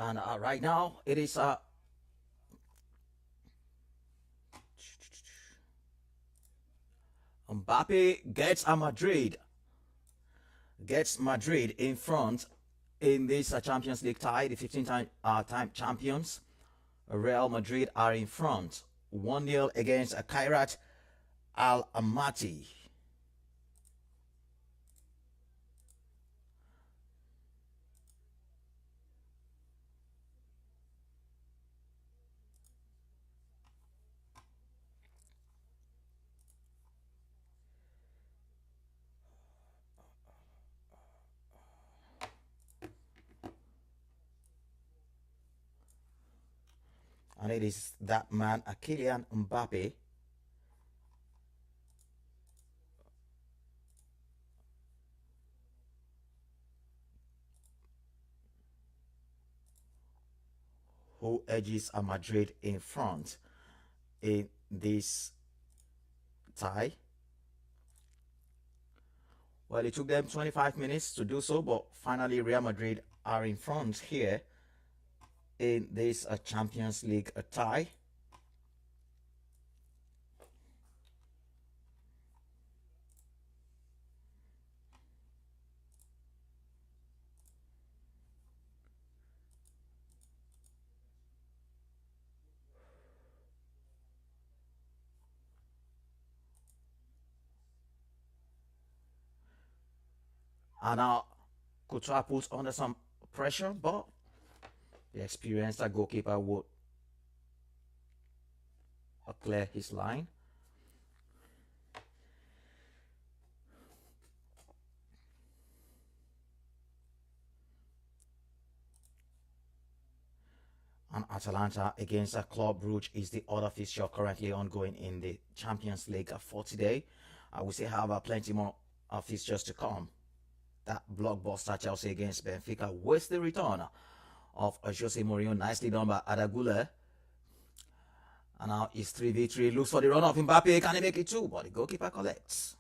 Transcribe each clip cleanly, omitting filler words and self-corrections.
And right now, it is Mbappe gets Madrid in front in this Champions League tie, the 15-time champions. Real Madrid are in front 1-0 against Kairat Al Amati. And it is that man, Kylian Mbappe, who edges Madrid in front in this tie. Well, it took them 25 minutes to do so, but finally Real Madrid are in front here in this Champions League tie. And now Couture puts under some pressure, but the experienced goalkeeper would clear his line. And Atalanta against Club Brugge is the other fixture currently ongoing in the Champions League for today. We still have plenty more fixtures to come. That blockbuster Chelsea against Benfica with the return of Jose Mourinho, nicely done by Adagule. And now it's 3v3. Looks for the run of Mbappe. Can he make it too? But the goalkeeper collects.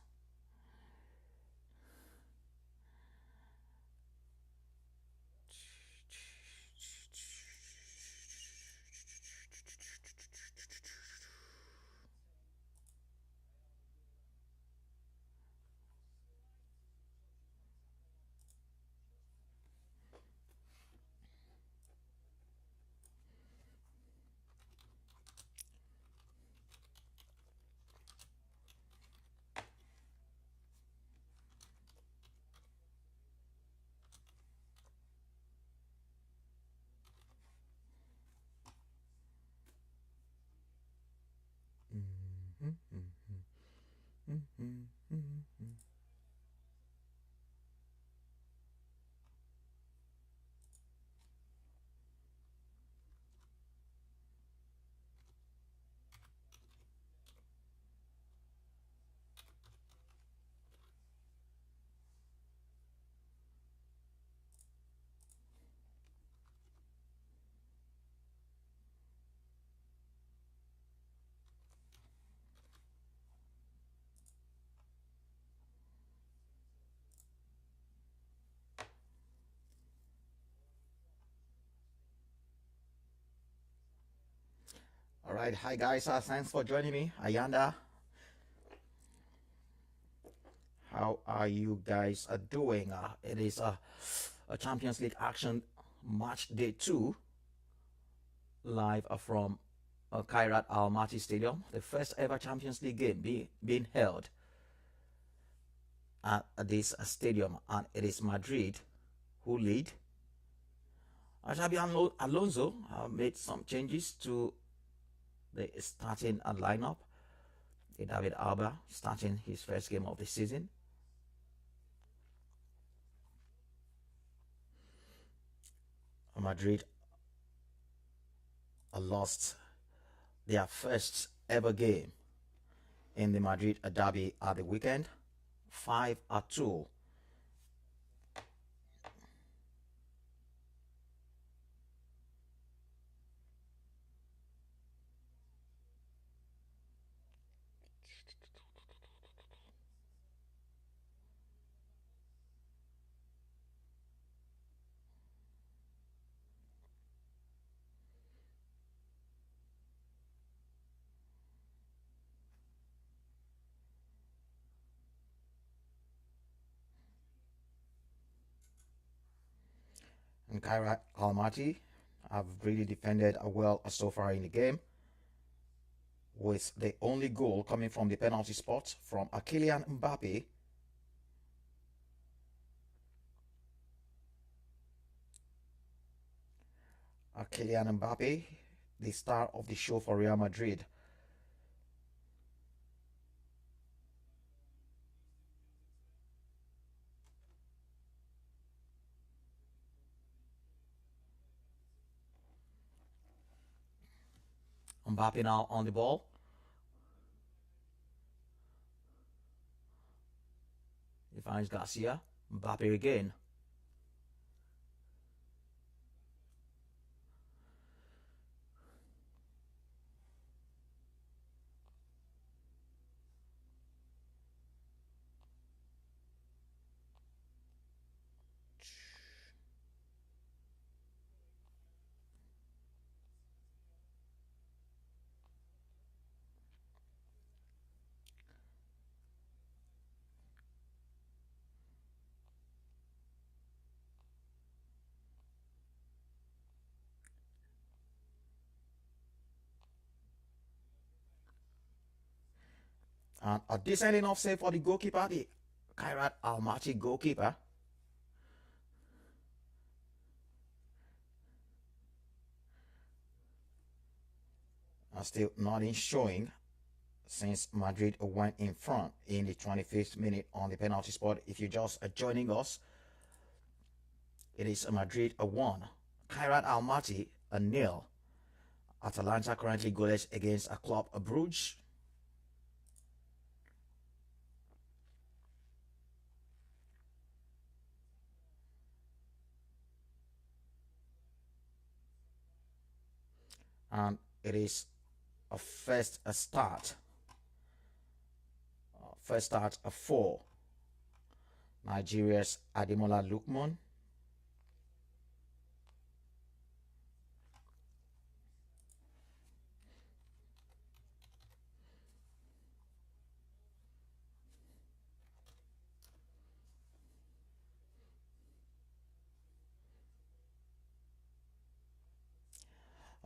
All right, hi guys, thanks for joining me. Ayanda, how are you guys doing? It is a Champions League action match day 2, live from Kairat Almaty Stadium, the first ever Champions League game being held at this stadium, and it is Madrid who lead. Xabi Alonso made some changes to the starting lineup. David Alba starting his first game of the season. Madrid lost their first ever game in the Madrid derby at the weekend, 5-2. And Kyra Almaty have really defended well so far in the game, with the only goal coming from the penalty spot from Kylian Mbappe. Kylian Mbappe, the star of the show for Real Madrid. Mbappe now on the ball. He finds Garcia. Mbappe again. And a decent enough save for the goalkeeper, the Kairat Almaty goalkeeper. And still nothing showing since Madrid went in front in the 25th minute on the penalty spot. If you're just joining us, it is Madrid a 1, Kairat Almaty a nil. Atalanta currently goalless against a Club Brugge. And it is a first start. First start for Nigeria's Ademola Lookman.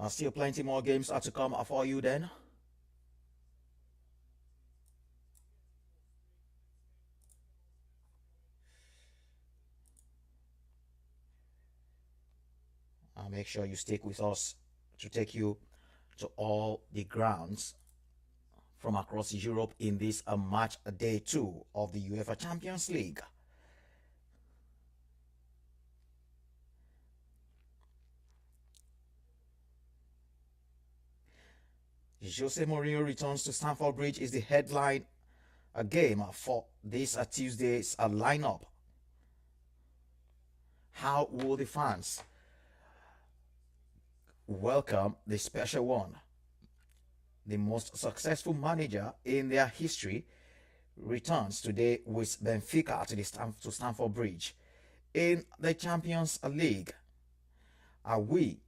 Still plenty more games are to come for you then. Make sure you stick with us to take you to all the grounds from across Europe in this match day 2 of the UEFA Champions League. Jose Mourinho returns to Stamford Bridge is the headline game for this Tuesday's lineup. How will the fans welcome the special one? The most successful manager in their history returns today with Benfica to Stamford Bridge. In the Champions League, are we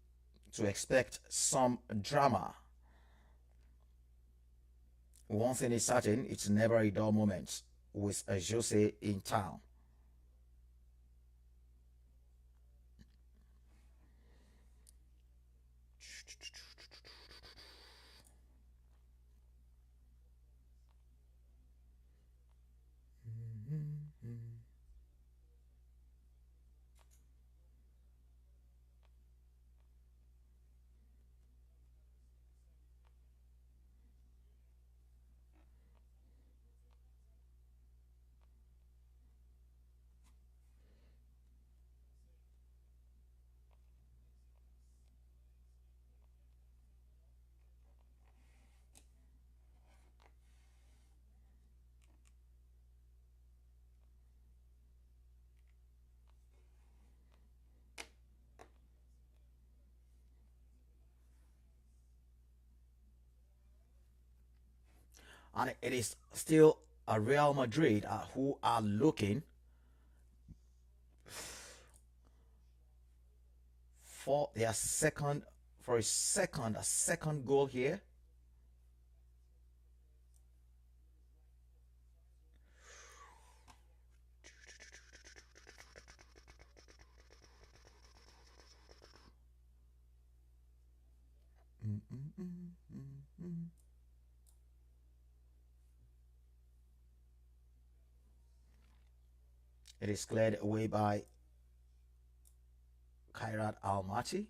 to expect some drama? One thing is certain, it's never a dull moment with Jose in town. And it is still a Real Madrid who are looking for their second goal here. It is cleared away by Kairat Almaty.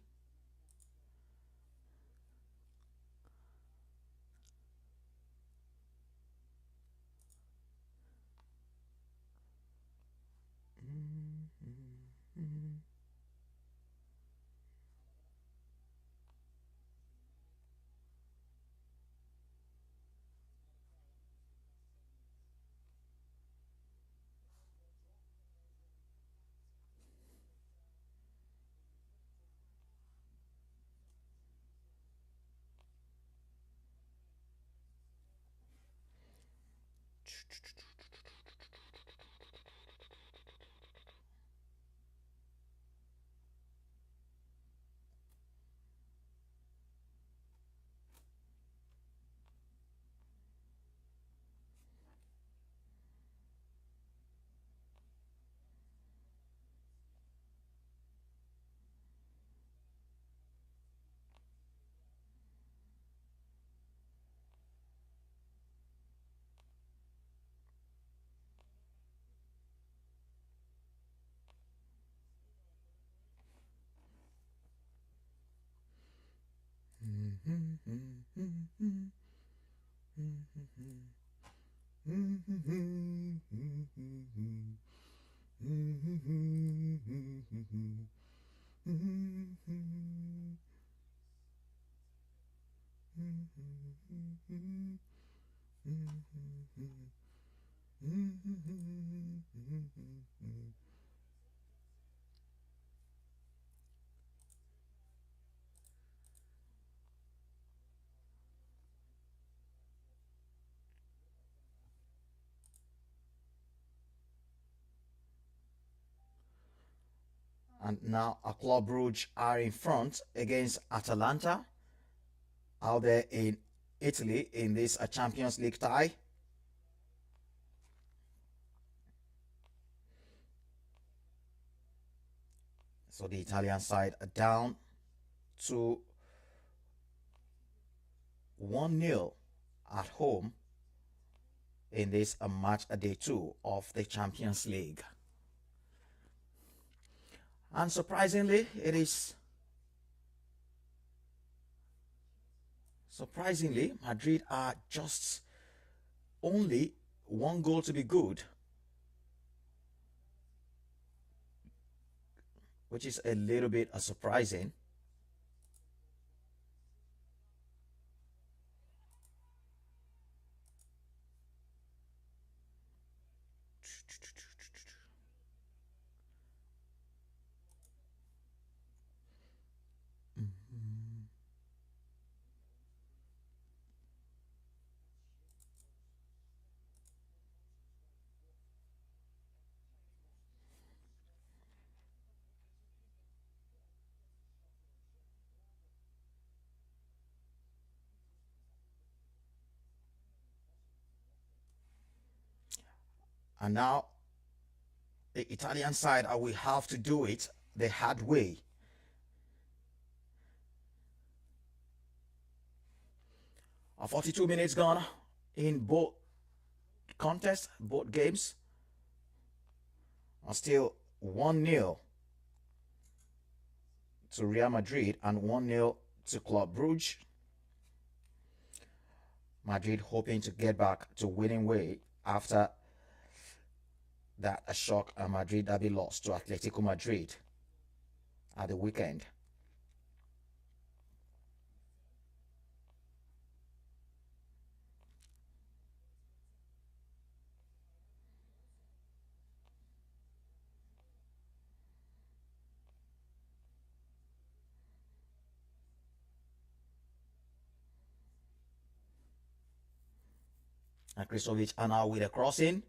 And now a Club Brugge are in front against Atalanta out there in Italy in this Champions League tie. So the Italian side are down to 1-0 at home in this match day 2 of the Champions League. And surprisingly, Madrid are just only one goal to be good, which is a little bit surprising. And now the Italian side will have to do it the hard way. A 42 minutes gone in both contests, both games. Are still 1-0 to Real Madrid and 1-0 to Club Brugge. Madrid hoping to get back to winning way after that a shock Madrid derby loss to Atletico Madrid at the weekend. And Kristovic are now with a crossing.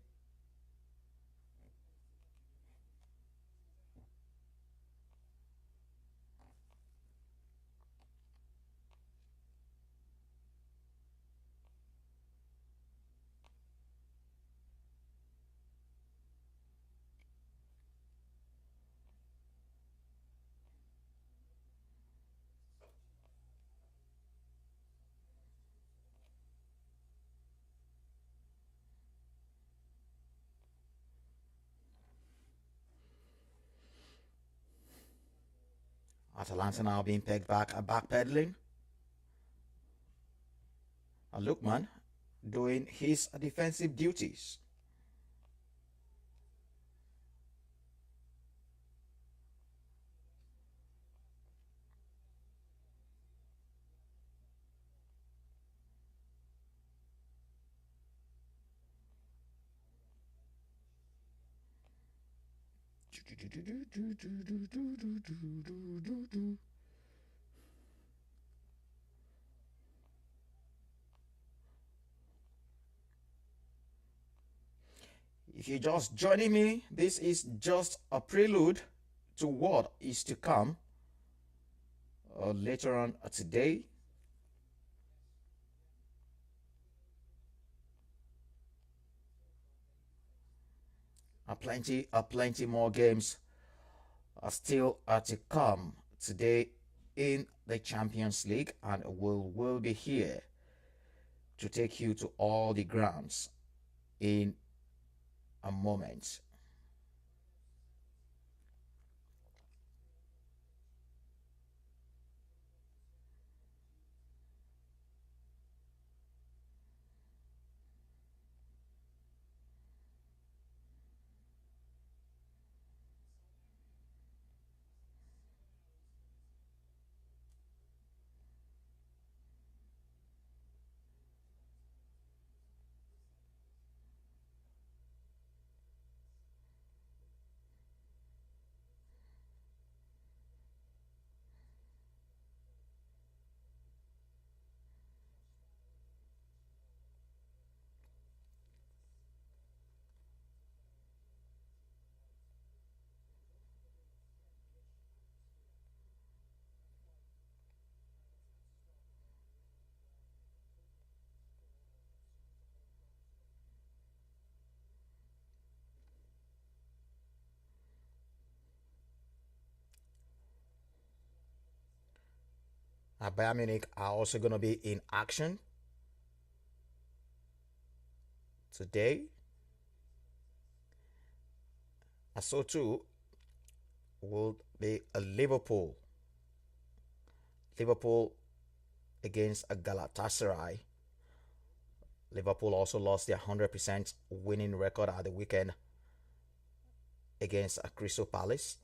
Atalanta now being pegged back and backpedaling. And Lookman doing his defensive duties. If you're just joining me, this is just a prelude to what is to come later on today. Plenty more games are still to come today in the Champions League, and will be here to take you to all the grounds in a moment. Bayern Munich are also going to be in action today. And so too will be a Liverpool. Liverpool against a Galatasaray. Liverpool also lost their 100% winning record at the weekend against a Crystal Palace.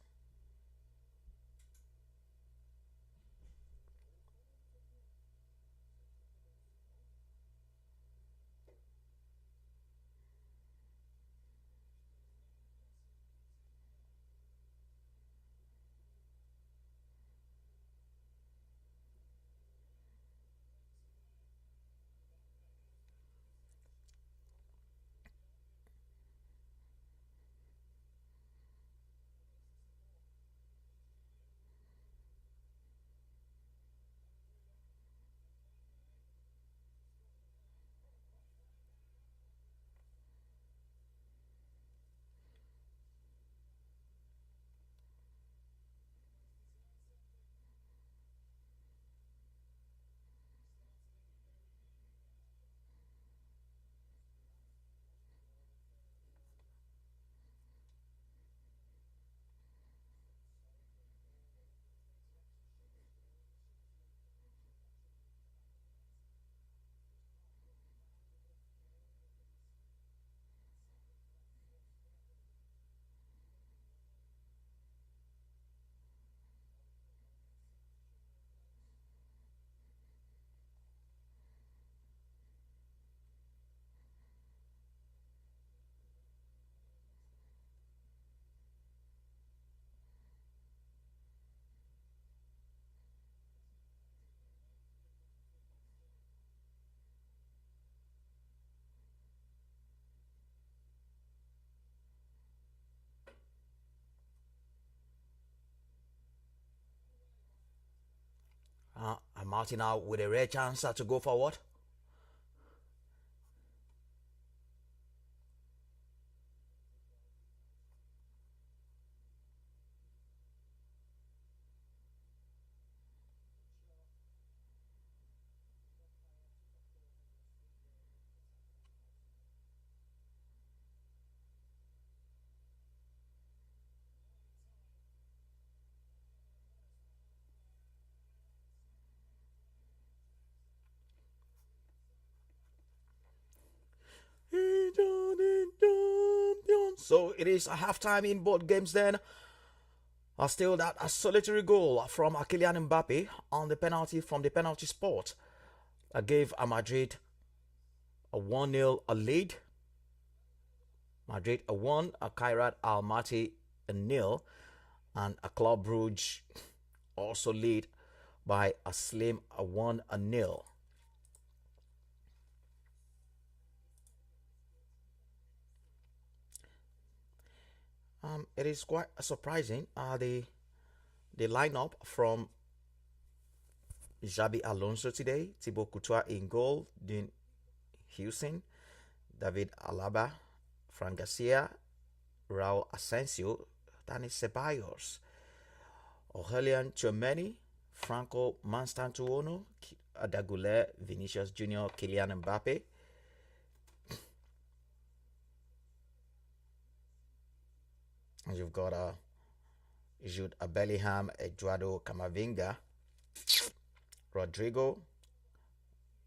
And Martin now with a rare chance to go forward. So it is a halftime in both games then. Still that a solitary goal from Kylian Mbappe on the penalty from the penalty spot gave Madrid a 1-0 lead. Madrid a 1, a Kairat Almaty a nil, and a Club Brugge also lead by a slim a 1-0. It is quite surprising. The lineup from Xabi Alonso today: Thibaut Courtois in goal, Dean Hewson, David Alaba, Fran Garcia, Raul Asensio, Dani Ceballos, Aurelian Tchouameni, Franco Manstantuono, Adagule, Vinicius Junior, Kylian Mbappe. And you've got Jude Bellingham, Eduardo Camavinga, Rodrigo,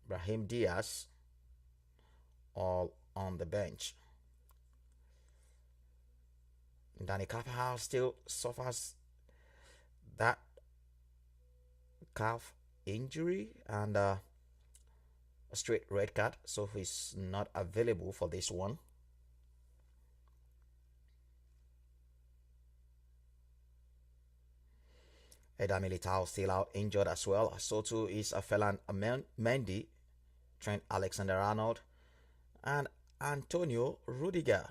Brahim Diaz, all on the bench. Danny Carvajal still suffers that calf injury and a straight red card, so he's not available for this one. Eda Militao still out injured as well. So too is Felan Mendy, Trent Alexander-Arnold, and Antonio Rudiger.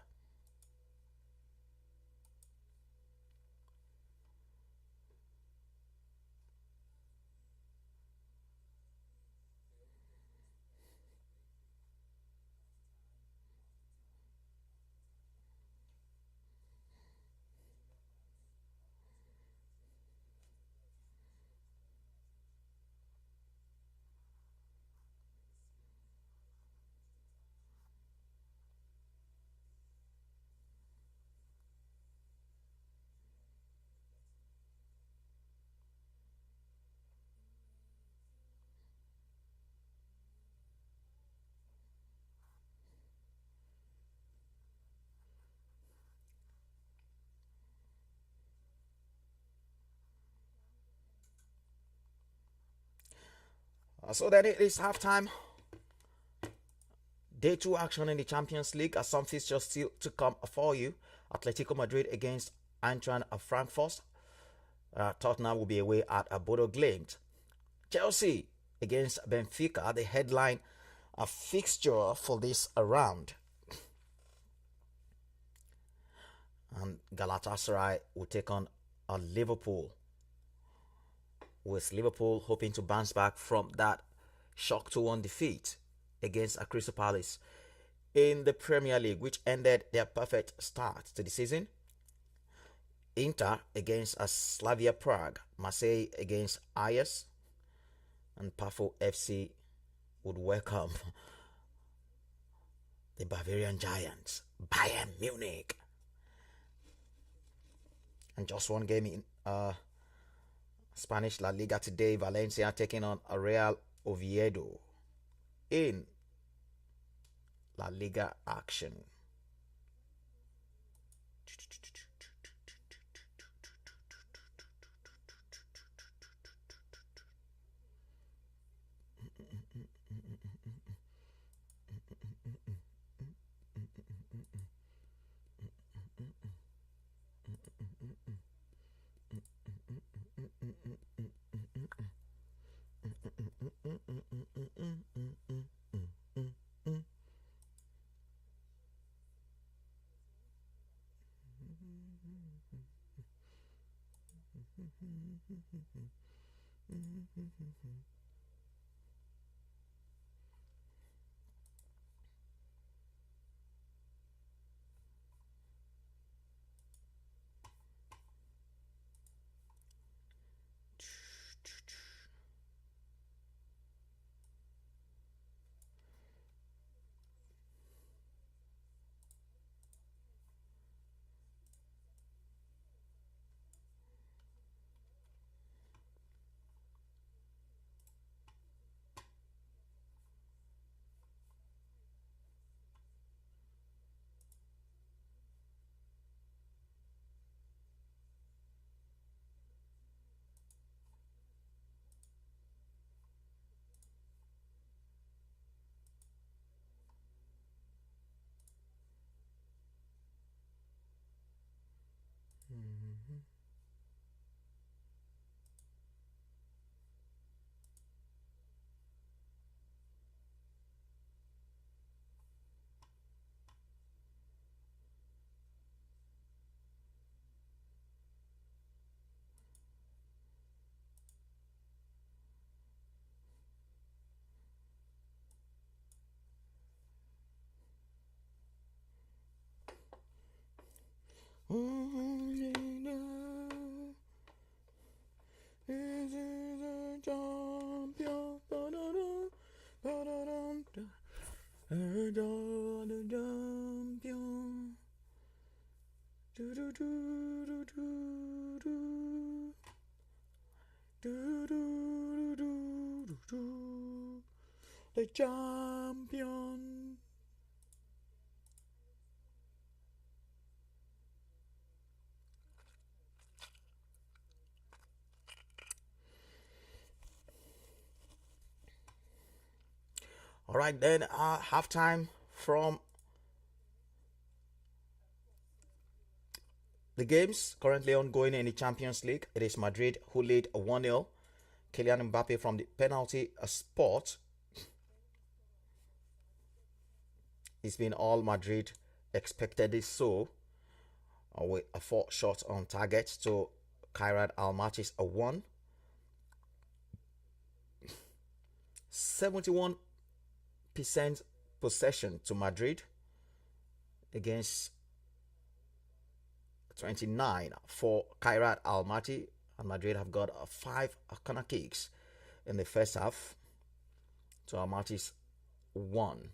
So then it is halftime. Day 2 action in the Champions League as some fixtures still to come for you. Atletico Madrid against Eintracht Frankfurt. Tottenham will be away at Bodo Glimt. Chelsea against Benfica, the headline a fixture for this round. And Galatasaray will take on Liverpool, with Liverpool hoping to bounce back from that shock to 1 defeat against Crystal Palace in the Premier League, which ended their perfect start to the season. Inter against Slavia Prague, Marseille against Ajax, and Pafo FC would welcome the Bavarian Giants, Bayern Munich. And just one game in Spanish La Liga today, Valencia taking on Real Oviedo in La Liga action. This is a champion. The champion. Do do do do do do. Do do do do do. The champion. All right, then halftime from the games currently ongoing in the Champions League. It is Madrid who lead 1-0. Kylian Mbappe from the penalty spot. It's been all Madrid expected it so, with a 4 shots on target to Kairat Almaty's a 1. 71% possession to Madrid against 29 for Kairat Almaty, and Madrid have got 5 corner kicks in the first half to Almaty's 1.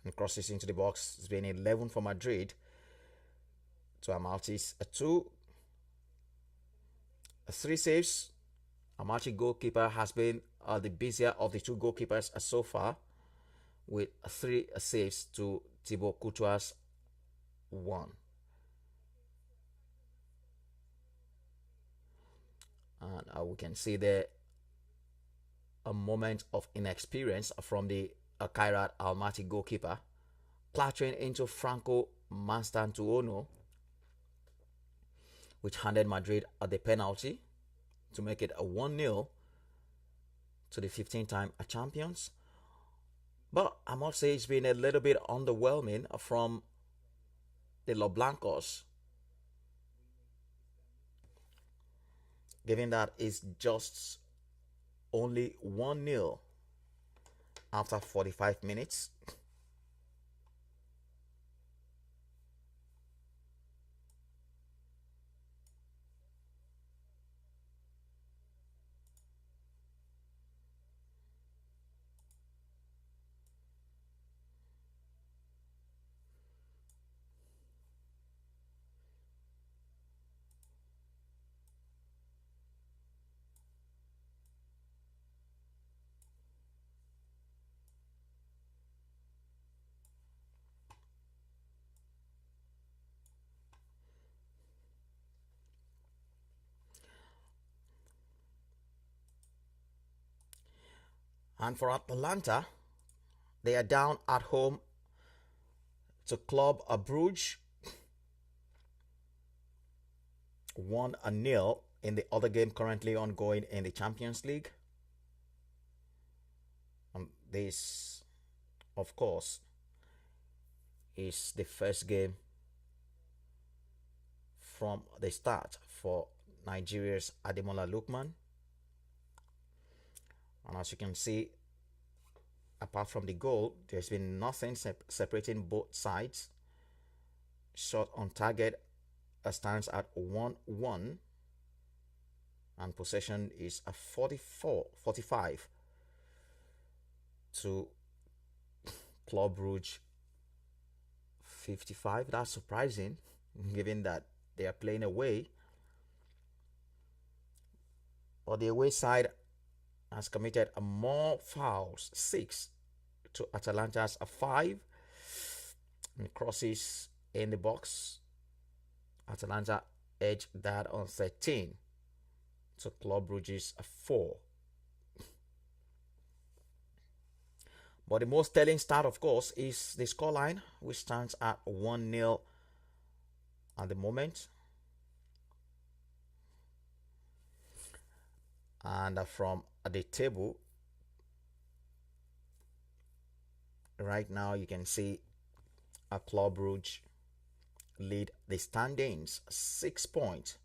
And crosses into the box. It's been 11 for Madrid to Almaty's 2. 3 saves. Almaty goalkeeper has been the busier of the 2 goalkeepers so far, with 3 saves to Thibaut Courtois' 1. And we can see there a moment of inexperience from the Kairat Almaty goalkeeper, clattering into Franco Mastantuono, which handed Madrid the penalty to make it a 1-0 to the 15-time champions. But I must say it's been a little bit underwhelming from the Los Blancos, given that it's just only 1-0 after 45 minutes. And for Atalanta, they are down at home to Club Brugge, 1-0 in the other game currently ongoing in the Champions League. This, of course, is the first game from the start for Nigeria's Ademola Lookman. And as you can see, apart from the goal, there's been nothing separating both sides. Shot on target stands at 1-1, and possession is a 45 to Club Brugge 55. That's surprising, given that they are playing away. But the away side has committed more fouls, 6 to Atalanta's 5, and crosses in the box. Atalanta edged that on 13 to Club Brugge's 4. But the most telling start, of course, is the scoreline, which stands at 1-0 at the moment. And from the table, right now, you can see a Club Rouge lead the standings 6 points,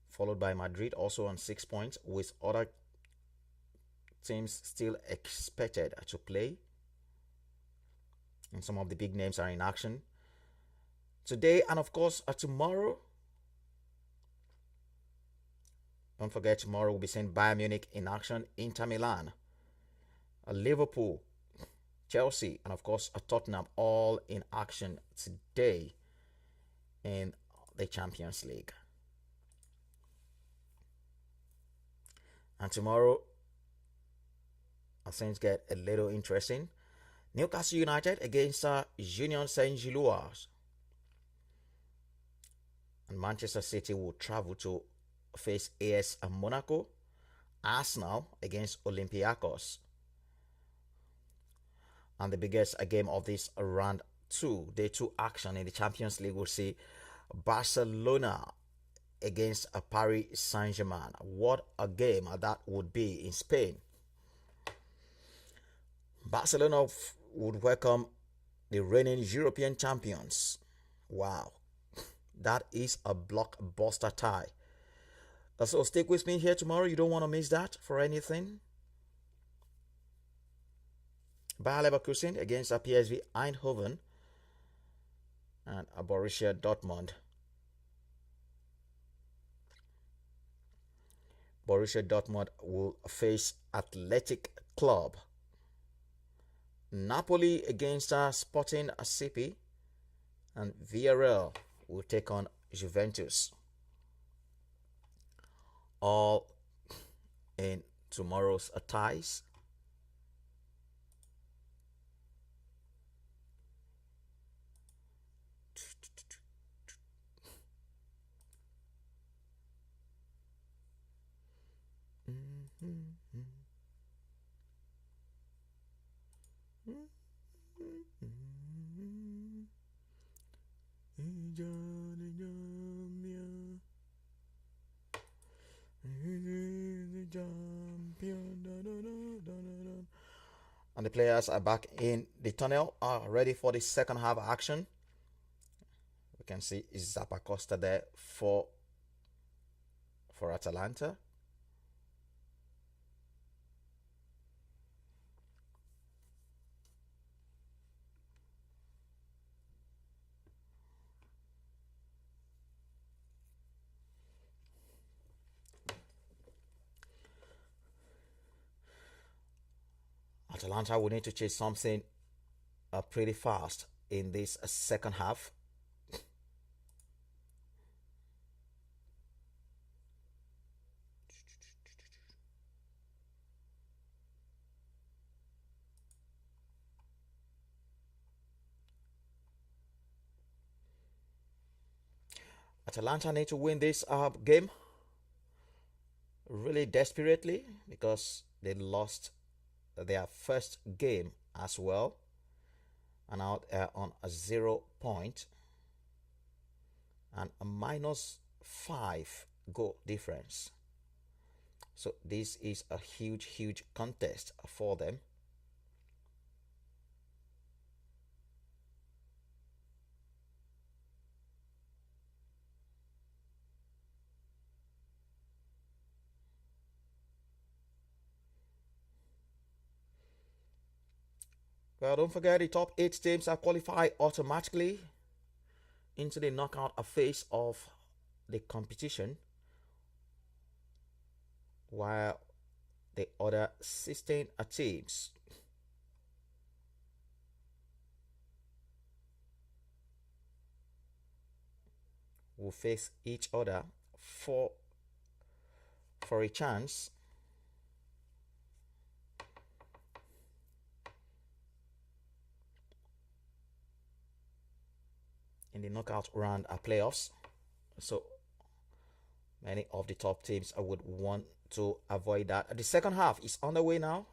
followed by Madrid also on 6 points, with other teams still expected to play. And some of the big names are in action today and, of course, tomorrow. Don't forget, tomorrow we'll be seeing Bayern Munich in action, Inter Milan, Liverpool, Chelsea, and of course Tottenham, all in action today in the Champions League. And tomorrow, things get a little interesting. Newcastle United against Union Saint-Gilloise. And Manchester City will travel to face AS Monaco. Arsenal against Olympiacos. And the biggest game of this round 2, day 2 action in the Champions League, will see Barcelona against Paris Saint-Germain. What a game that would be in Spain. Barcelona would welcome the reigning European champions. Wow, that is a blockbuster tie. So stick with me here tomorrow. You don't want to miss that for anything. Bayer Leverkusen against PSV Eindhoven and Borussia Dortmund. Borussia Dortmund will face Athletic Club. Napoli against Sporting CP, and Villarreal will take on Juventus. All in tomorrow's ties. And the players are back in the tunnel, are ready for the second half action. We can see Zappacosta there for Atalanta. Atalanta will need to chase something pretty fast in this second half. Atalanta need to win this game really desperately, because they lost their first game as well, and out on a 0 point and a -5 goal difference. So this is a huge contest for them. Well, don't forget, the top 8 teams are qualified automatically into the knockout phase of the competition, while the other 16 teams will face each other for a chance in the knockout round playoffs. So many of the top teams would want to avoid that. The second half is underway now.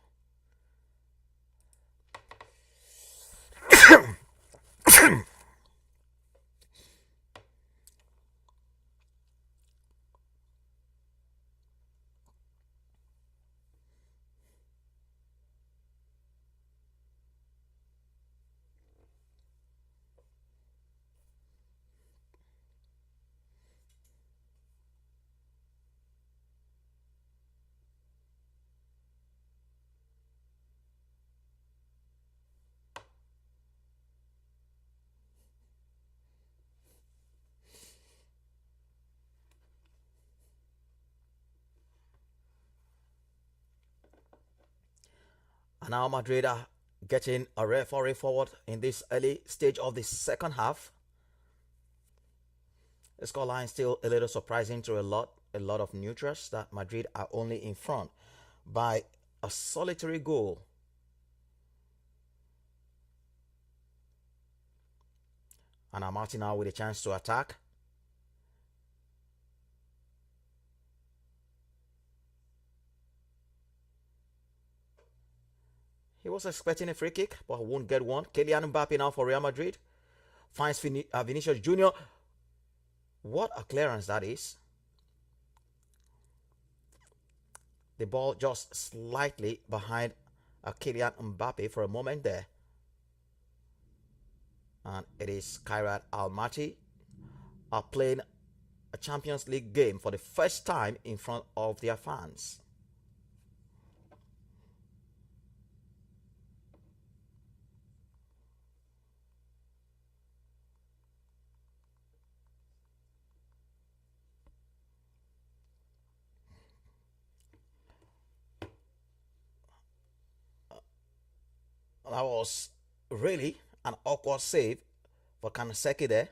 And now Madrid are getting a referee forward in this early stage of the second half. The scoreline still a little surprising to a lot of neutrals that Madrid are only in front by a solitary goal. And now Martin now with a chance to attack. He was expecting a free kick, but won't get one. Kylian Mbappe now for Real Madrid. Finds Vinicius Jr. What a clearance that is. The ball just slightly behind Kylian Mbappe for a moment there. And it is Kairat Almaty playing a Champions League game for the first time in front of their fans. That was really an awkward save for Kanaseki there.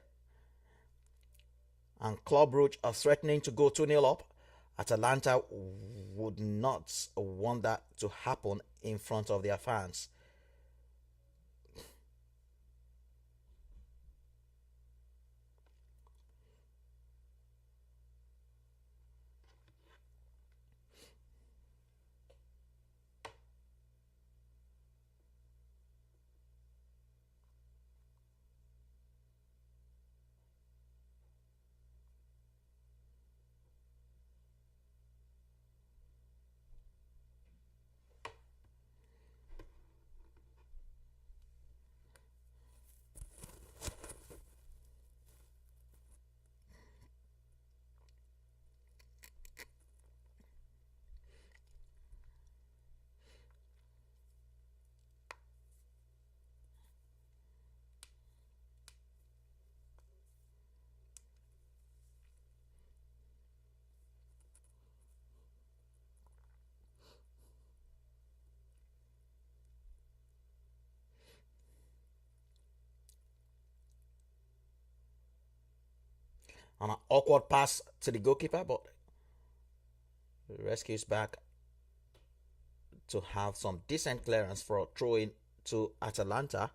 And Club Brugge are threatening to go 2-0 up. Atalanta would not want that to happen in front of their fans. On an awkward pass to the goalkeeper, but rescues back to have some decent clearance for a throw in to Atalanta.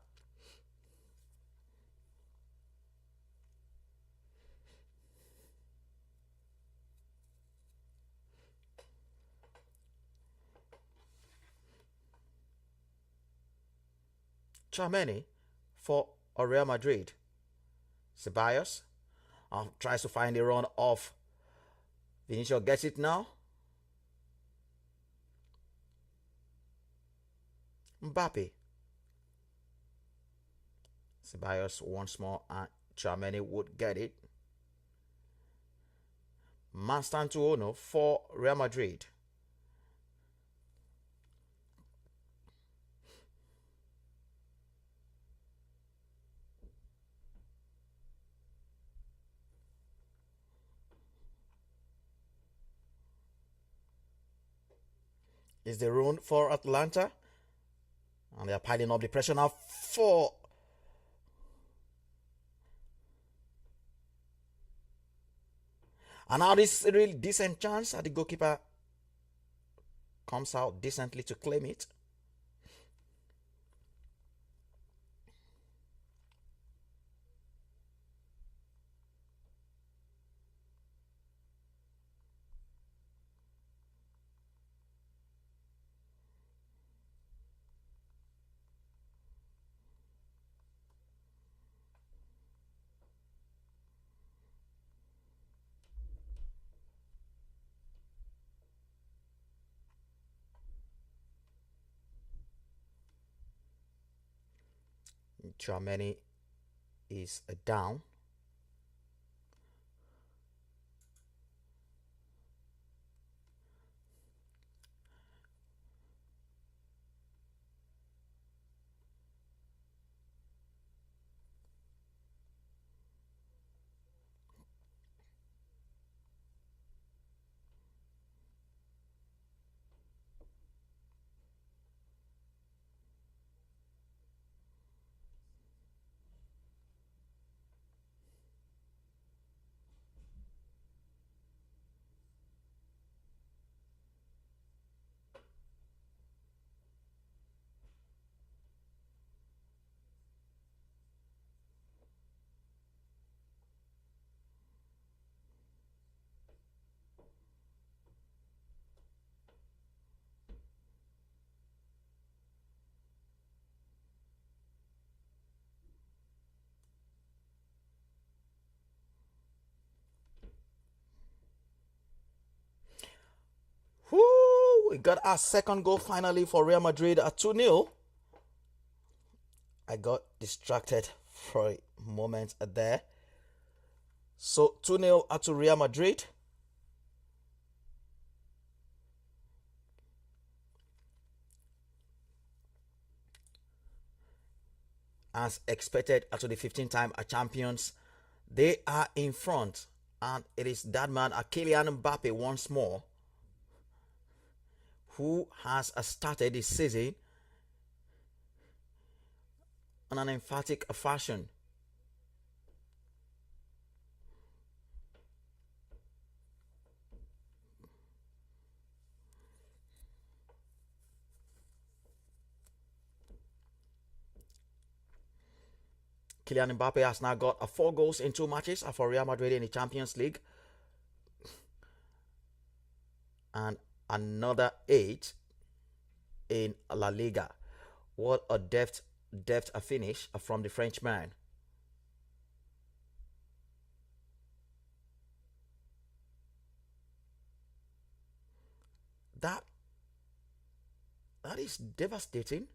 Chameni for Real Madrid. Ceballos tries to find a run off. Vinicius gets it now. Mbappe. Ceballos once more and Chameni would get it. Mastantuono for Real Madrid. Is the run for Atlanta. And they are piling up the pressure now for and now this really decent chance that the goalkeeper comes out decently to claim it. Germany is down. We got our second goal finally for Real Madrid at 2-0. I got distracted for a moment there. So 2-0 to Real Madrid. As expected, after the 15-time champions, they are in front. And it is that man, Kylian Mbappe, once more, who has started the season in an emphatic fashion. Kylian Mbappe has now got 4 goals in 2 matches for Real Madrid in the Champions League. And another 8 in La Liga. What a deft finish from the Frenchman. That is devastating.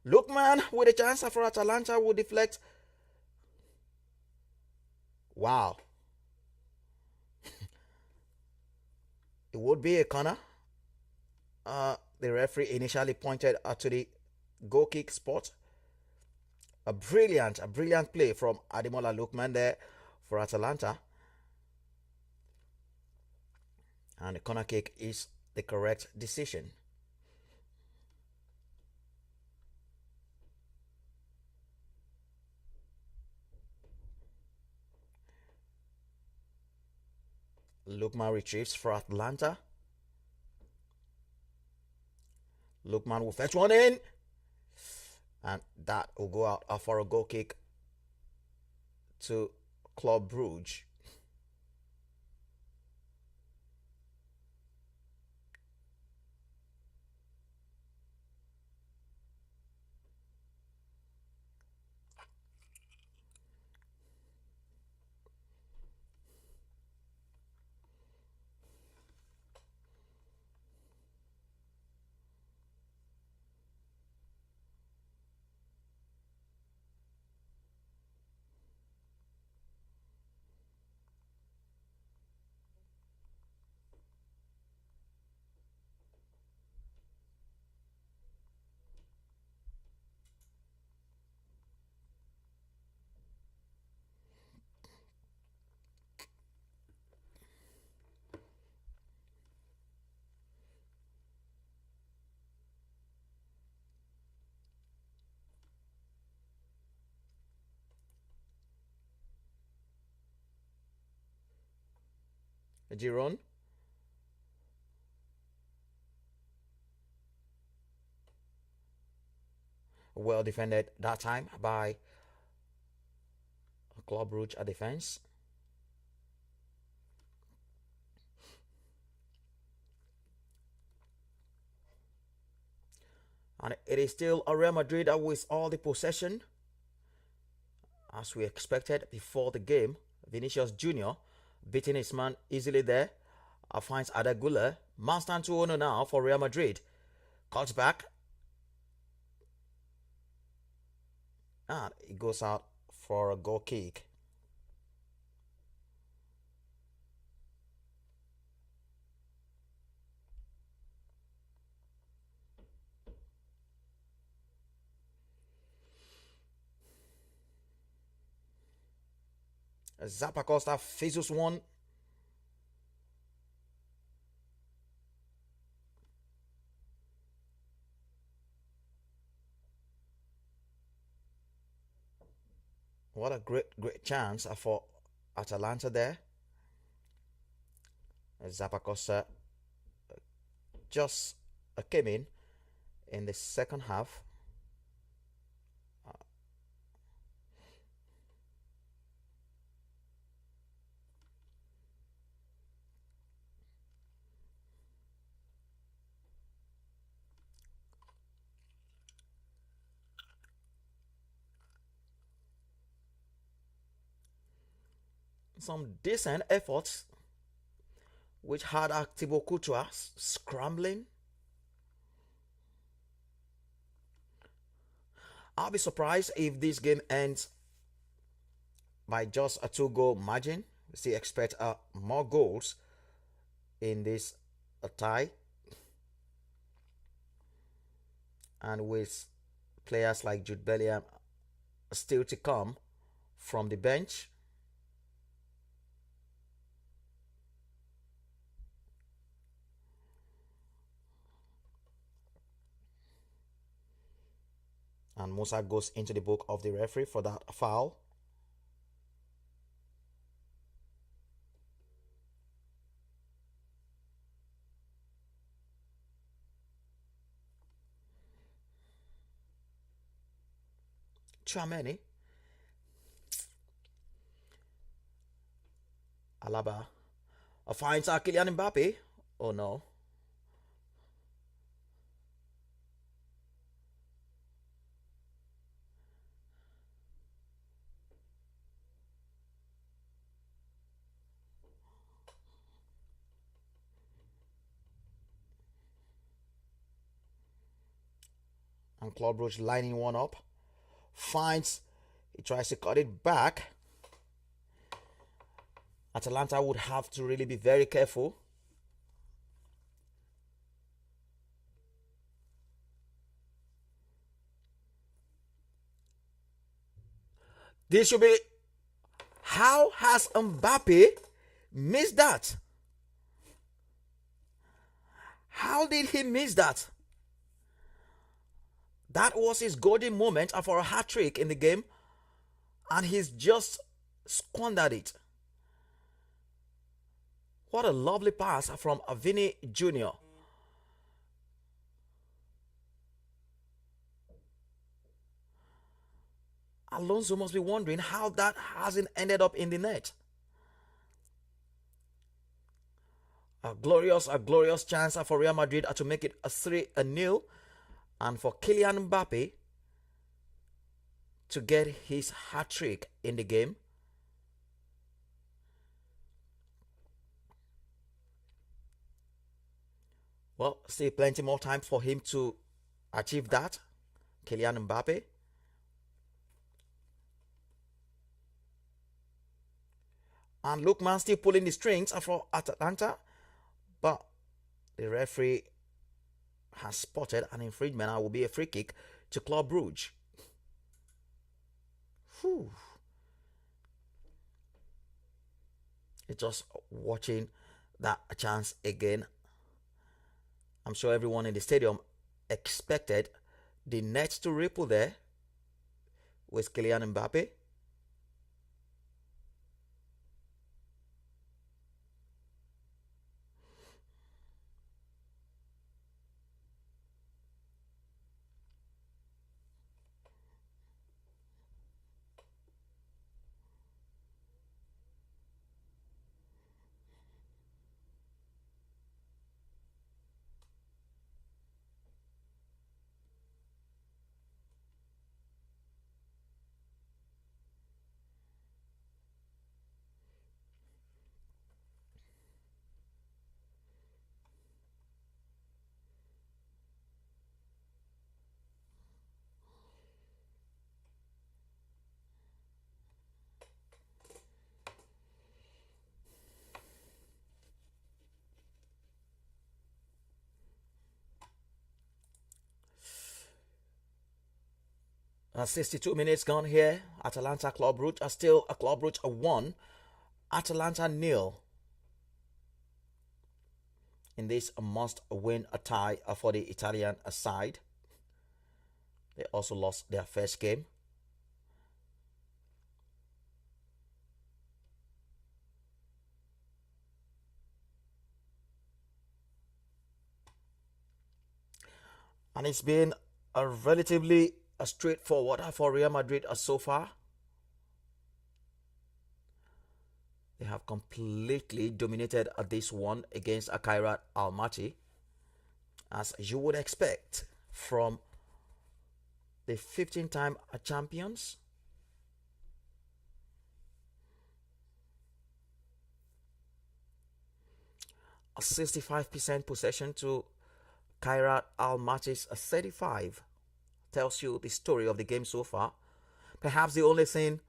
Lookman with a chance for Atalanta will deflect. Wow. It would be a corner. The referee initially pointed to the goal kick spot. A brilliant play from Ademola Lookman there for Atalanta. And the corner kick is the correct decision. Lookman retrieves for Atlanta. Lookman will fetch one in. And that will go out for a goal kick to Club Brugge. Giron. Well defended that time by Club Brugge defense. And it is still a Real Madrid with all the possession. As we expected before the game, Vinicius Jr. beating his man easily there. Finds Adagula. Man stand 2-0 now for Real Madrid. Cuts back. And it goes out for a goal kick. Zappacosta faces one. What a great chance for Atalanta there. Zappacosta just came in the second half. some decent efforts, which had Thibaut Courtois scrambling. I'll be surprised if this game ends by just a 2-goal margin. We still expect more goals in this tie. And with players like Jude Bellingham still to come from the bench. And Musa goes into the book of the referee for that foul. Tchouaméni. Alaba. Finds Kylian Mbappe. Oh no. And Claude Brugge lining one up. Finds. He tries to cut it back. Atalanta would have to really be very careful. This should be. How has Mbappe missed that? How did he miss that? That was his golden moment for a hat trick in the game, and he's just squandered it. What a lovely pass from Vini Jr. Alonso must be wondering how that hasn't ended up in the net. A glorious chance for Real Madrid to make it a 3-0, and for Kylian Mbappe to get his hat trick in the game. Well, still plenty more time for him to achieve that. Kylian Mbappe. And Lookman still pulling the strings for Atalanta. But the referee has spotted an infringement and will be a free kick to Club Brugge. Whew. It's just watching that chance again. I'm sure everyone in the stadium expected the net to ripple there with Kylian Mbappe. And 62 minutes gone here. Atalanta Club Brugge are still a Club Brugge 1. Atalanta 0. In this must-win tie for the Italian side. They also lost their first game. And it's been a relatively straightforward for Real Madrid so far. They have completely dominated this one against Kairat Almaty, as you would expect from the 15-time champions. a 65% possession to Kairat Almaty's 35. Tells you the story of the game so far. Perhaps the only thing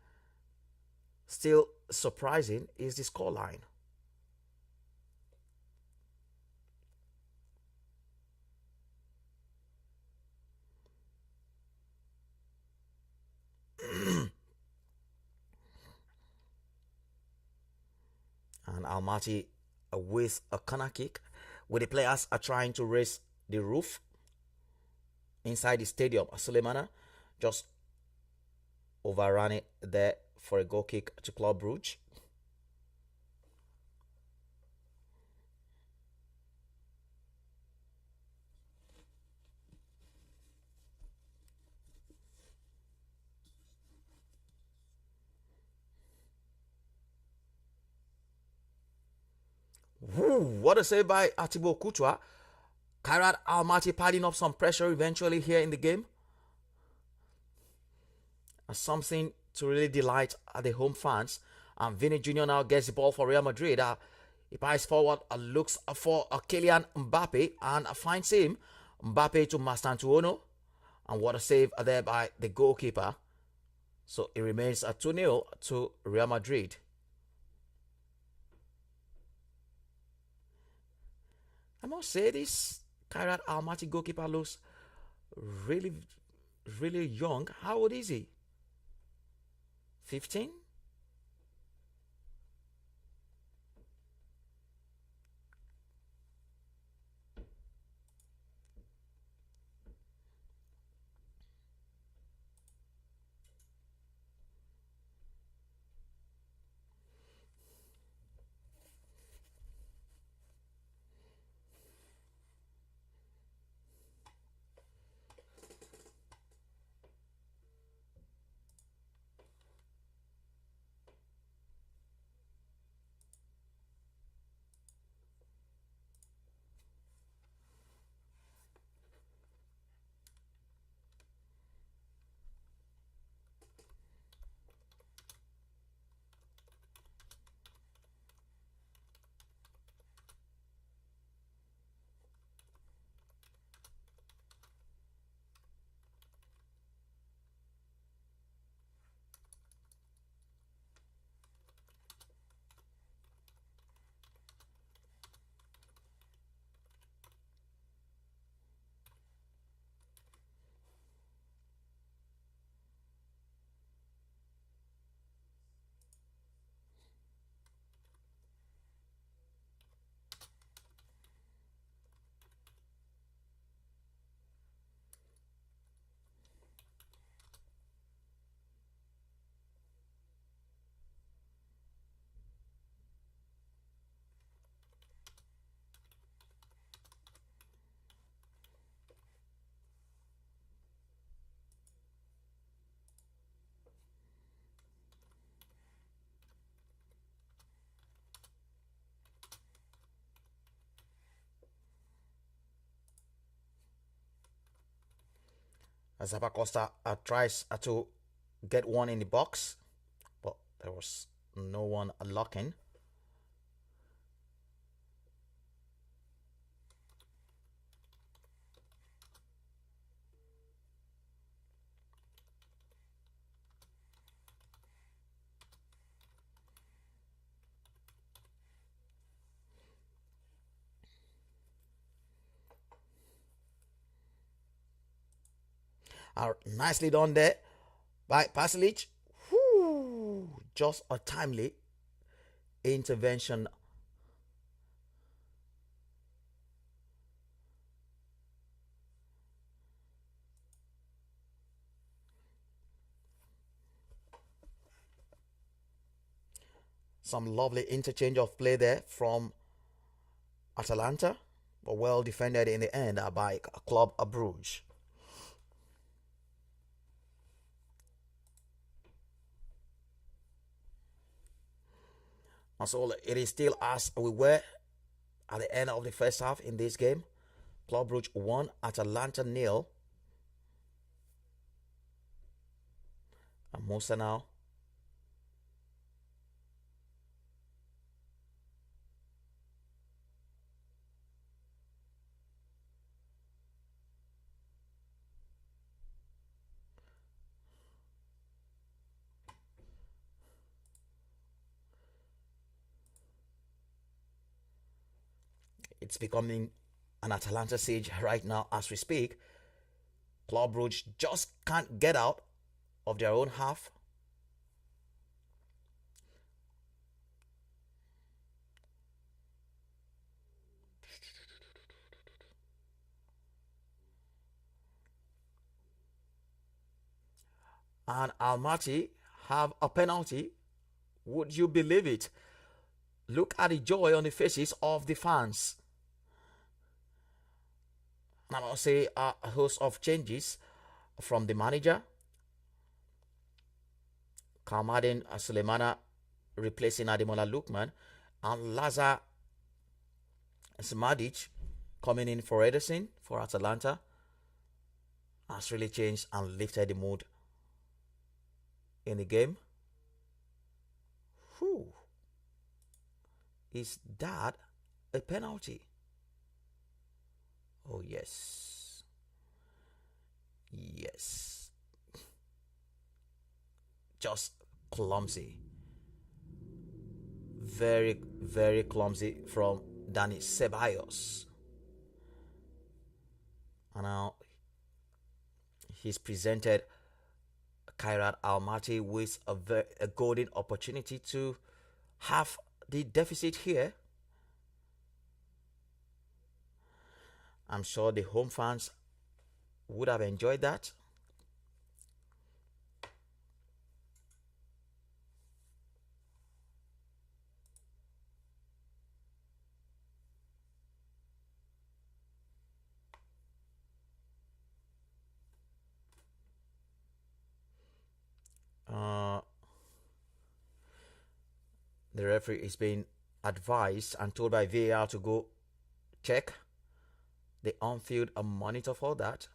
still surprising is the scoreline. And Almaty with a corner kick, where the players are trying to raise the roof inside the stadium. Suleimana just overran it there for a goal kick to Club Brugge. Woo, what a save by Atibo Kutwa. Kairat Almaty piling up some pressure eventually here in the game. Something to really delight the home fans. And Vinny Jr. now gets the ball for Real Madrid. He passes forward, looks for Kylian Mbappe and finds him. Mbappe to Mastantuono. And what a save there by the goalkeeper. So it remains a 2-0 to Real Madrid. I must say this Kairat Almaty goalkeeper looks really, really young. How old is he? 15? Zappacosta tries to get one in the box, but there was no one locking. Nicely done there by Pasalic. Just a timely intervention. Some lovely interchange of play there from Atalanta, but well defended in the end by Club Brugge. And so it is still as we were at the end of the first half in this game. Club Brugge 1, Atalanta 0. And Musa now. It's becoming an Atalanta siege right now as we speak. Club Brugge just can't get out of their own half. And Almaty have a penalty. Would you believe it? Look at the joy on the faces of the fans. And I must say a host of changes from the manager. Kalmadin Sulemana replacing Ademola Lukman, and Lazar Smadic coming in for Ederson for Atalanta has really changed and lifted the mood in the game. Whew. Is that a penalty? Oh, yes. Yes. Just clumsy. Very, very clumsy from Dani Ceballos. And now he's presented Kairat Almaty with a golden opportunity to have the deficit here. I'm sure the home fans would have enjoyed that. The referee is being advised and told by VAR to go check the on-field and monitor for that.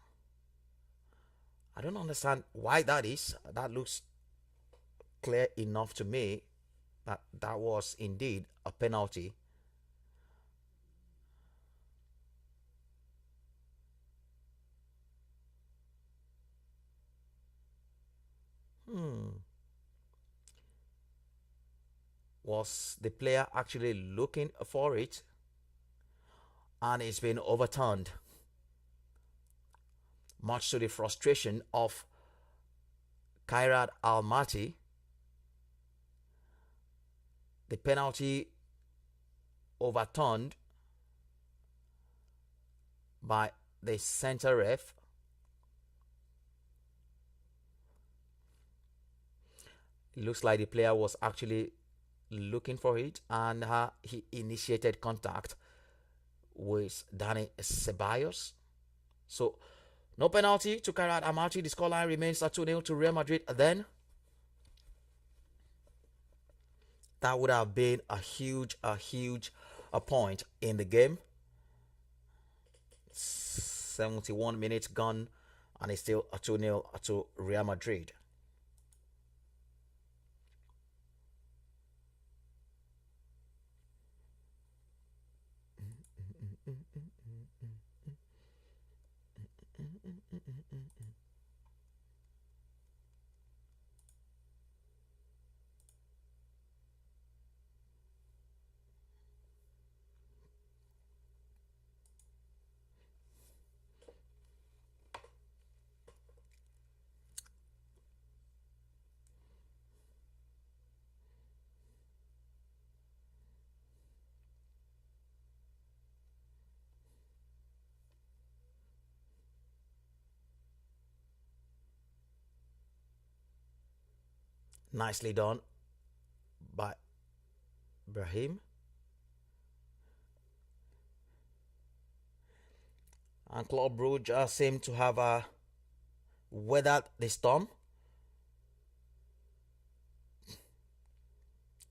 I don't understand why that is. That looks clear enough to me that that was indeed a penalty. Was the player actually looking for it? And it's been overturned, much to the frustration of Kairat Almaty. The penalty overturned by the center ref. It looks like the player was actually looking for it, and he initiated contact with Dani Ceballos. So, no penalty to Kairat Almaty. The scoreline remains at 2-0 to Real Madrid. Then, that would have been a huge point in the game. 71 minutes gone, and it's still a 2-0 to Real Madrid. Nicely done by Brahim. And Club Brugge seem to have weathered the storm.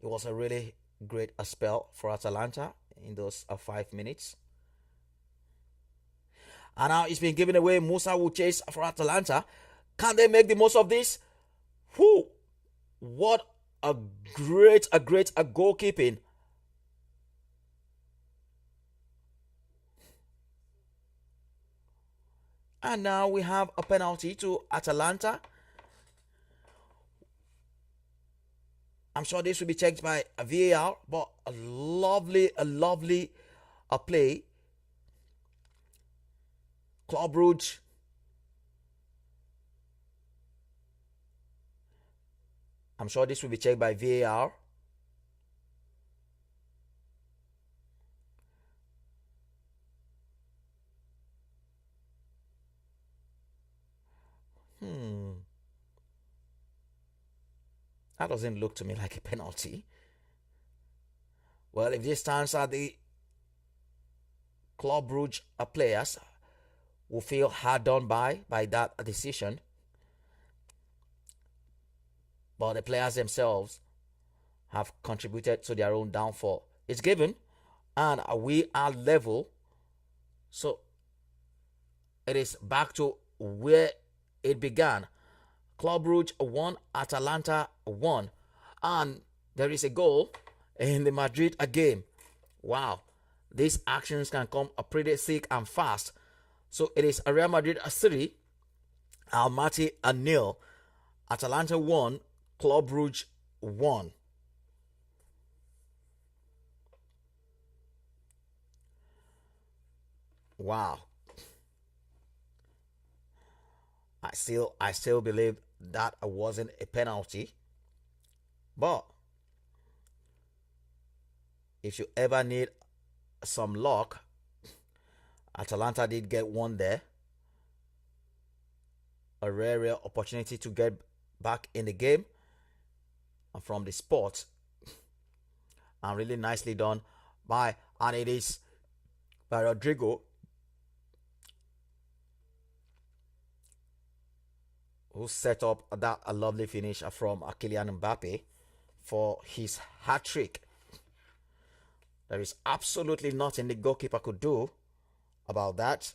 It was a really great spell for Atalanta in those 5 minutes. And now it's been given away. Musa will chase for Atalanta. Can they make the most of this? Whew! What a great goalkeeping. And now we have a penalty to Atalanta. I'm sure this will be checked by a VAR, but a lovely play Club Brugge. I'm sure this will be checked by VAR. That doesn't look to me like a penalty. Well, if this stands at the Club Brugge players will feel hard done by that decision, but the players themselves have contributed to their own downfall. It's given, and we are level, so it is back to where it began. Club Brugge won, Atalanta won, and there is a goal in the Madrid game. Wow, these actions can come pretty thick and fast. So it is Real Madrid 3, Almaty 0, Atalanta 1, Club Brugge 1. Wow. I still believe that wasn't a penalty. But if you ever need some luck, Atalanta did get one there. A rare opportunity to get back in the game and from the spot. And really nicely done and it is by Rodrigo, who set up that a lovely finish from Kylian Mbappe for his hat trick. There is absolutely nothing the goalkeeper could do about that.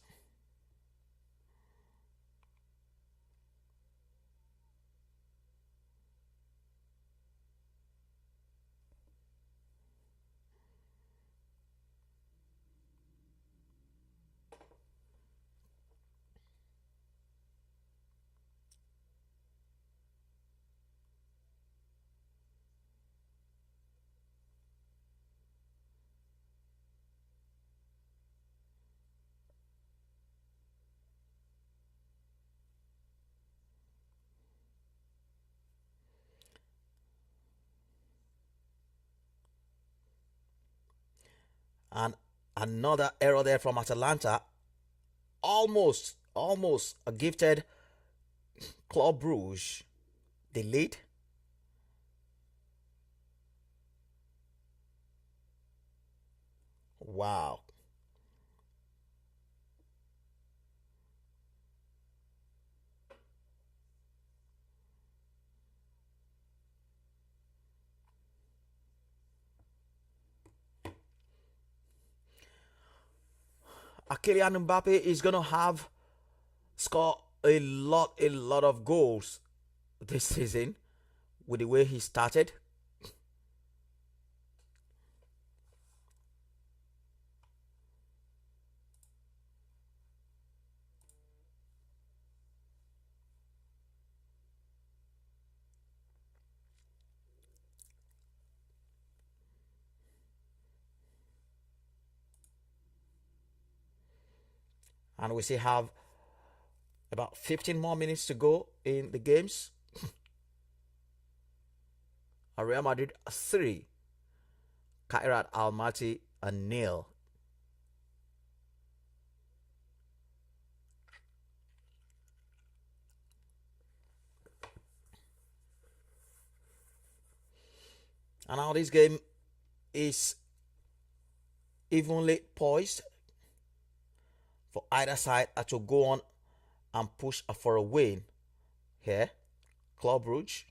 And another error there from Atalanta. Almost a gifted Club Brugge the lead. Wow. Kylian Mbappe is gonna have score a lot of goals this season with the way he started. And we still have about 15 more minutes to go in the games. Real Madrid 3, Kairat Almaty 0. And now this game is evenly poised for either side to go on and push for a win. Here, Club Brugge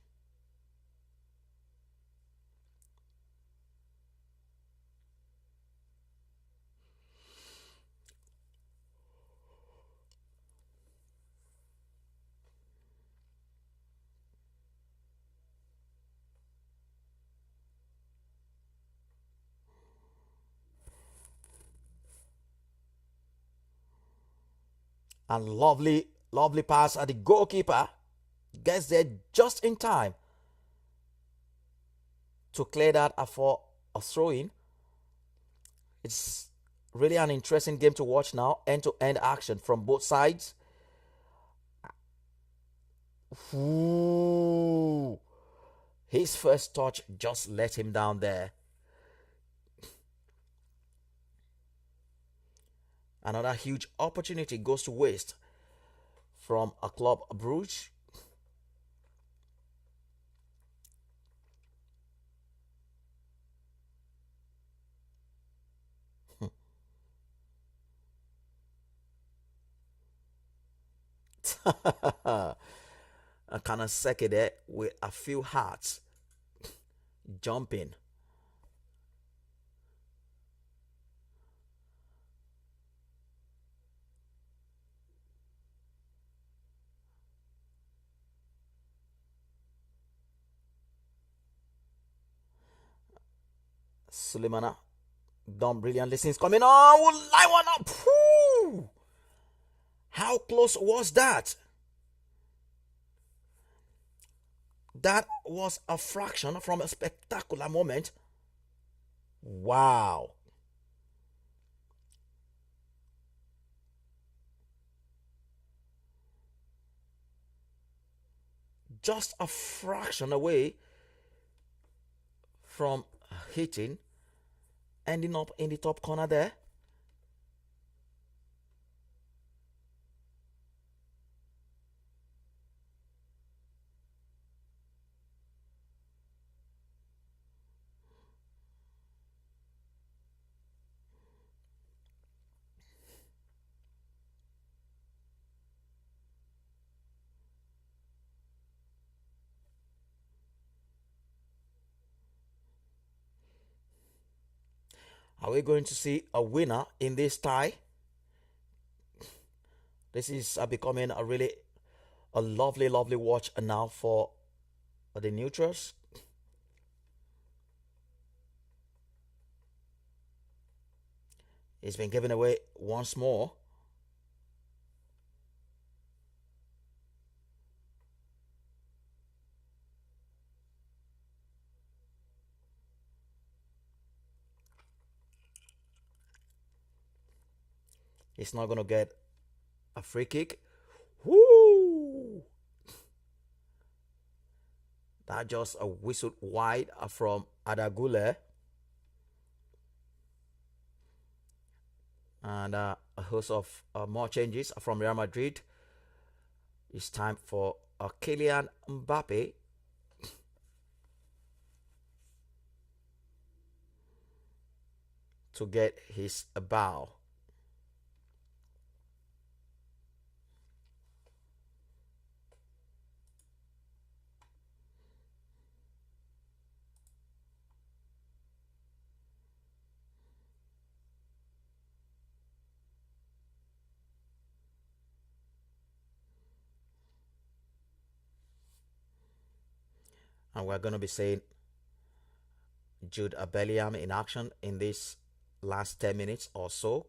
and lovely pass at the goalkeeper gets there just in time to clear that for a throw in. It's Really an interesting game to watch now. End-to-end action from both sides. Ooh. His first touch just let him down there. Another huge opportunity goes to waste from a Club Bruges. A kind of second there with a few hearts jumping. Sulemana done brilliantly since coming on. Will line one up. Whew. How close was that? That was a fraction from a spectacular moment. Wow. Just a fraction away from hitting, ending up in the top corner there. Are we going to see a winner in this tie? This is becoming a really a lovely, lovely watch now for the neutrals. It's been given away once more. He's not going to get a free kick. Woo! That just a whistle wide from Adagule. And a host of more changes from Real Madrid. It's time for Kylian Mbappe to get his bow. And we're going to be seeing Jude Bellingham in action in this last 10 minutes or so.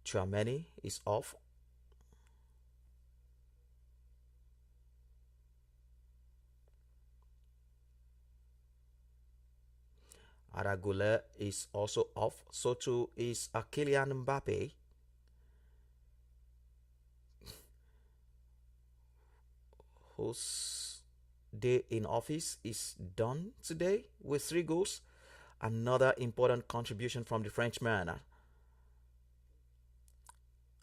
Chouameni is off. Aragule is also off. So too is Kylian Mbappe. Whose day in office is done today with 3 goals. Another important contribution from the Frenchman.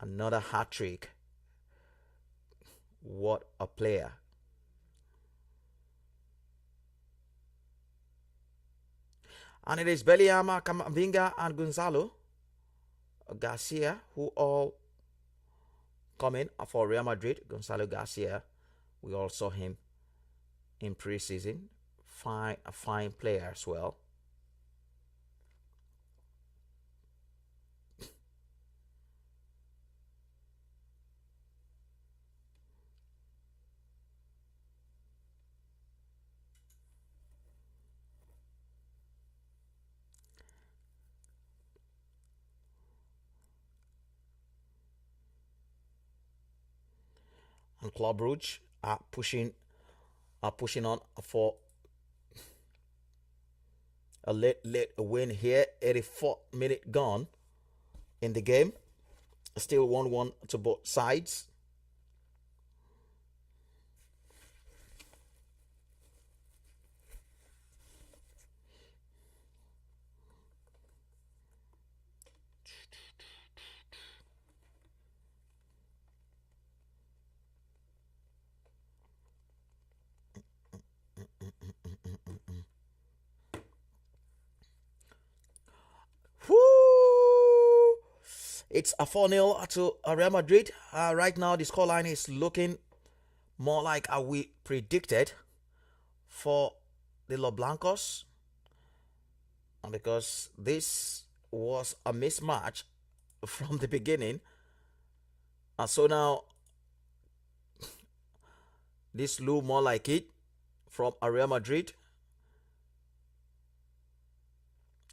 Another hat trick. What a player. And it is Bellingham, Camavinga, and Gonzalo Garcia who all come in for Real Madrid. Gonzalo Garcia, we all saw him in preseason. A fine player as well. And Club Brugge are pushing on for A late win here. 84th minute gone in the game. Still 1-1 to both sides. Whoo! It's a 4-0 to Real Madrid. Right now, the scoreline is looking more like we predicted for the Los Blancos, because this was a mismatch from the beginning. And so now this look more like it from Real Madrid.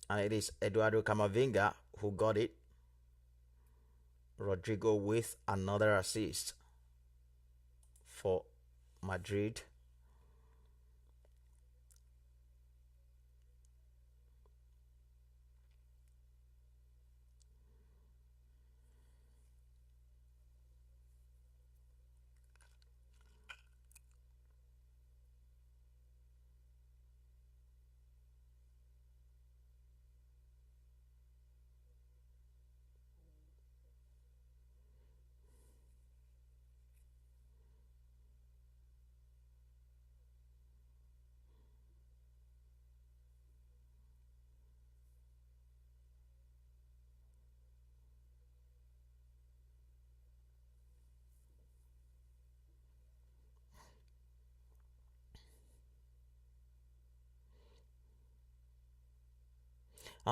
And it is Eduardo Camavinga who got it. Rodrigo with another assist for Madrid.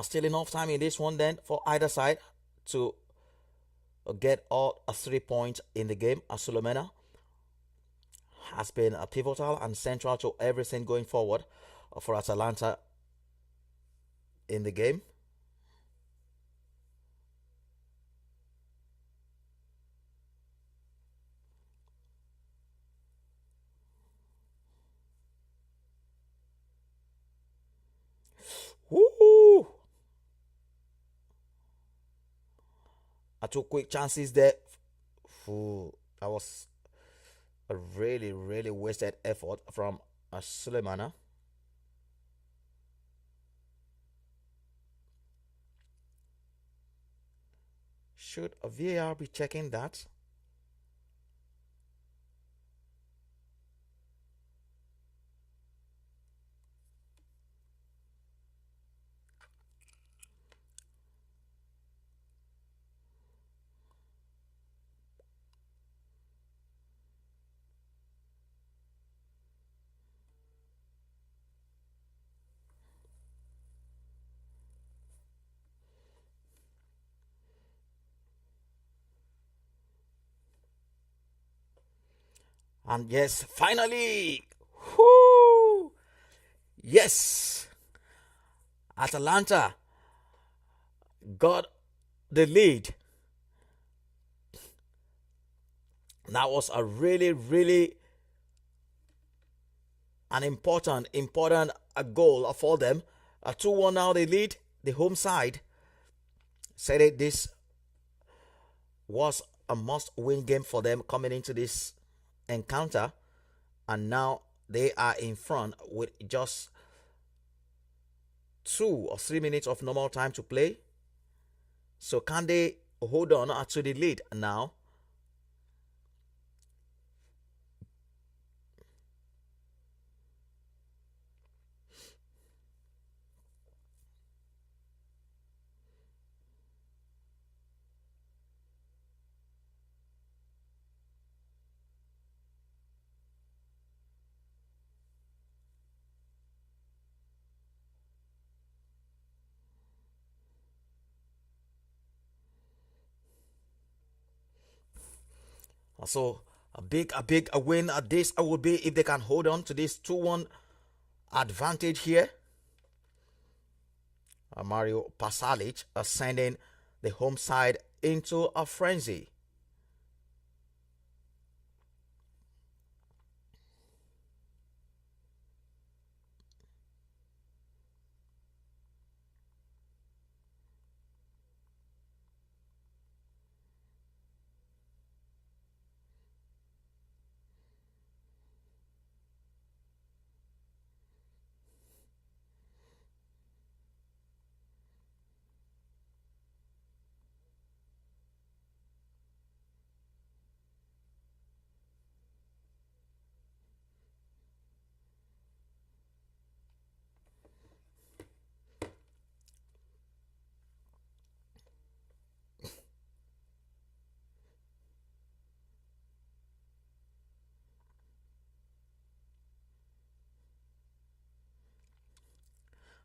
Still enough time in this one then for either side to get all 3 points in the game. Sulomena has been pivotal and central to everything going forward for Atalanta in the game. Woo! Two quick chances there. Ooh, that was a really, really wasted effort from Sulemana. Should a VAR be checking that? And yes, finally! Whoo! Yes! Atalanta got the lead. That was a really, really an important goal for them. A 2-1 now they lead. The home side said it, this was a must-win game for them coming into this encounter, and now they are in front with just 2 or 3 minutes of normal time to play. So can they hold on to the lead now? So a win at this would be if they can hold on to this 2-1 advantage here. Mario Pasalic sending the home side into a frenzy.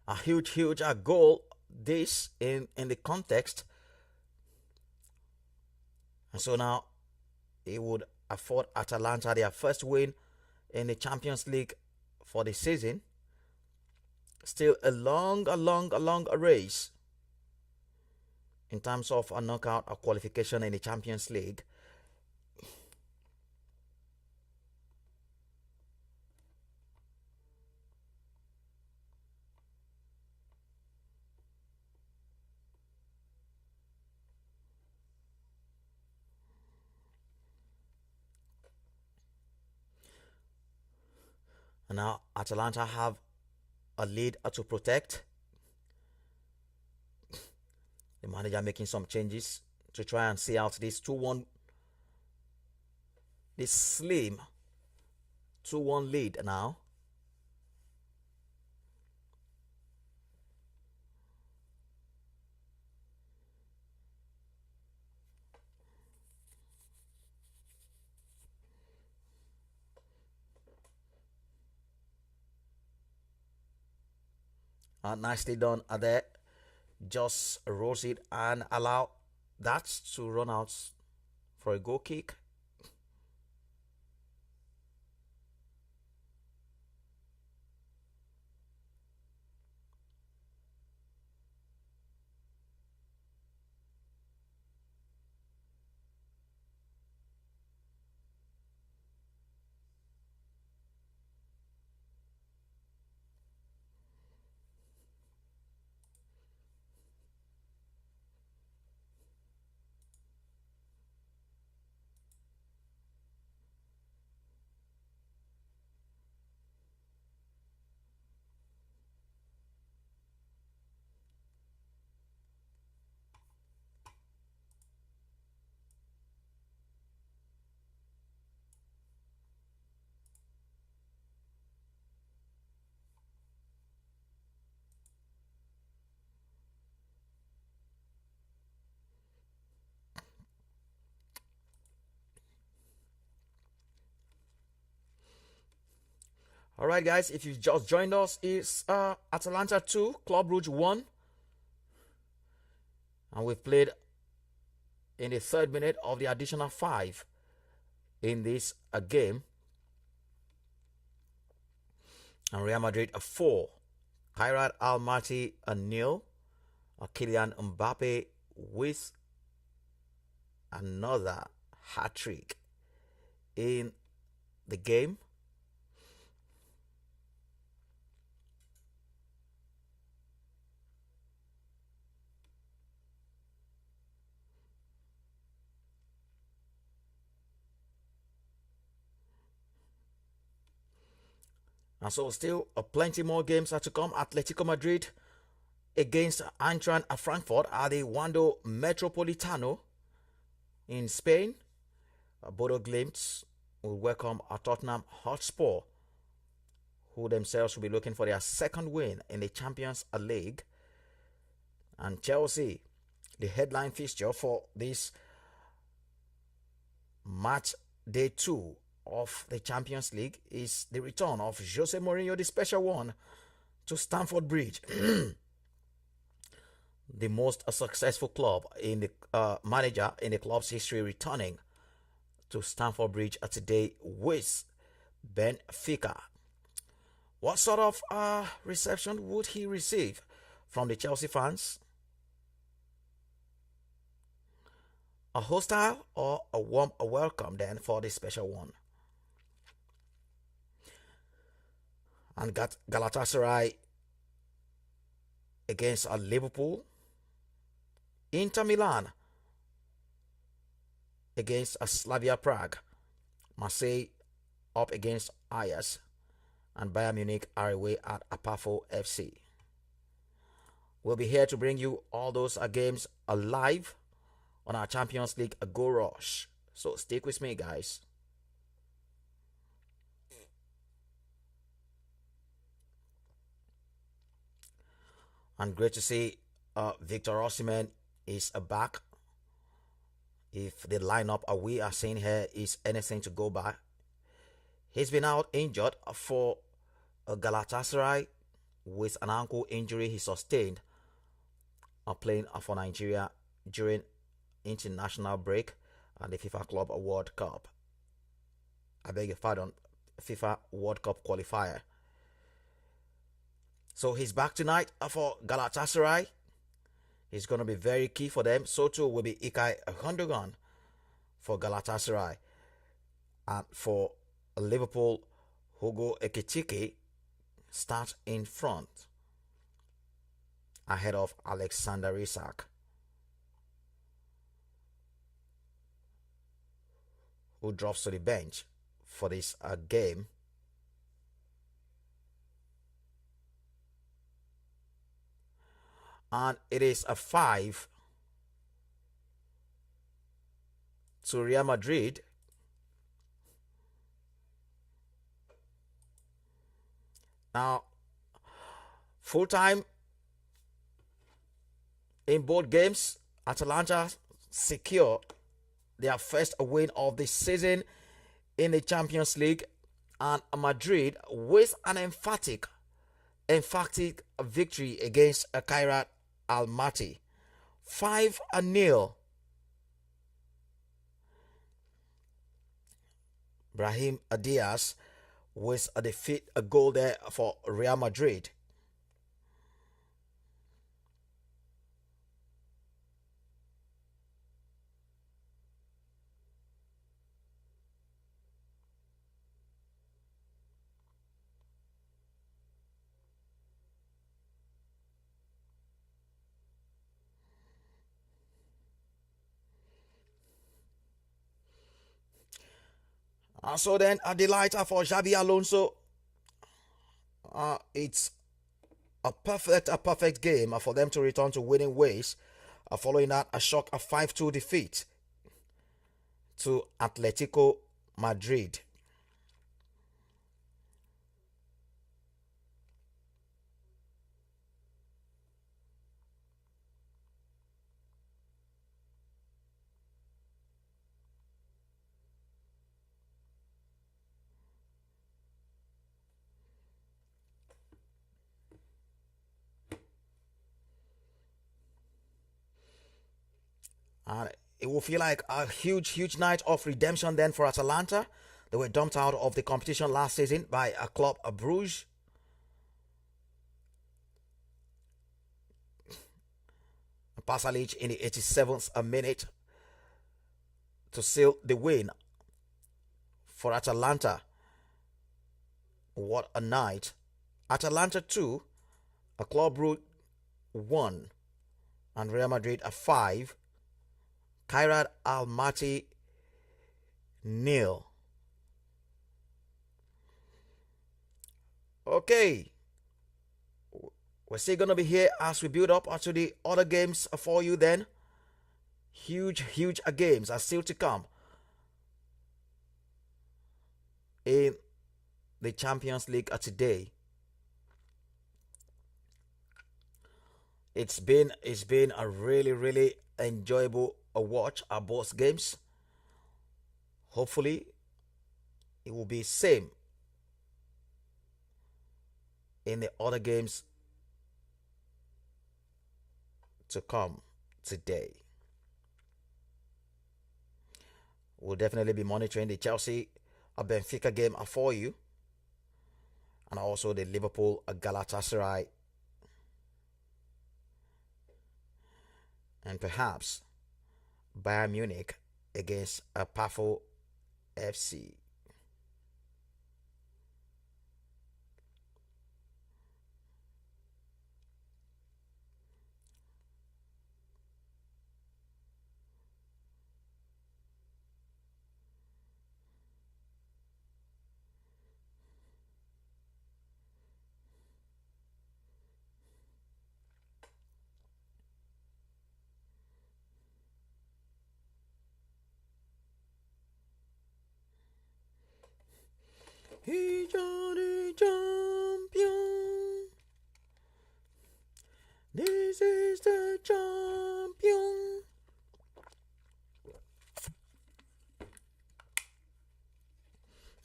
a huge goal. This in the context, and so now it would afford Atalanta their first win in the Champions League for the season. Still a long race in terms of a knockout or qualification in the Champions League. And now Atalanta have a lead to protect. The manager making some changes to try and see out this 2-1, this slim 2-1 lead now. Nicely done there. Just rolls it and allow that to run out for a goal kick. All right, guys, if you've just joined us, it's Atalanta 2, Club Brugge 1. And we've played in the third minute of the additional 5 in this game. And Real Madrid a 4. Kairat Almaty a 0. Kylian Mbappe with another hat-trick in the game. And so still plenty more games are to come. Atletico Madrid against Eintracht Frankfurt at the Wanda Metropolitano in Spain. Bodo Glimt will welcome Tottenham Hotspur, who themselves will be looking for their second win in the Champions League. And Chelsea, the headline fixture for this match day 2 of the Champions League, is the return of Jose Mourinho, the special one, to Stamford Bridge. The most successful club in the manager in the club's history, returning to Stamford Bridge today with Benfica. What sort of reception would he receive from the Chelsea fans? A hostile or a warm welcome then for the special one? And got Galatasaray against Liverpool. Inter Milan against Slavia Prague. Marseille up against Ajax. And Bayern Munich are away at Apafo FC. We'll be here to bring you all those games live on our Champions League Go Rush. So stick with me, guys. And great to see Victor Osimhen is back. If the lineup we are seeing here is anything to go by, he's been out injured for Galatasaray with an ankle injury he sustained playing for Nigeria during international break and the FIFA Club World Cup. I beg your pardon, FIFA World Cup qualifier. So he's back tonight for Galatasaray. He's going to be very key for them. So too will be Ilkay Gundogan for Galatasaray. And for Liverpool, Hugo Ekitike starts in front ahead of Alexander Isak, who drops to the bench for this game. And it is a 5 to Real Madrid. Now, full time in both games, Atalanta secure their first win of the season in the Champions League, and Madrid with an emphatic victory against Kairat Almaty, 5-0. Brahim Diaz with a goal there for Real Madrid. So then, a delight for Xabi Alonso. It's a perfect game for them to return to winning ways, following that a shock 5-2 defeat to Atletico Madrid. And it will feel like a huge night of redemption then for Atalanta. They were dumped out of the competition last season by a club, Bruges. Pasalic in the 87th minute to seal the win for Atalanta. What a night. Atalanta 2, a Club Brugge 1, and Real Madrid a 5. Kairat Almaty 0. Okay. We're still going to be here as we build up onto the other games for you then. Huge games are still to come in the Champions League today. It's been a really enjoyable watch at both games. Hopefully it will be same in the other games to come today. We'll definitely be monitoring the Chelsea Benfica game for you, and also the Liverpool Galatasaray, and perhaps Bayern Munich against Pafo FC. He's the champion. This is the champion.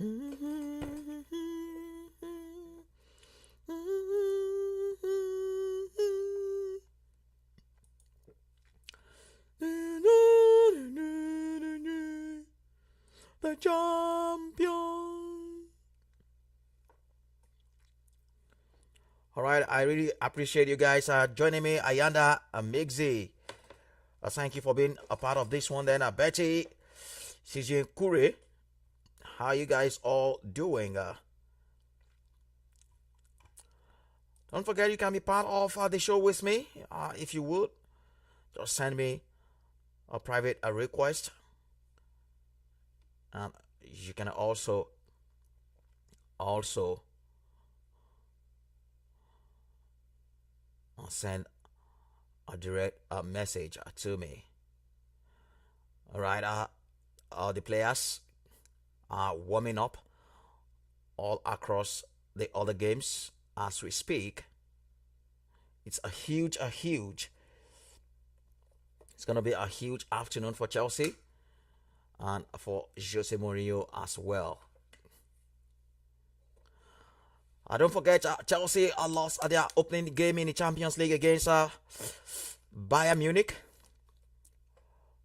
Mm-hmm. Mm-hmm. All right, I really appreciate you guys joining me. Ayanda, Mixi. Thank you for being a part of this one. Then, Betty, CJ Kure, how you guys all doing? Don't forget you can be part of the show with me. If you would, just send me a private request, and you can also send a direct message to me. All right, the players are warming up all across the other games as we speak. It's it's gonna be a huge afternoon for Chelsea and for Jose Mourinho as well. Don't forget, Chelsea lost their opening game in the Champions League against Bayern Munich.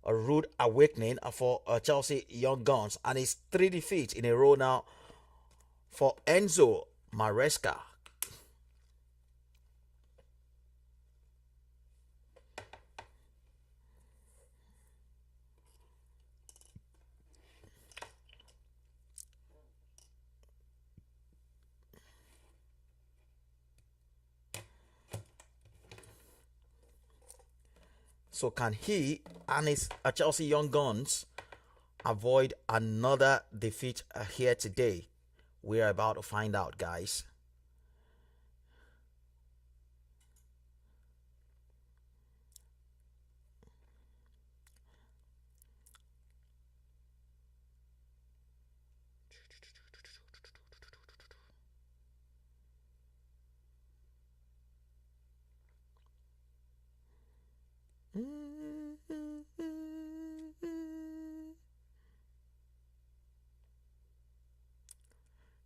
A rude awakening for Chelsea Young Guns, and it's 3 defeats in a row now for Enzo Maresca. So can he and his Chelsea Young Guns avoid another defeat here today? We're about to find out, guys.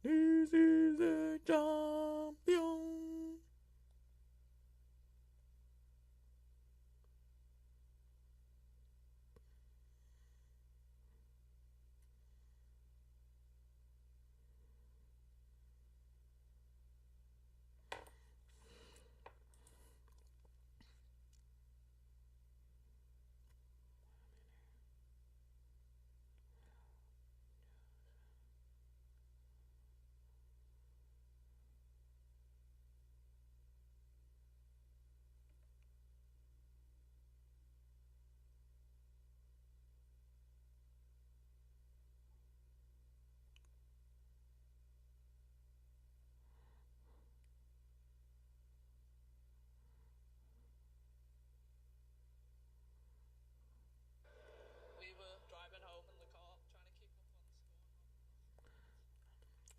This is the champion.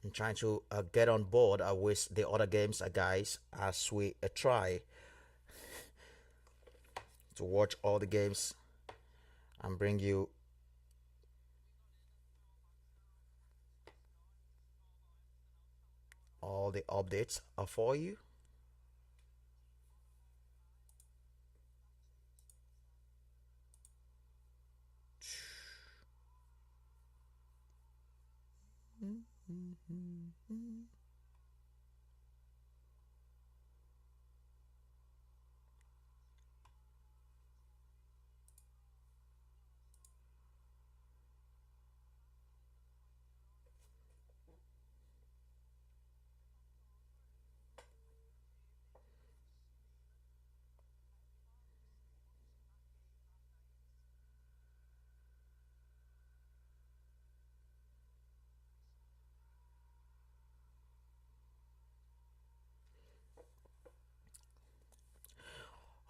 I'm trying to get on board with the other games, guys, as we try to watch all the games and bring you all the updates for you.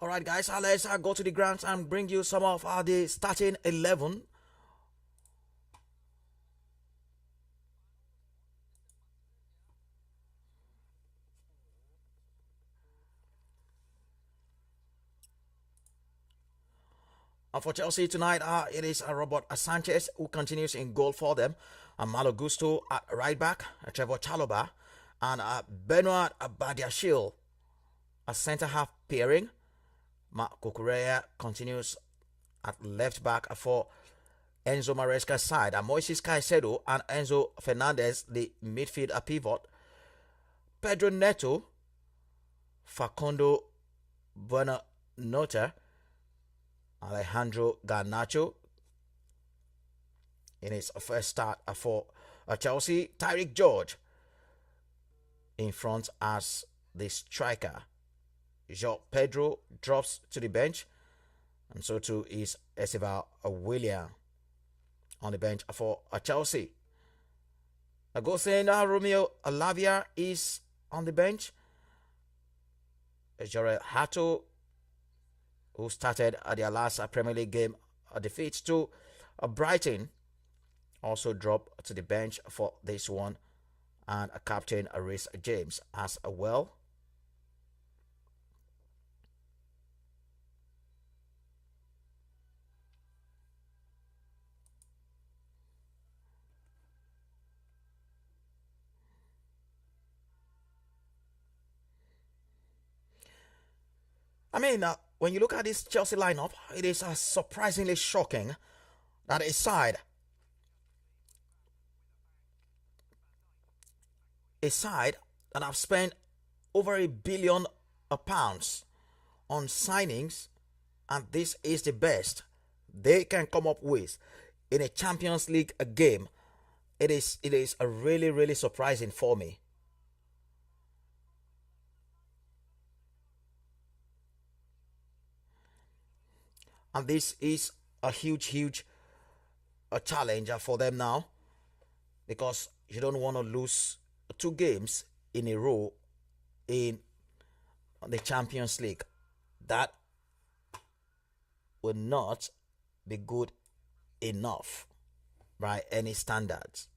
All right, guys, let's go to the grounds and bring you some of the starting 11. For Chelsea tonight, it is Robert Sanchez who continues in goal for them. Malo Gusto at right back, Trevor Chaloba, and Benoit Badiashile, a centre half pairing. Marco Correa continues at left back for Enzo Maresca's side. Moises Caicedo and Enzo Fernandez, the midfield pivot. Pedro Neto Facundo Buonanotte, Alejandro Garnacho in his first start for Chelsea. Tyreek George in front as the striker. João Pedro drops to the bench, and so too is Esteval William on the bench for Chelsea. A goal saying Romeo Lavia is on the bench. Jorel Hato, who started their last Premier League game, defeat to Brighton, also dropped to the bench for this one, and captain Reece James as well. I mean, when you look at this Chelsea lineup, it is surprisingly shocking that a side that have spent over £1 billion on signings, and this is the best they can come up with in a Champions League game. It is a really surprising for me. And this is a huge a challenge for them now, because you don't want to lose two games in a row in the Champions League. That will not be good enough by any standards.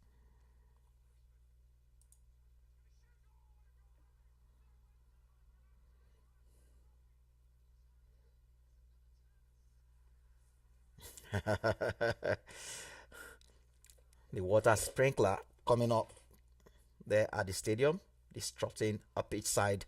The water sprinkler coming up there at the stadium, disrupting a pitch side.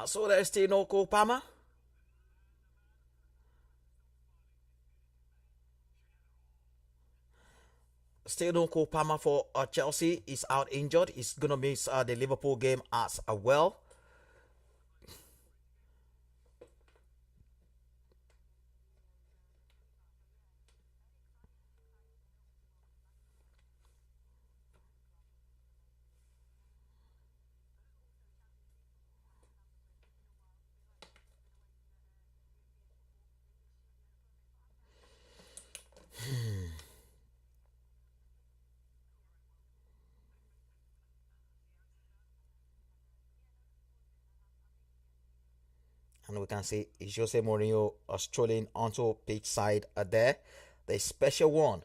So there's still no Cole Palmer. Still no Cole Palmer for Chelsea. He's out injured. He's gonna miss the Liverpool game as well. And we can see Jose Mourinho strolling onto pitch side there. The special one.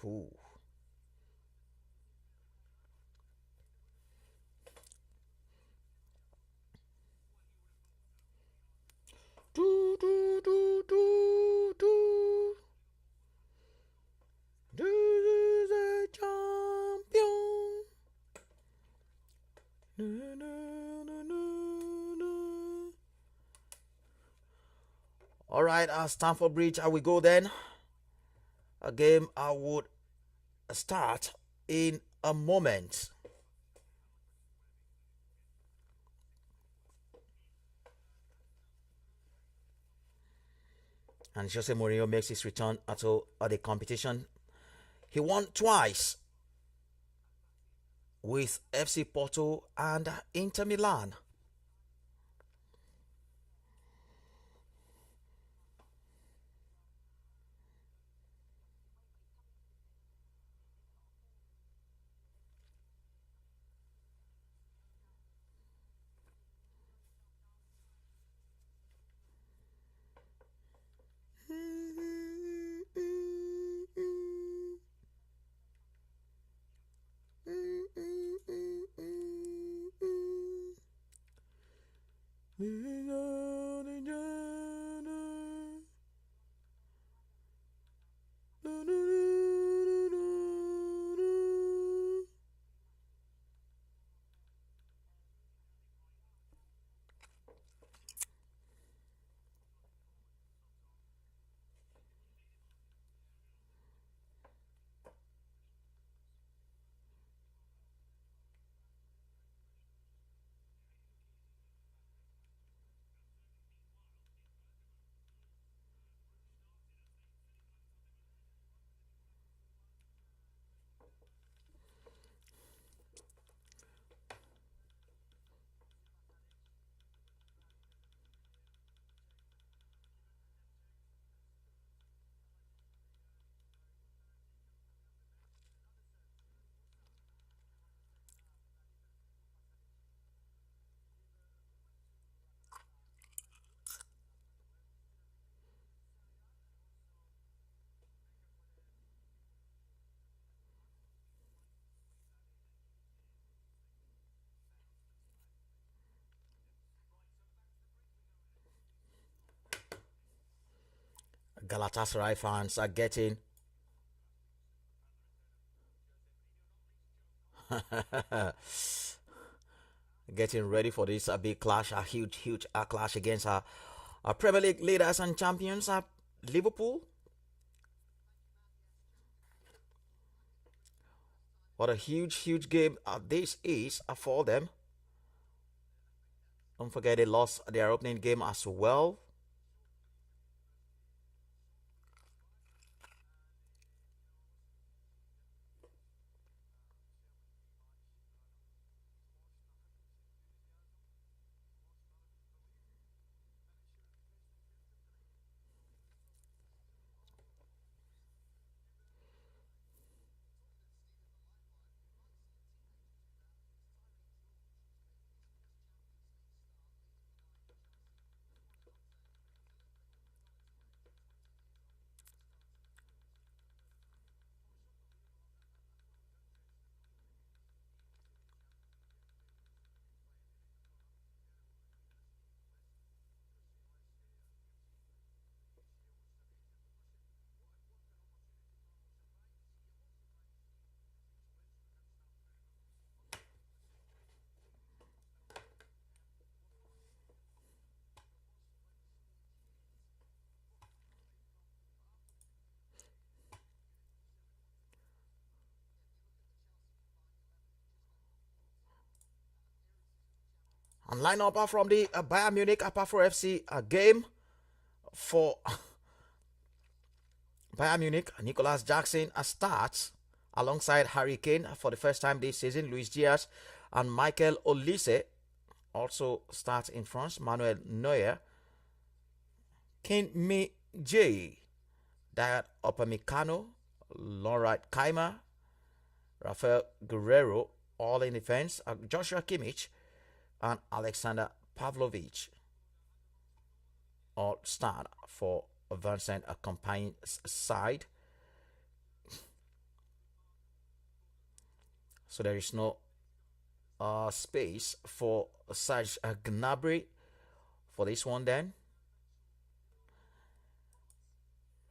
Ooh. Do, do, do, do, do. Do the champion. No, no, no, no, no. All right, Stamford Bridge, I will go then. A game I would start in a moment. And Jose Mourinho makes his return to the competition. He won twice with FC Porto and Inter Milan. Galatasaray fans are getting ready for this big clash, a huge clash against our Premier League leaders and champions, Liverpool. What a huge game this is for them. Don't forget they lost their opening game as well. And line up from the Bayern Munich apart for FC game for Bayern Munich. Nicolas Jackson starts alongside Harry Kane for the first time this season. Luis Diaz and Michael Olise also start in front. Manuel Neuer, Ken Mi Jae, Dayot Upamecano, Laurent Kaimer, Rafael Guerrero, all in defense. Joshua Kimmich and Alexander Pavlovich all start for Vincent Kompany's side. So there is no space for Serge Gnabry for this one then.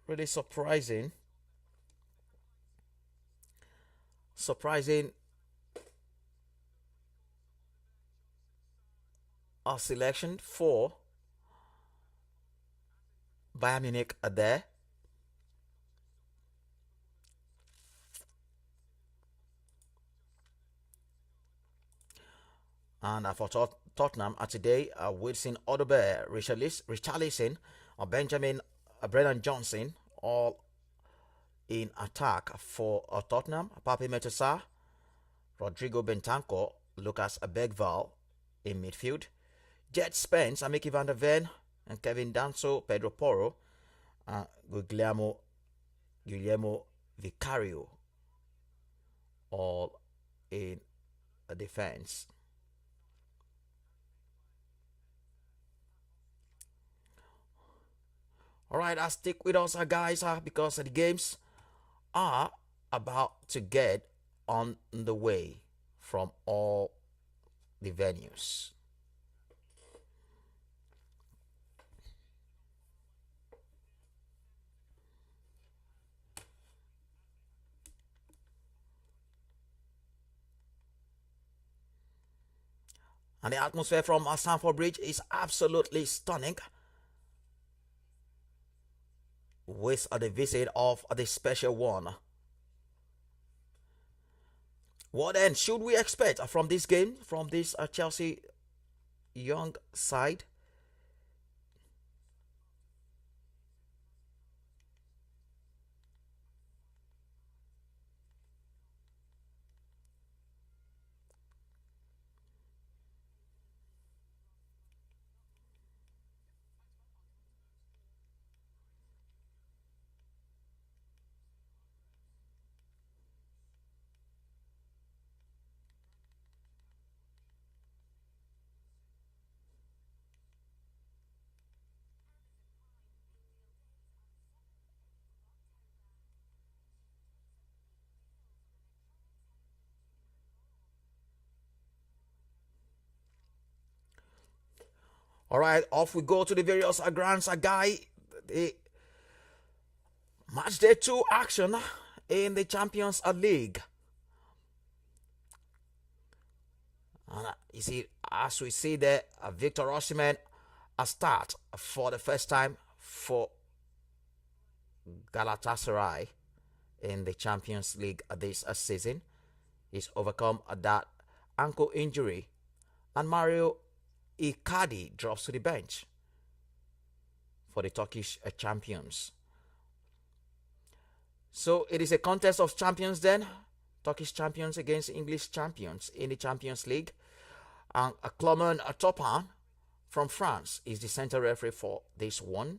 Really surprising selection for Bayern Munich there. And for Tottenham today, Wilson Odobert, Richarlison, Benjamin Brennan Johnson, all in attack for Tottenham. Pape Metasa, Rodrigo Bentancur, Lucas Abegval in midfield. Jet Spence, Mickey van der Ven, and Kevin Danso, Pedro Porro, Guglielmo Vicario, all in a defense. All right, I'll stick with us, guys, because the games are about to get on the way from all the venues. And the atmosphere from Stamford Bridge is absolutely stunning, with the visit of the special one. What then should we expect from this game, from this Chelsea young side? All right, off we go to the various grants. Guy, the match day 2 action in the Champions League. And you see, as we see there, Victor Osimhen a start for the first time for Galatasaray in the Champions League this season. He's overcome that ankle injury, and Mario Icardi drops to the bench for the Turkish champions. So it is a contest of champions then. Turkish champions against English champions in the Champions League. And Clement Topan from France is the center referee for this one.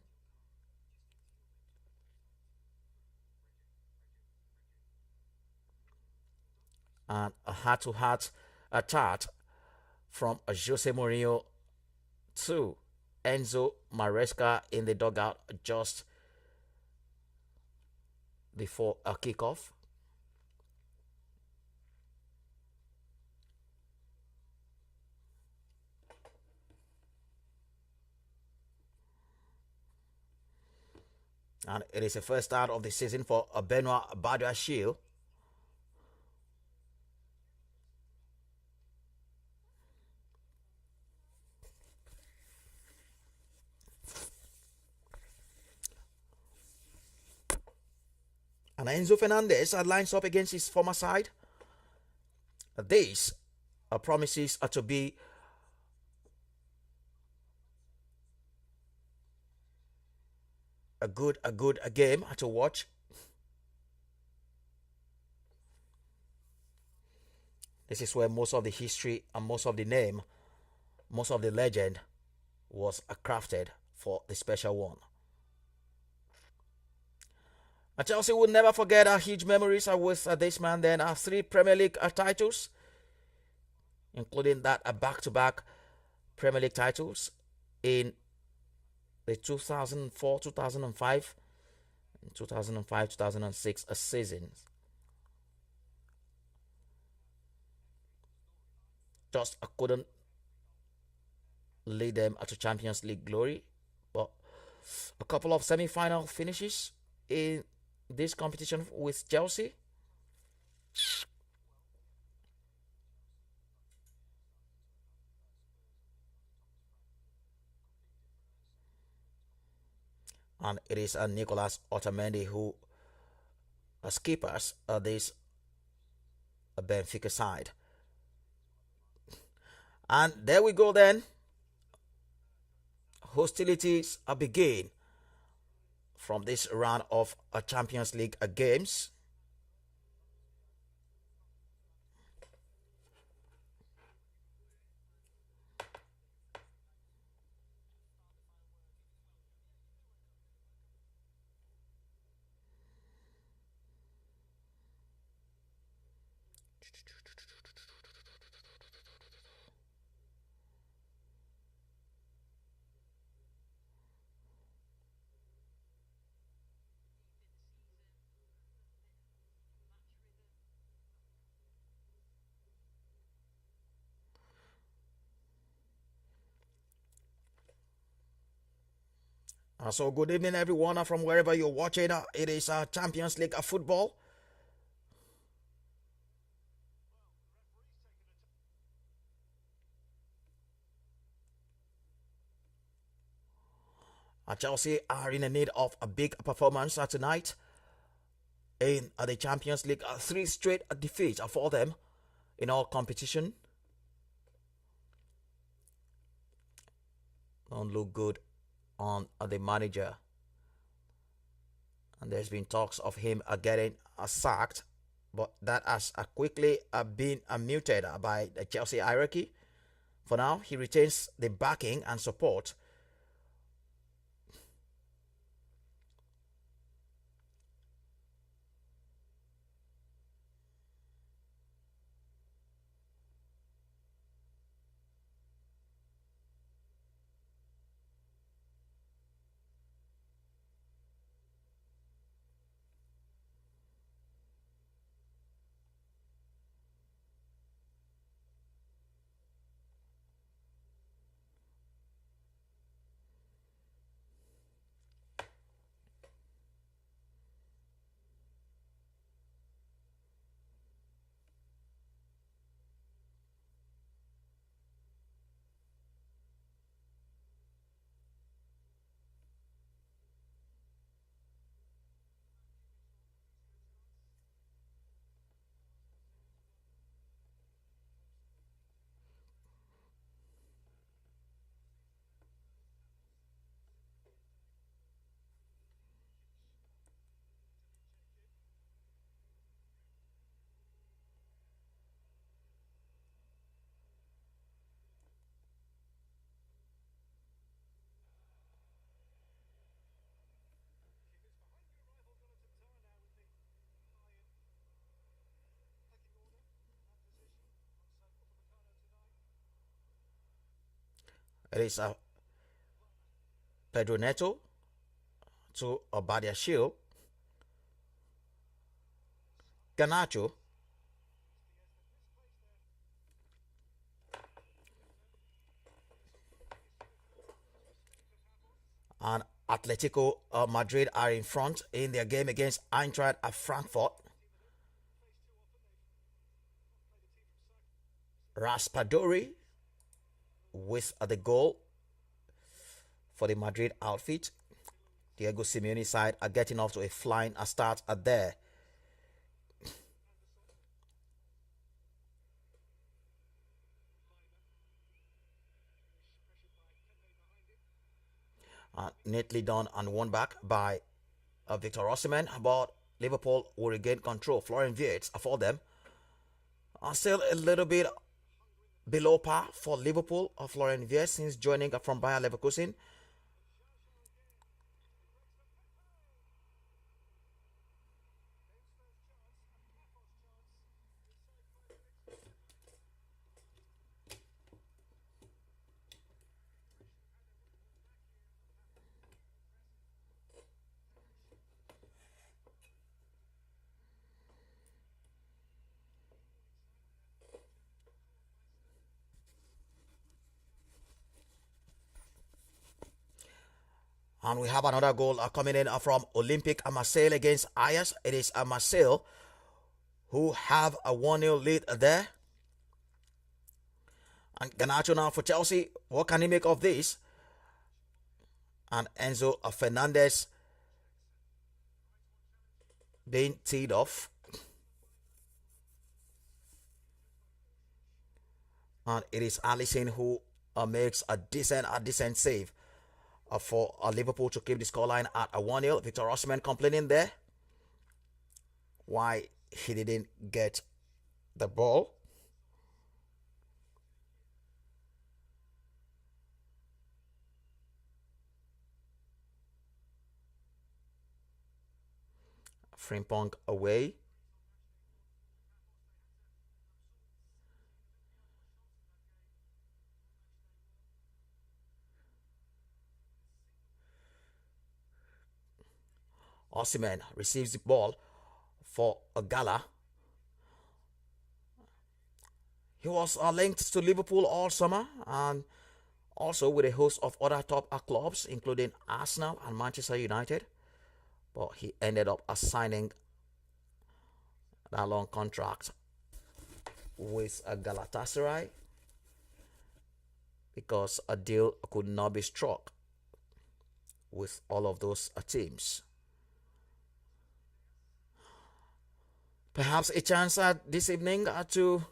And a heart-to-heart chat from Jose Mourinho to Enzo Maresca in the dugout just before a kickoff. And it is the first start of the season for Benoit Badiashile. And Enzo Fernandez lines up against his former side. This promises to be a good game to watch. This is where most of the history and most of the name, most of the legend was crafted for the special one. Chelsea will never forget our huge memories with this man. Then our 3 Premier League titles, including that back-to-back Premier League titles in the 2004, 2005, 2005, 2006 seasons. Just couldn't lead them to Champions League glory, but a couple of semi-final finishes in this competition with Chelsea. And it is Nicolas Otamendi who skippers this Benfica side. And there we go then. Hostilities are begin from this round of a Champions League games. So good evening everyone from wherever you're watching. It is Champions League football. Chelsea are in the need of a big performance tonight in the Champions League. Three straight defeats for them in all competition. Don't look good on the manager. And there's been talks of him getting sacked, but that has quickly been muted by the Chelsea hierarchy. For now, he retains the backing and support. It is Pedro Neto to Obadia Shield. Ganacho. And Atletico Madrid are in front in their game against Eintracht Frankfurt. Raspadori with the goal for the Madrid outfit. Diego Simeone side are getting off to a flying start there. Neatly done and won back by Victor Osimhen, but Liverpool will regain control. Florian Wirtz for them. Still a little bit below par for Liverpool. Florian Wirtz since joining from Bayer Leverkusen. And we have another goal coming in from Olympic Marseille against Ajax. It is Marseille who have a 1-0 lead there. And Garnacho now for Chelsea. What can he make of this? And Enzo Fernandez being teed off. And it is Allison who makes a decent save for Liverpool to keep the scoreline at a 1-0. Victor Osimhen complaining there why he didn't get the ball. Frimpong away. Osimhen receives the ball for a Gala. He was linked to Liverpool all summer and also with a host of other top clubs, including Arsenal and Manchester United. But he ended up signing that long contract with Galatasaray because a deal could not be struck with all of those teams. Perhaps a chance this evening to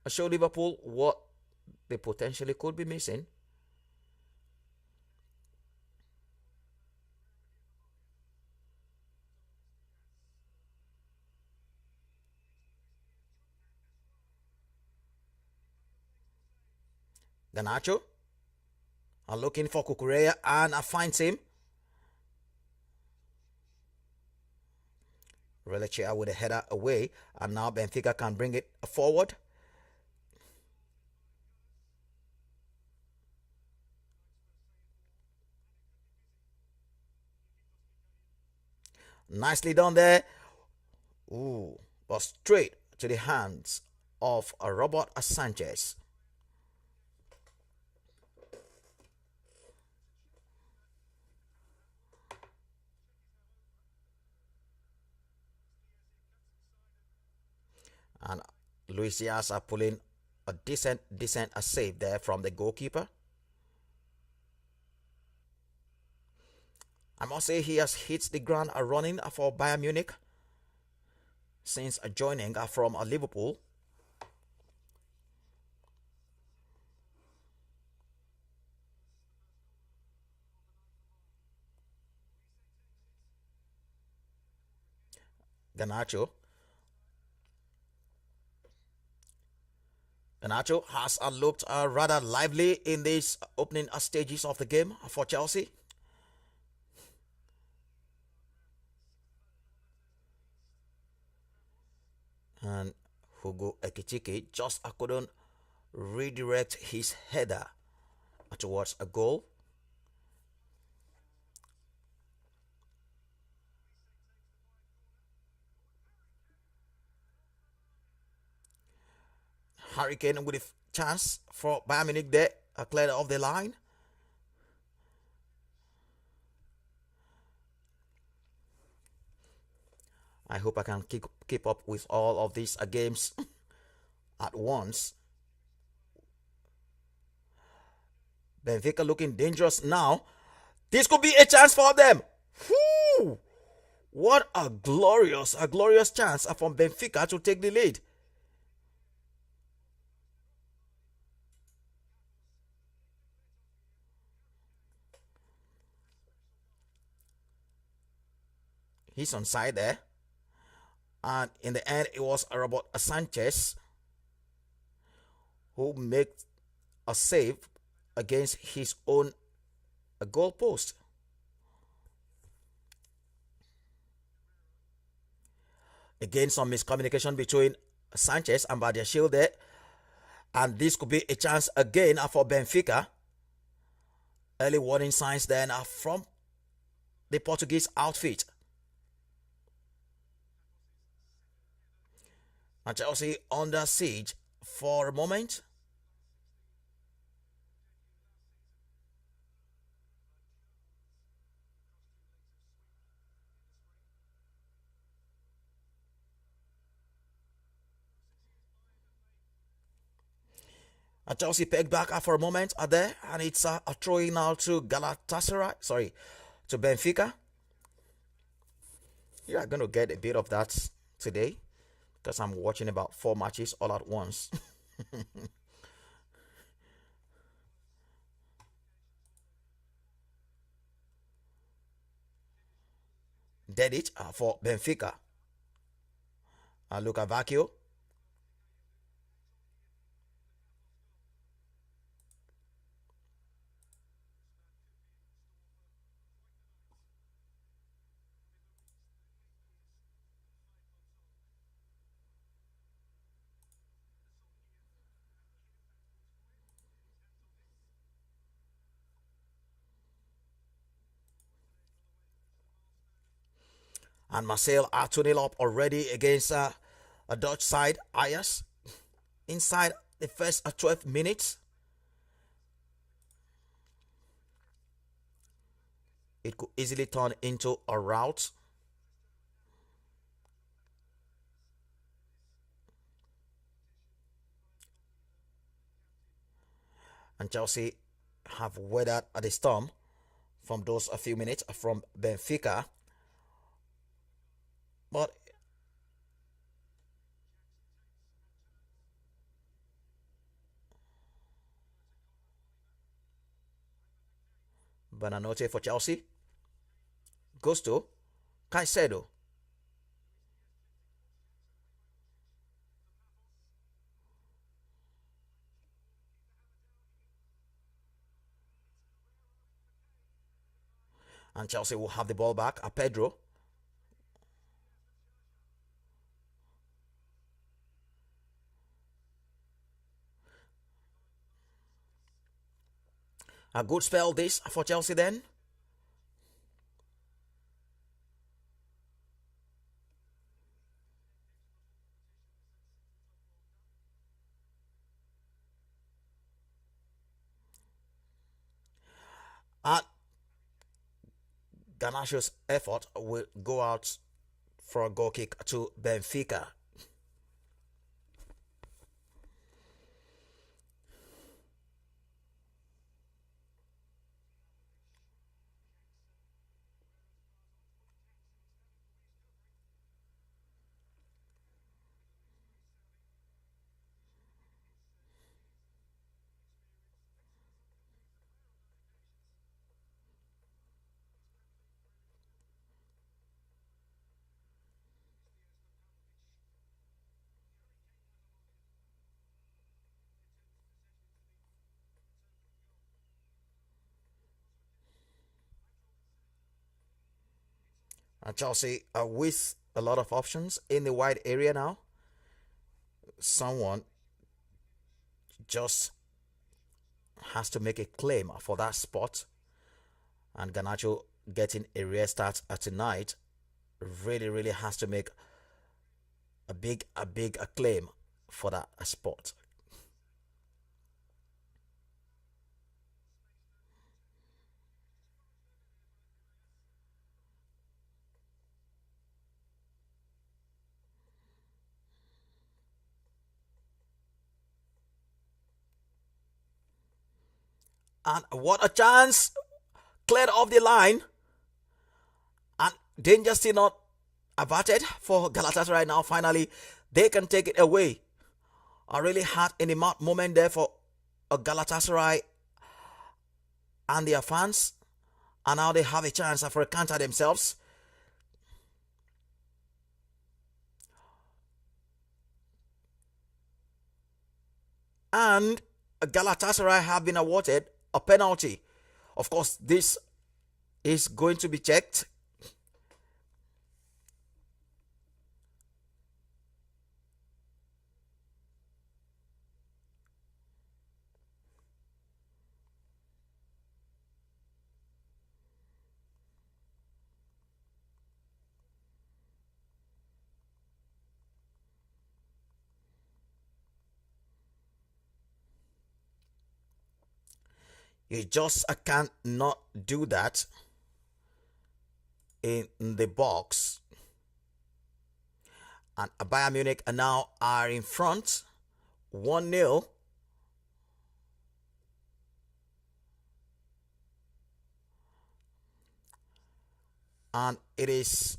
show Liverpool what they potentially could be missing. Ganacho are looking for Kukurea and finds him. Relechia with a header away, and now Benfica can bring it forward. Nicely done there. Ooh, but straight to the hands of Robert Sanchez. And Luis Diaz are pulling a decent save there from the goalkeeper. I must say he has hit the ground running for Bayern Munich since joining from Liverpool. Ganacho. Ganacho has looked rather lively in these opening stages of the game for Chelsea. And Hugo Ekitike just couldn't redirect his header towards a goal. Hurricane with a chance for Bayern Munich there, cleared off the line. I hope I can keep up with all of these games at once. Benfica looking dangerous now. This could be a chance for them. Whew! What a glorious chance from Benfica to take the lead. He's on side there. And in the end, it was Robert Sanchez who made a save against his own goal post. Again, some miscommunication between Sanchez and Badiashile there. And this could be a chance again for Benfica. Early warning signs then from the Portuguese outfit. And Chelsea under siege for a moment. And Chelsea pegged back for a moment there, and it's a throw-in now to Galatasaray. Sorry, to Benfica. You are going to get a bit of that today because I'm watching about 4 matches all at once. did it for Benfica. Luka Vacchio. And Marcel are 2-0 up already against a Dutch side, Ajax. Inside the first 12 minutes, it could easily turn into a rout. And Chelsea have weathered the storm from those a few minutes from Benfica. But Bananote for Chelsea goes to Caicedo. And Chelsea will have the ball back. Pedro. A good spell this for Chelsea then. And Garnacho's effort will go out for a goal kick to Benfica. And Chelsea are with a lot of options in the wide area now. Someone just has to make a claim for that spot. And Garnacho getting a restart tonight really has to make a big claim for that spot. And what a chance! Cleared off the line. And danger still not averted for Galatasaray right now. Finally, they can take it away. A really hard in the mouth moment there for Galatasaray and their fans. And now they have a chance for a counter themselves. And Galatasaray have been awarded a penalty. Of course, this is going to be checked. You just can't not do that in the box. And Bayern Munich now are in front 1-0. And it is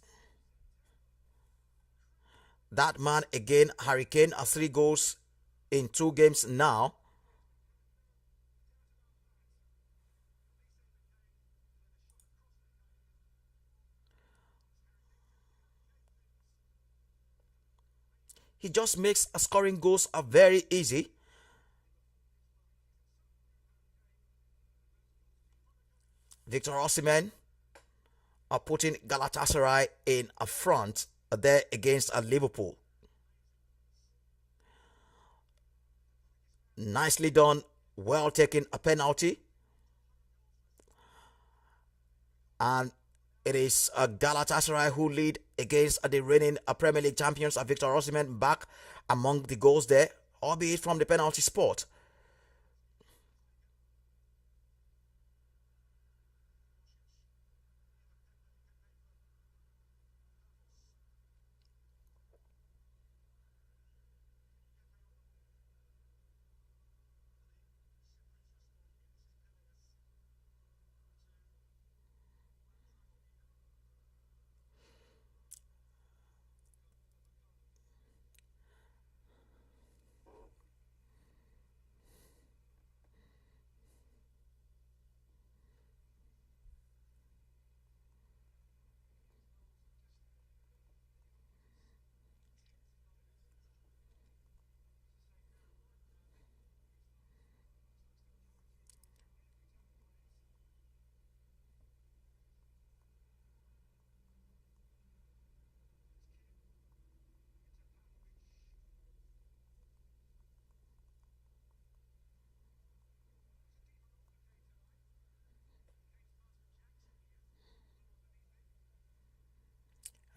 that man again, Harry Kane, 3 goals in 2 games now. He just makes scoring goals very easy. Victor Osimhen are putting Galatasaray in a front there against Liverpool. Nicely done. Well taken a penalty. And it is Galatasaray who lead against the reigning Premier League champions. Victor Osimhen back among the goals there, albeit from the penalty spot.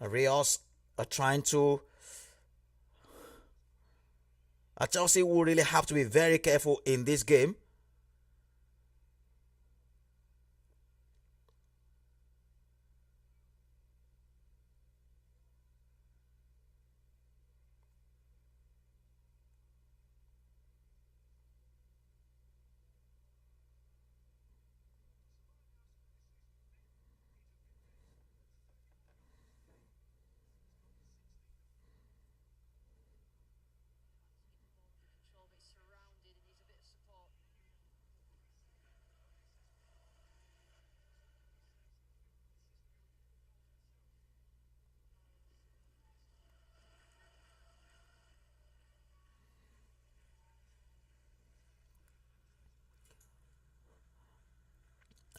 Rios are trying to. Chelsea will really have to be very careful in this game.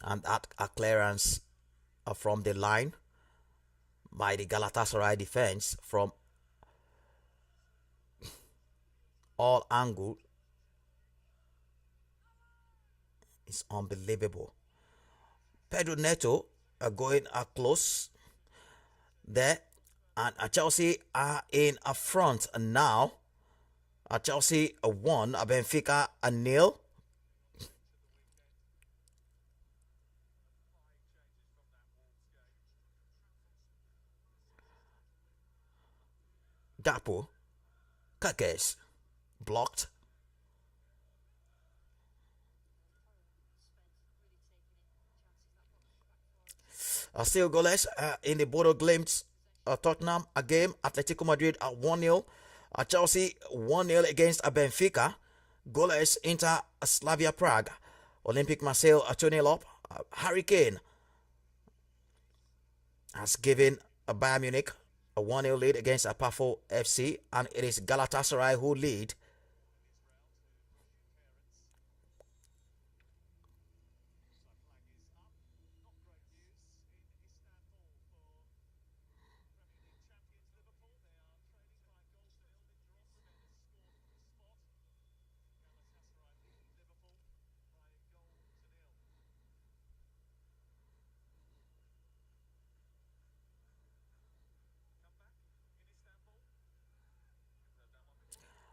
And that a clearance from the line by the Galatasaray defense from all angles is unbelievable. Pedro Neto are going close there, and Chelsea are in a front now. Chelsea 1, Benfica 0. Dapo, Kakes, blocked. Still goalless in the Bodo Glimt Tottenham a game. Atletico Madrid at 1-0. Chelsea 1-0 against Benfica. Goalless Inter Slavia Prague. Olympic Marseille 2-0 up. Harry Kane has given Bayern Munich a 1-0 lead against Pafo FC, and it is Galatasaray who lead.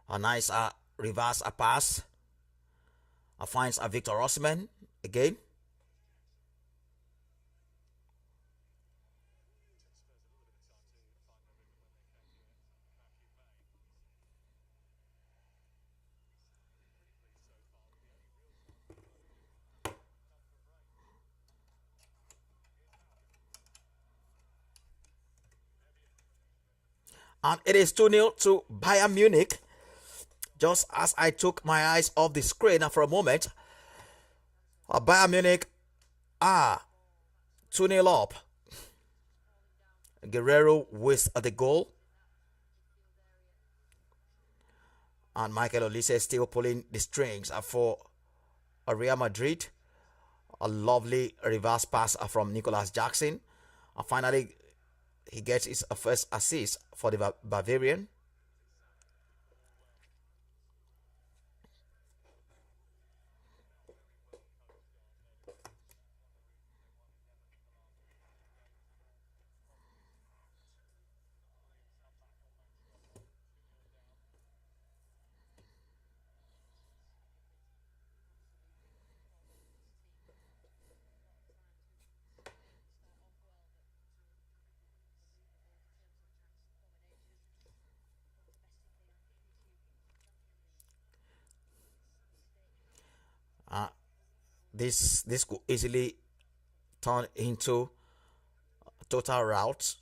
A nice reverse pass. Finds Victor Osimhen again. And it is 2-0 to Bayern Munich. Just as I took my eyes off the screen for a moment, Bayern Munich are 2-0 up. Guerrero with the goal. And Michael Olise still pulling the strings for Real Madrid. A lovely reverse pass from Nicolas Jackson. And finally, he gets his first assist for the Bavarian. Uh, this could easily turn into total rout.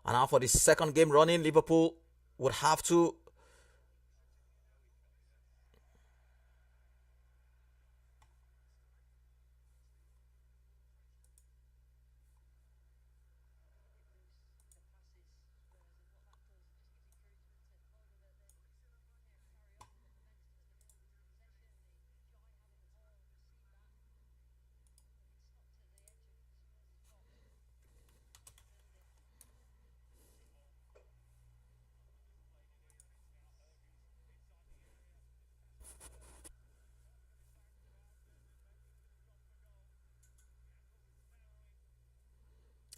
And now for the second game running, Liverpool would have to.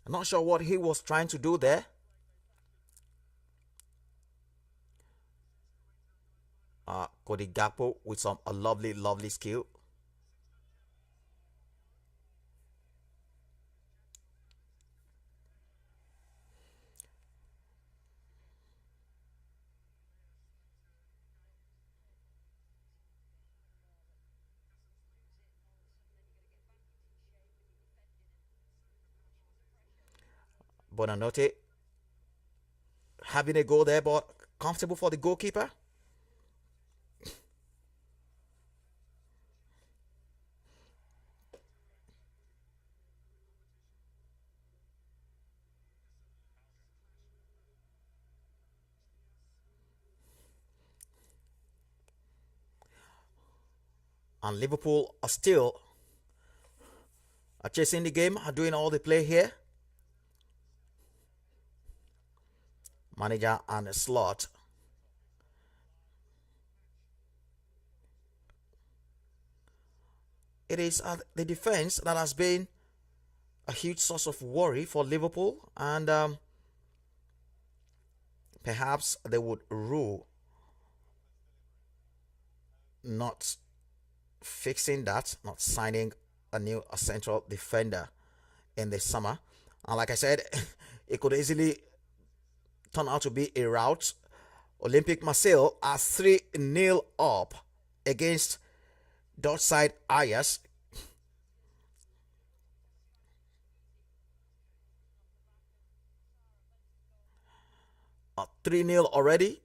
I'm not sure what he was trying to do there. Cody Gakpo with some a lovely, lovely skill. Bonanote having a goal there, but comfortable for the goalkeeper. And Liverpool are still chasing the game, are doing all the play here. Manager and a slot. It is the defense that has been a huge source of worry for Liverpool, and perhaps they would rule not fixing that, not signing a central defender in the summer. And like I said, it could easily turn out to be a rout. Olympic Marseille are 3-0 up against Dutch side Ajax. 3-0 already,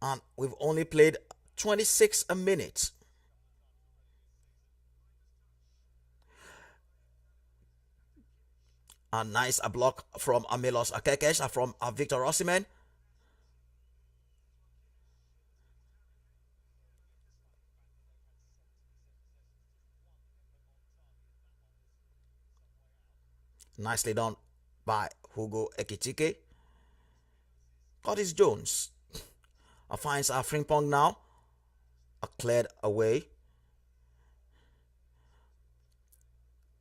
and we've only played 26 minutes. A nice block from Milos Akekes from Victor Osimhen. Nicely done by Hugo Ekitike. Curtis Jones finds Frimpong now. cleared away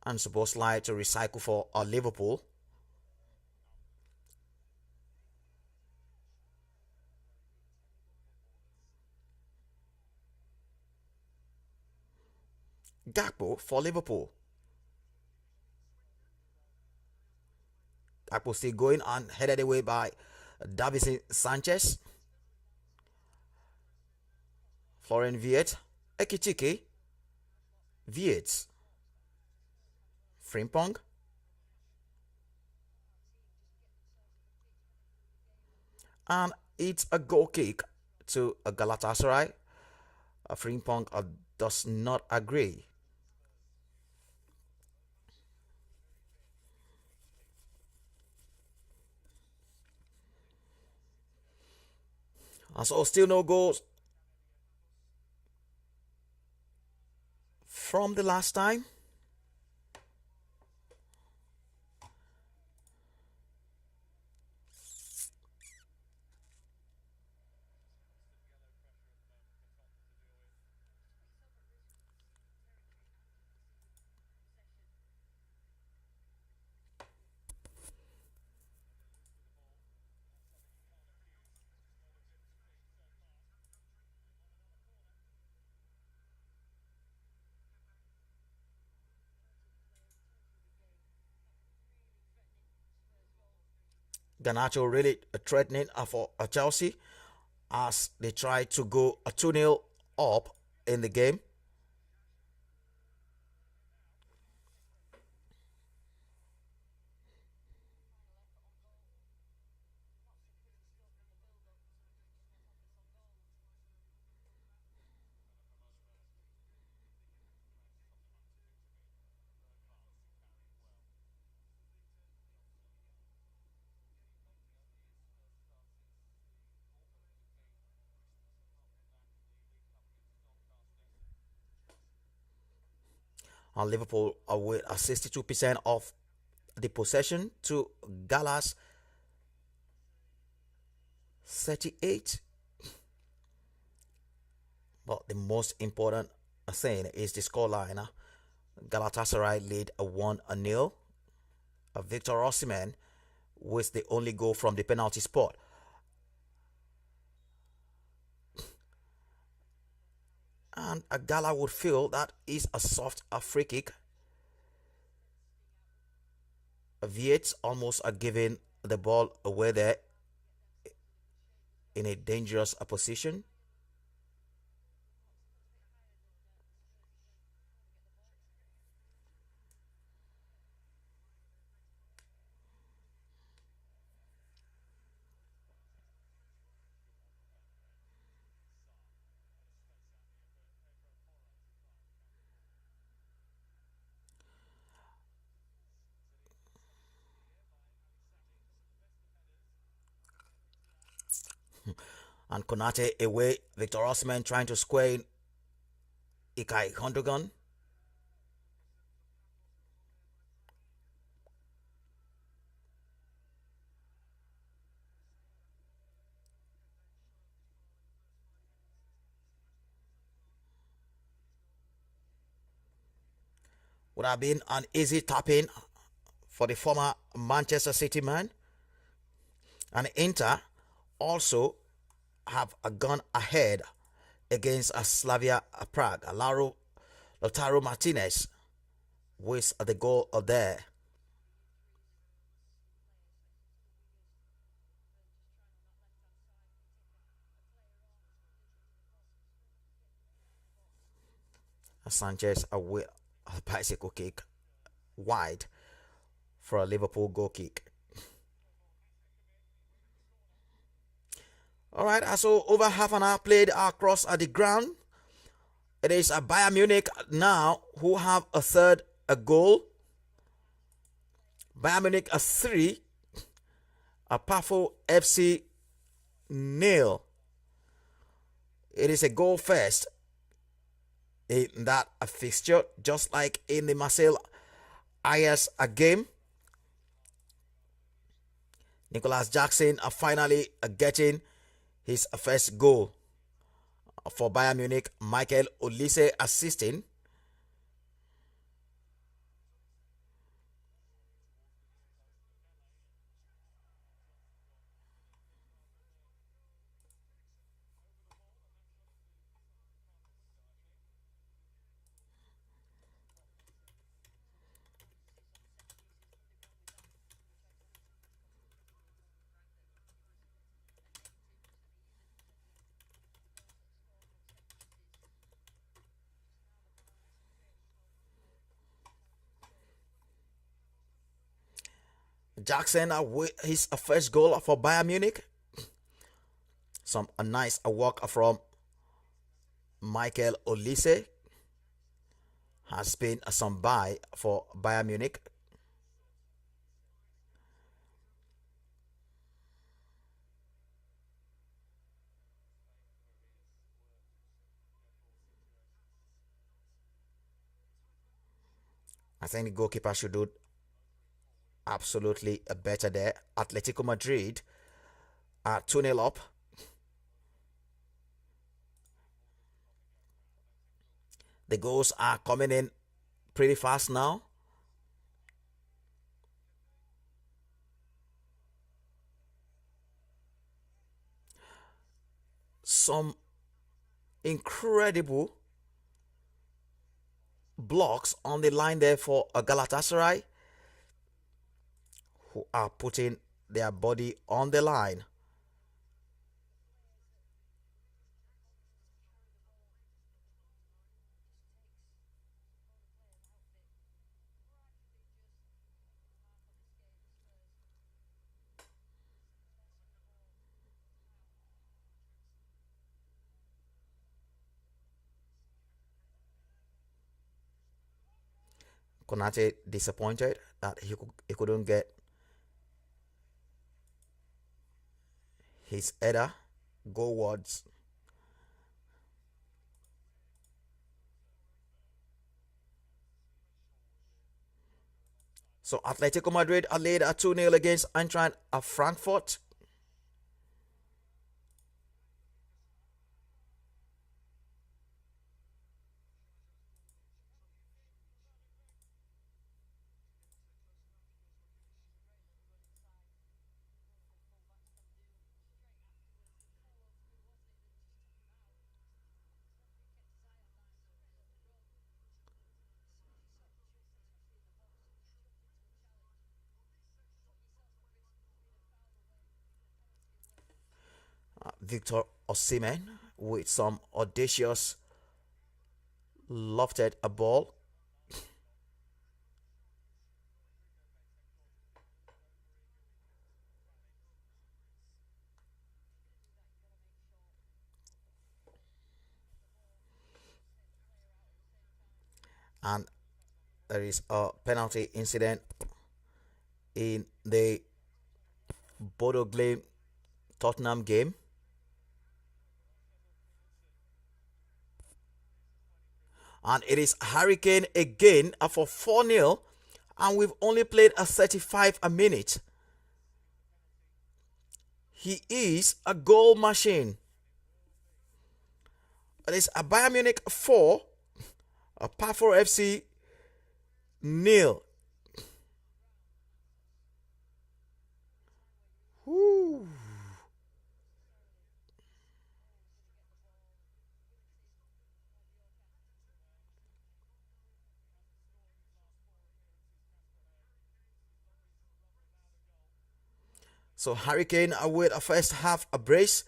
and supposed line to recycle for Liverpool. Gakpo for Liverpool. Gakpo still going and headed away by Davison Sanchez. Florian Viet. Ekitike. Viet. Frimpong. And it's a goal kick to a Galatasaray. Frimpong does not agree. And so still no goals from the last time. Garnacho really threatening for Chelsea as they try to go a 2-0 up in the game. And Liverpool are with a 62% of the possession to Gala's 38. But the most important thing is the scoreline. Galatasaray lead a 1-0. Victor Osimhen with the only goal from the penalty spot. And a Gala would feel that is a soft free kick. Viet's almost giving the ball away there in a dangerous position. And Konate away. Victor Osimhen trying to square in Ikai Hondogan. Would have been an easy tap-in for the former Manchester City man. And Inter also have gone ahead against Slavia Prague. Lautaro Martinez with the goal there. Sanchez with a bicycle kick wide for a Liverpool goal kick. All right, so over half an hour played across the ground. It is a Bayern Munich now who have a third goal. Bayern Munich a 3, a Pafo FC 0. It is a goal first in that fixture, just like in the Marseille IS game. Nicolas Jackson are finally getting his first goal. for Bayern Munich, Michael Olise assisting. Jackson with his first goal for Bayern Munich. Some a nice work from Michael Olise has been some buy for Bayern Munich. I think the goalkeeper should do absolutely better there. Atletico Madrid are 2-0 up. The goals are coming in pretty fast now. Some incredible blocks on the line there for Galatasaray, who are putting their body on the line. Konate disappointed that he couldn't get his header goalwards. So Atletico Madrid are led at 2-0 against Eintracht Frankfurt. Victor Osimhen with some audacious lofted a ball. And there is a penalty incident in the Bodo Glimt Tottenham game. And it is Hurricane again for 4-0. And we've only played a 35 a minute. He is a goal machine. It is a Bayern Munich 4, a Pafo FC nil. Woo. So Hurricane with a first half a brace.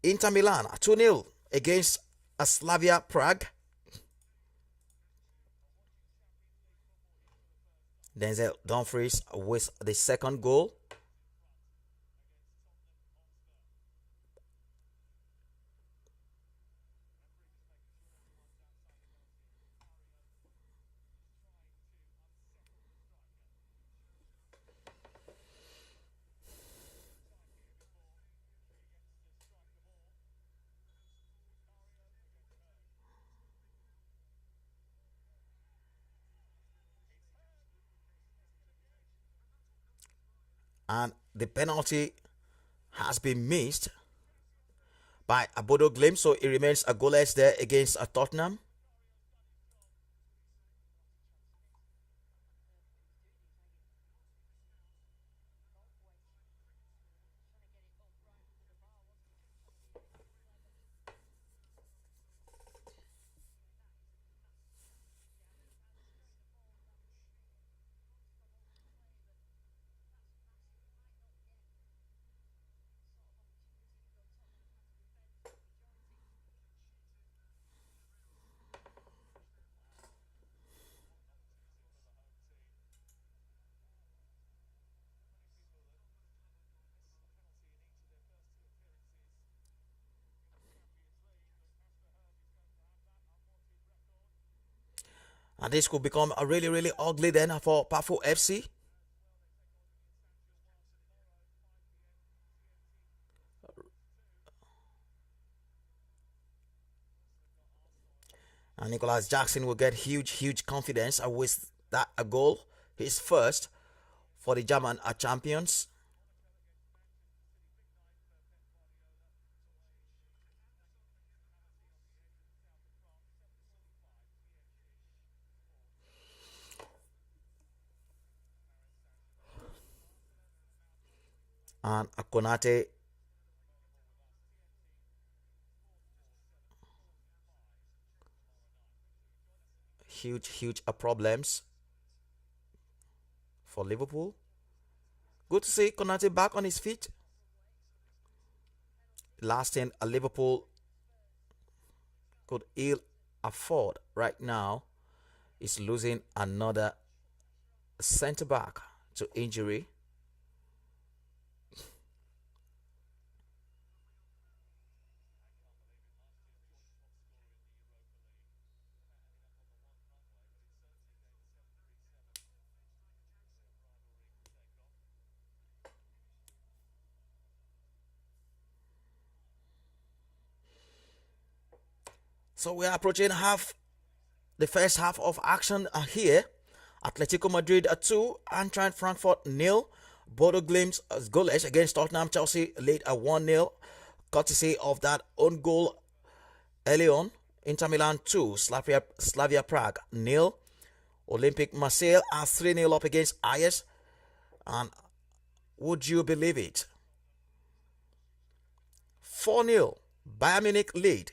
Inter Milan 2-0 against Slavia Prague. Denzel Dumfries with the second goal. And the penalty has been missed by a Bodo Glimt, so it remains a goalless there against Tottenham. And this could become a really, really ugly then for Pafo FC. And Nicholas Jackson will get huge, huge confidence with that a goal. His first for the German champions. And Konate, huge, huge problems for Liverpool. Good to see Konate back on his feet. Last thing a Liverpool could ill afford right now is losing another centre back to injury. So we are approaching the first half of action here. Atletico Madrid 2, Eintracht Frankfurt nil. Bodo Glimt goalless against Tottenham. Chelsea late a 1-0, courtesy of that own goal early on. Inter Milan 2, Slavia Prague nil. Olympic Marseille are 3-0 up against Ajax. And would you believe it? 4-0 Bayern Munich lead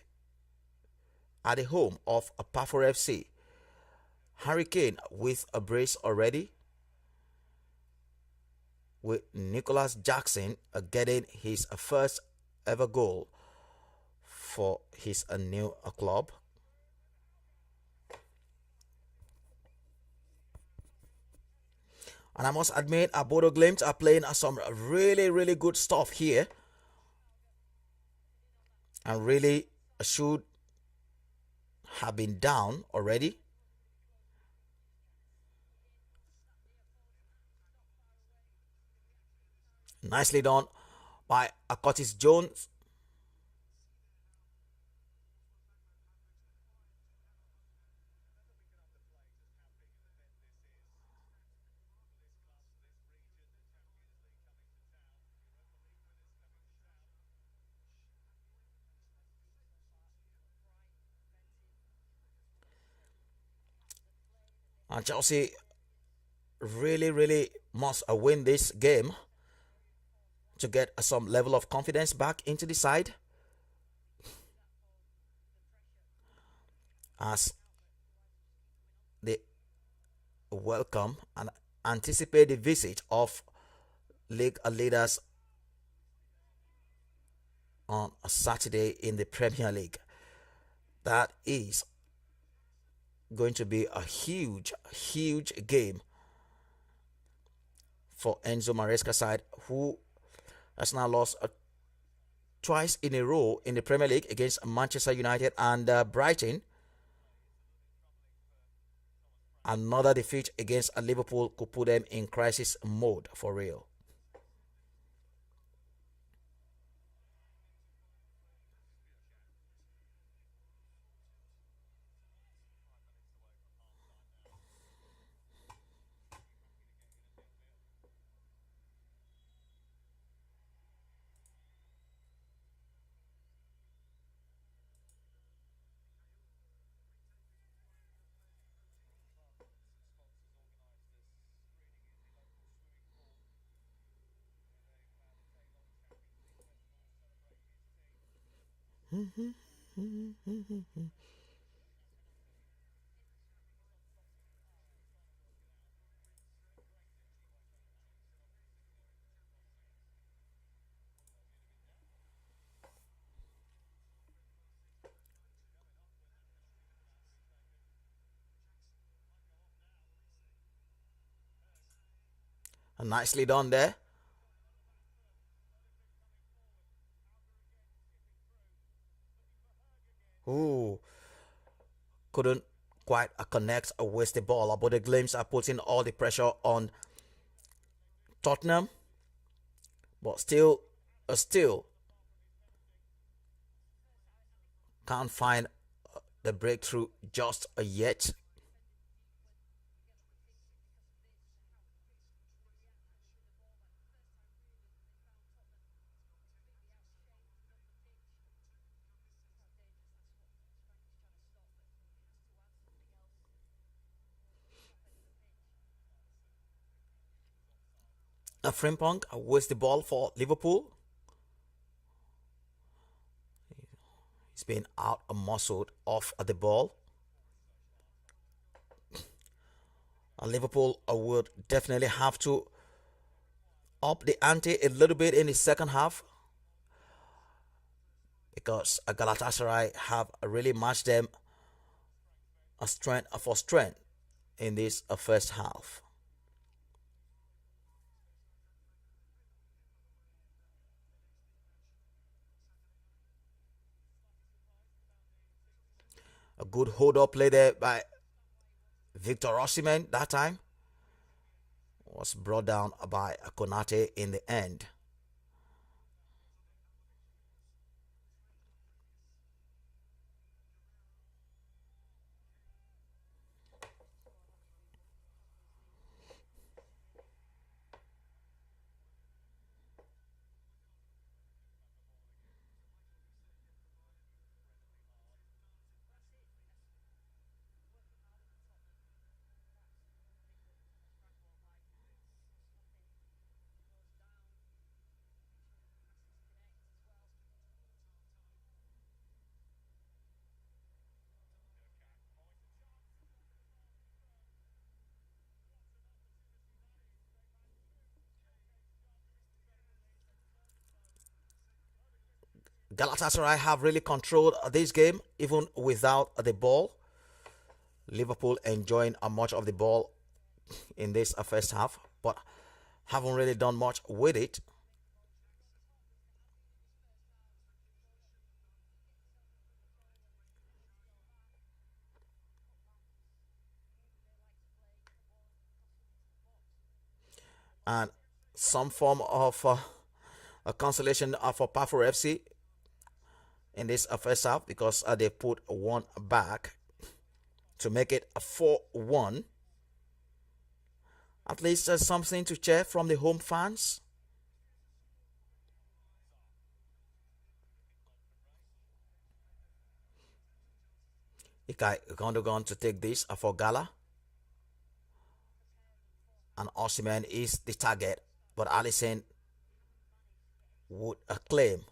at the home of Pafor FC. Harry Kane with a brace already, with Nicholas Jackson getting his first ever goal for his new club. And I must admit, Bodo Glimt are playing some really, really good stuff here. And really should have been down already. Nicely done by Curtis Jones. And Chelsea really, really must win this game to get some level of confidence back into the side, as they welcome and anticipate the visit of league leaders on a Saturday in the Premier League. That is going to be a huge, huge game for Enzo Maresca's side, who has now lost twice in a row in the Premier League against Manchester United and Brighton. Another defeat against Liverpool could put them in crisis mode for real. Nicely done there. Ooh, couldn't quite connect with the ball, but the Glims are putting all the pressure on Tottenham, but still can't find the breakthrough just yet. Frimpong with the ball for Liverpool. He's been out muscled off the ball. Liverpool would definitely have to up the ante a little bit in the second half because Galatasaray have really matched them a strength for strength in this first half. A good hold up play there by Victor Osimhen that time was brought down by Konate in the end. Galatasaray have really controlled this game even without the ball. Liverpool enjoying much of the ball in this first half, but haven't really done much with it. And some form of a consolation for Paffer FC in this first half because they put one back to make it a 4-1. At least there's something to cheer from the home fans. Ikai Gundogan to take this for Gala. And Osimhen is the target, but Allison would claim.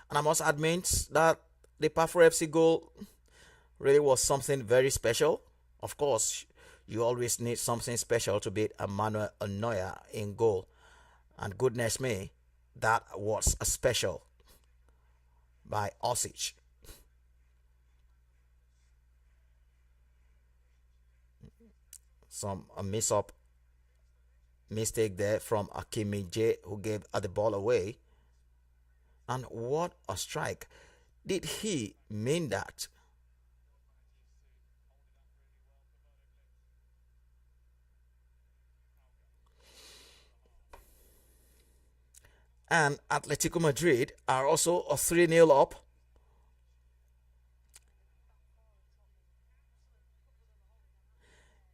And I must admit that the Paffer FC goal really was something very special. Of course, you always need something special to beat Manuel Neuer in goal. And goodness me, that was a special by Osic. Some a mistake there from Akimi J who gave the ball away. And what a strike. Did he mean that? And Atletico Madrid are also a 3-0 up.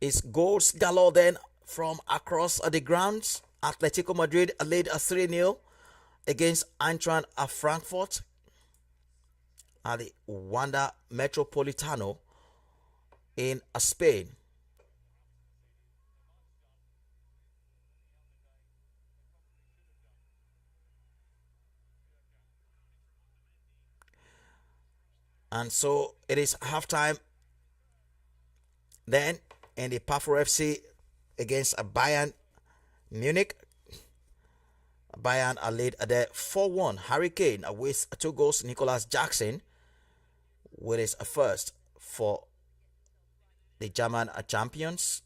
It's goals galore then from across the grounds. Atletico Madrid lead a 3-0 against Eintracht Frankfurt at the Wanda Metropolitano in Spain. And so it is halftime then in the Paffer FC against a Bayern Munich. Bayern are led there 4-1. Harry Kane with 2 goals. Nicholas Jackson with his first for the German champions.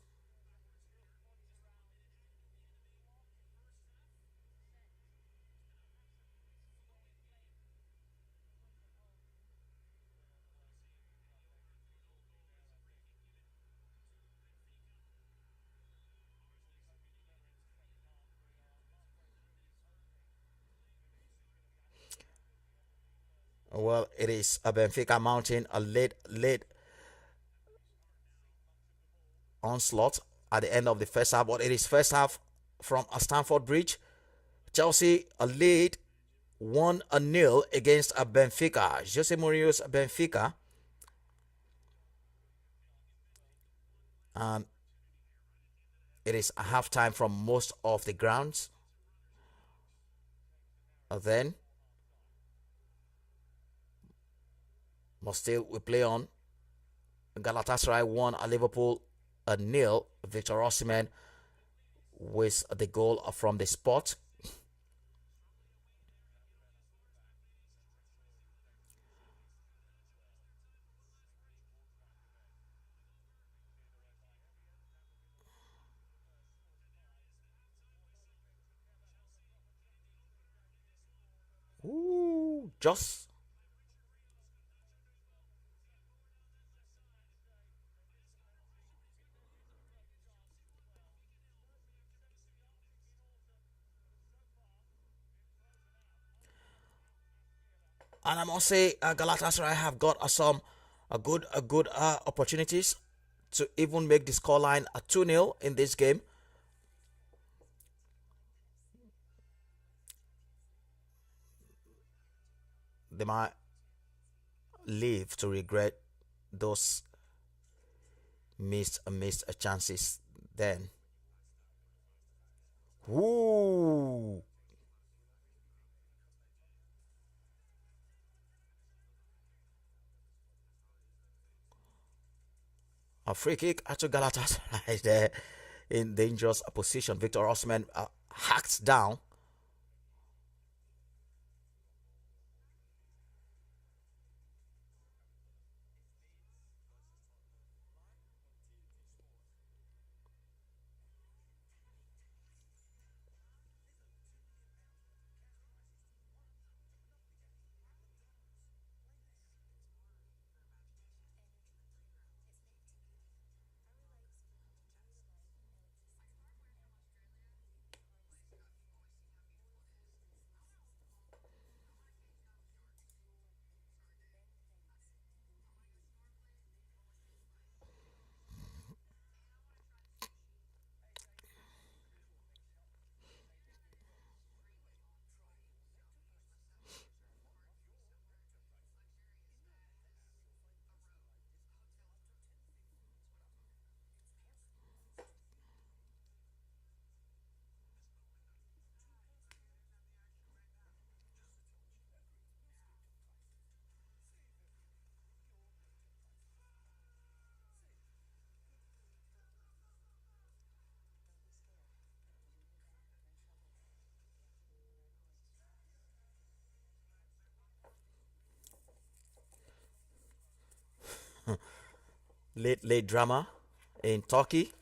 Well, it is a Benfica mounting a late onslaught at the end of the first half, but it is first half from a Stamford Bridge. Chelsea a lead 1-0 against a Benfica. Jose Mourinho's Benfica. And it is a halftime from most of the grounds. Then, but still we play on. Galatasaray won at Liverpool a nil. Victor Osimhen with the goal from the spot. Ooh, just and I must say, Galatasaray have got some a good opportunities to even make the scoreline a 2-0 in this game. They might live to regret those missed chances then. Ooh. A free kick to Galatasaray there in dangerous position. Victor Osman hacked down. Late drama in Turkey.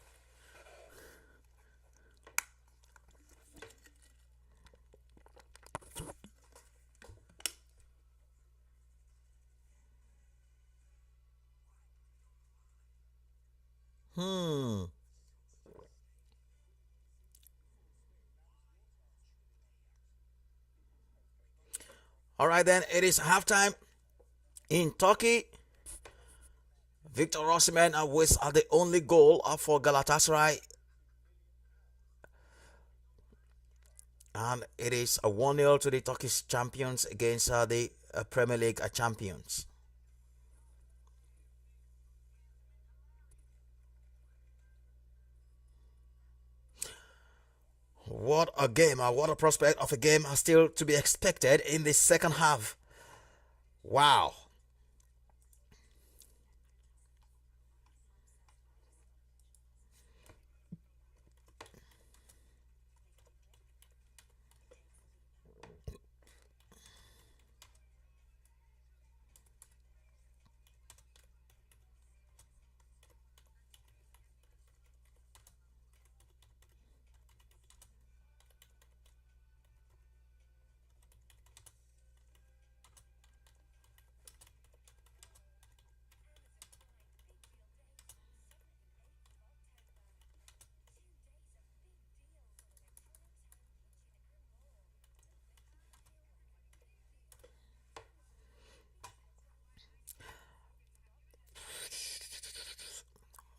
Hmm. All right, then it is halftime in Turkey. Victor Osimhen was the only goal for Galatasaray, and it is a 1-0 to the Turkish champions against the Premier League champions. What a game, what a prospect of a game are still to be expected in the second half. Wow.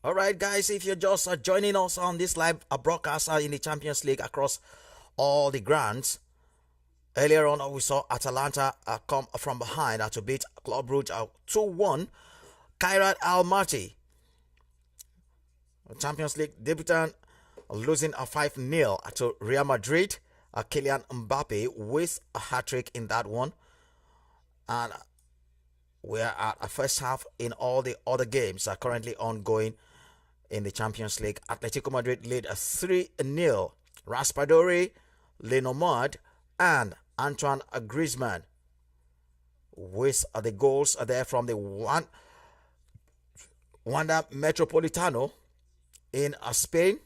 All right, guys, if you're just joining us on this live broadcast in the Champions League across all the grounds, earlier on we saw Atalanta come from behind to beat Club Brugge 2-1. Kairat Almaty, Champions League debutant, losing a 5-0 to Real Madrid. Kylian Mbappe with a hat-trick in that one. And we are at a first half in all the other games are currently ongoing in the Champions League. Atletico Madrid lead a 3-0. Raspadori, Lenormand, and Antoine Griezmann with the goals there from the Wanda Metropolitano in Spain.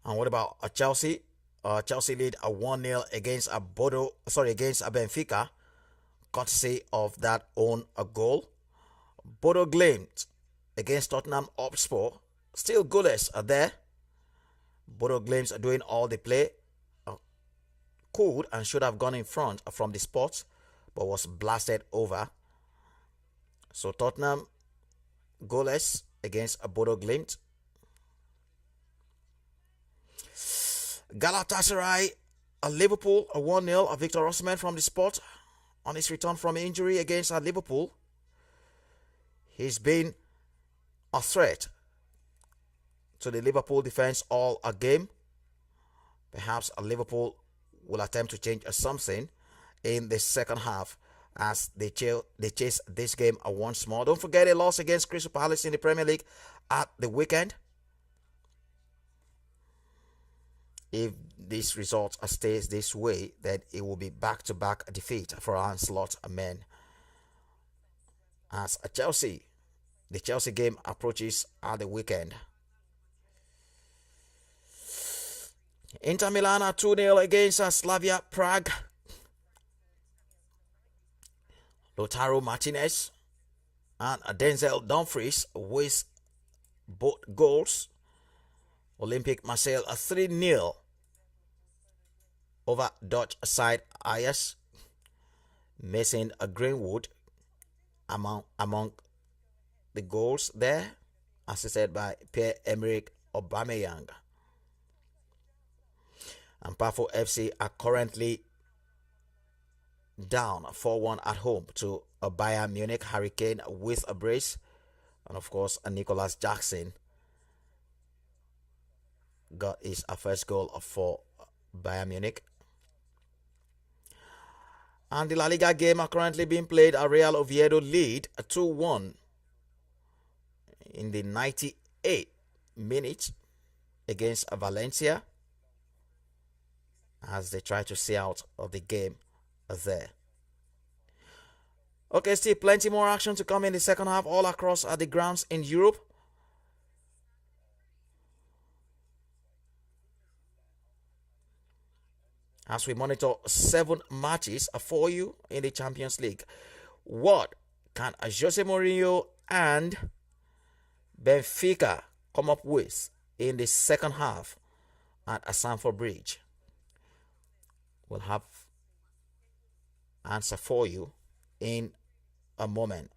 And what about Chelsea? Chelsea lead a 1-0 against against Benfica, courtesy of that own goal. Bodo Glimt against Tottenham Hotspur, still goalless there. Bodo Glimt are doing all the play. Could and should have gone in front from the spot, but was blasted over. So Tottenham goalless against Bodo Glimt. Galatasaray, Liverpool, a 1-0. Victor Osimhen from the spot on his return from injury against Liverpool. He's been a threat to the Liverpool defense all a game. Perhaps Liverpool will attempt to change something in the second half as they chase this game once more. Don't forget a loss against Crystal Palace in the Premier League at the weekend. If this result stays this way, then it will be back-to-back defeat for Ancelot men. As the Chelsea game approaches at the weekend. Inter Milan 2-0 against Slavia Prague. Lautaro Martinez and Denzel Dumfries with both goals. Olympic Marseille 3-0 over Dutch side Ajax. Mason Greenwood among the goals there, assisted by Pierre-Emerick Aubameyang. And Pafo FC are currently down 4-1 at home to Bayern Munich. Hurricane with a brace, and of course Nicholas Jackson got his first goal for Bayern Munich. And the La Liga game are currently being played. Real Oviedo lead 2-1 in the 98th minute against Valencia as they try to see out of the game there. Okay, still plenty more action to come in the second half all across the grounds in Europe. As we monitor 7 matches for you in the Champions League. What can Jose Mourinho and Benfica come up with in the second half at Stamford Bridge? We'll have answer for you in a moment.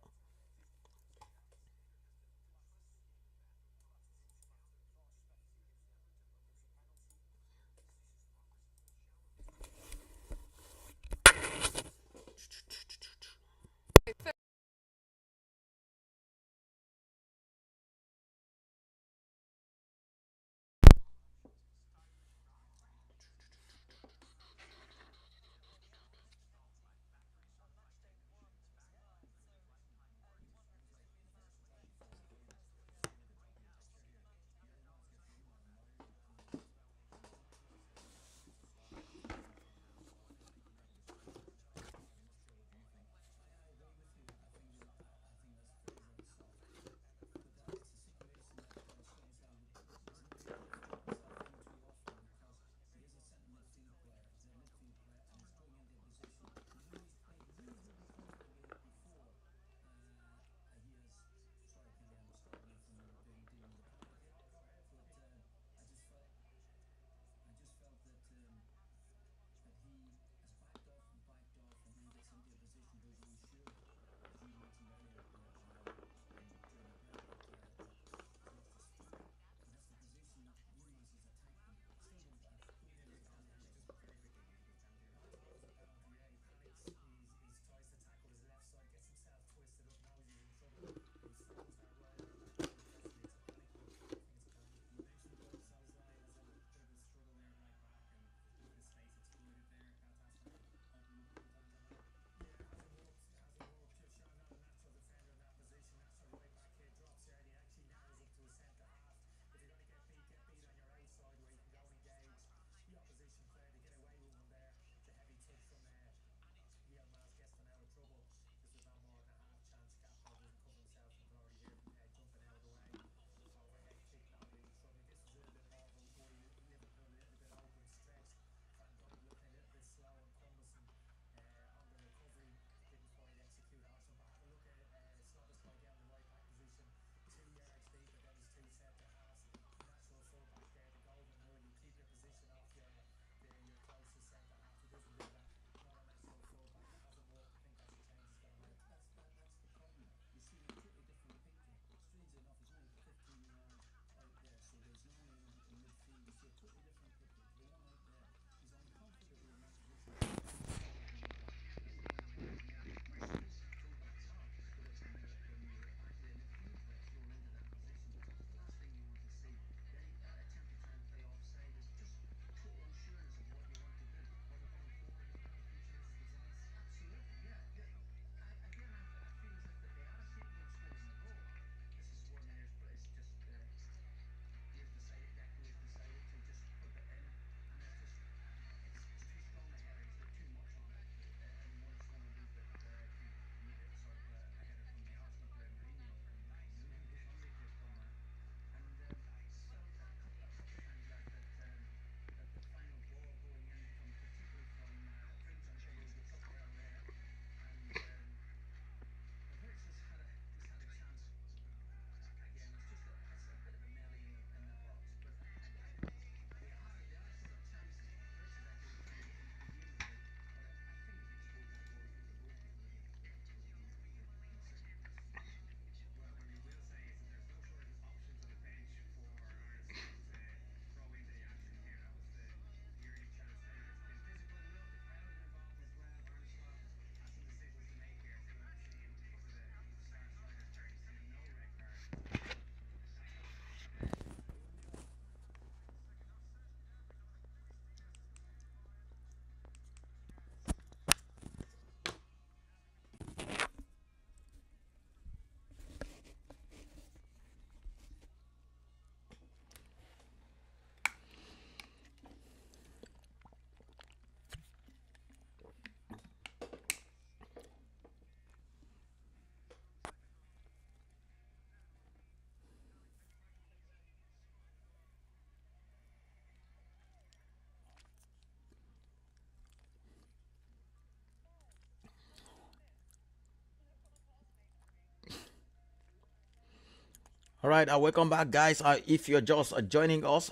All right, welcome back, guys. If you're just joining us,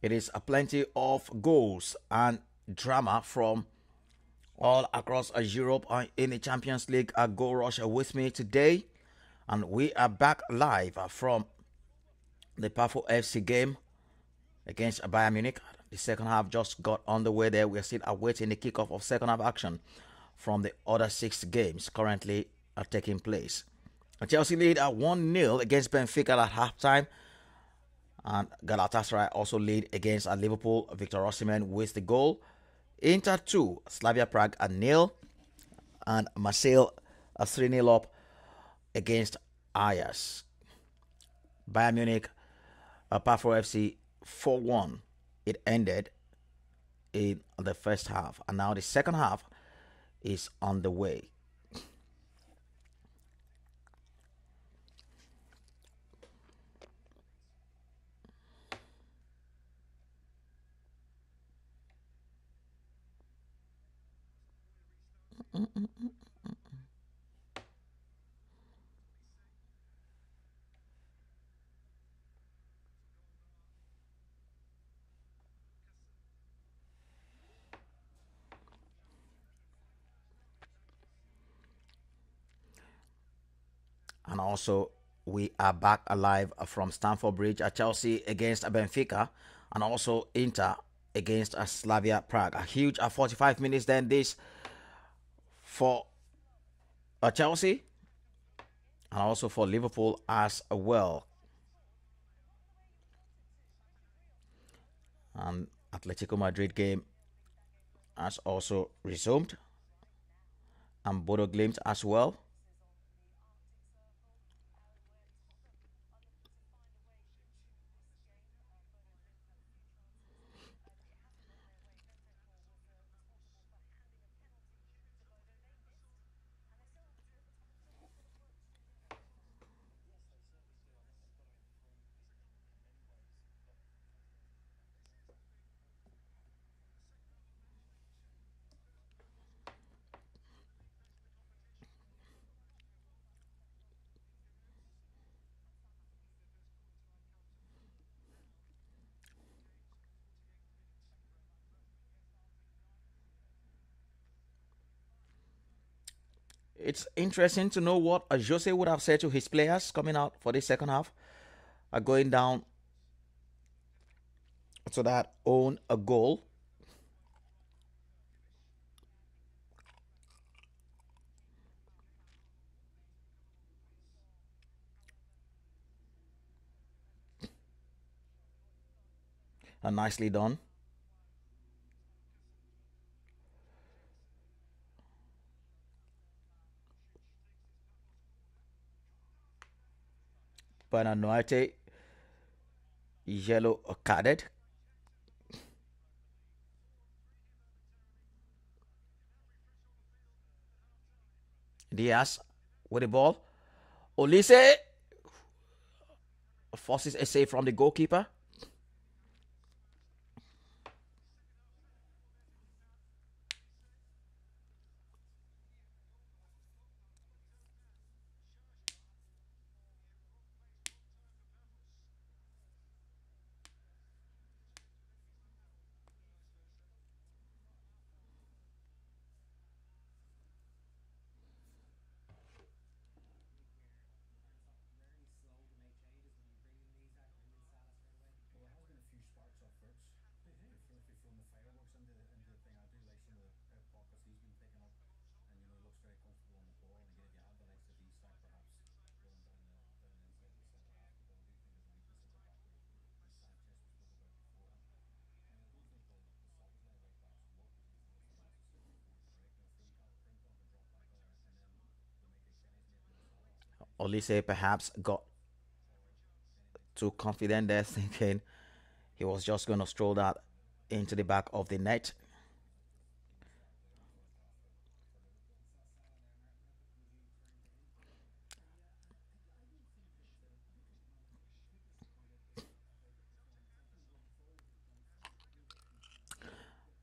it is a plenty of goals and drama from all across Europe in the Champions League. Goal rush with me today, and we are back live from the powerful FC game against Bayern Munich. The second half just got underway there. We are still awaiting the kickoff of second half action from the other 6 games currently taking place. Chelsea lead at 1-0 against Benfica at halftime. And Galatasaray also lead against Liverpool. Victor Osimhen with the goal. Inter 2, Slavia Prague at 0. And Marseille 3-0 up against Ajax. Bayern Munich, Pafro FC 4-1. It ended in the first half. And now the second half is on the way. And also, we are back alive from Stamford Bridge at Chelsea against Benfica, and also Inter against Slavia Prague. A huge 45 minutes then this for Chelsea, and also for Liverpool as well. And Atletico Madrid game has also resumed, and Bodo Glimt as well. It's interesting to know what Jose would have said to his players coming out for the second half, going down to that own a goal. Nicely done. Bernard yellow carded. Diaz with the ball. Olise forces a save from the goalkeeper. Olise perhaps got too confident there, thinking he was just going to stroll that into the back of the net.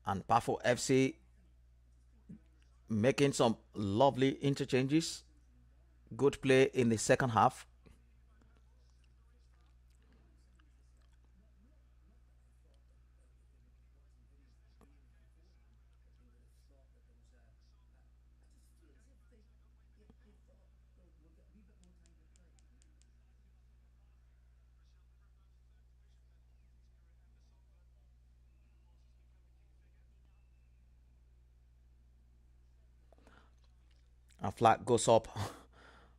And Pafo FC making some lovely interchanges Good play in the second half. A flag goes up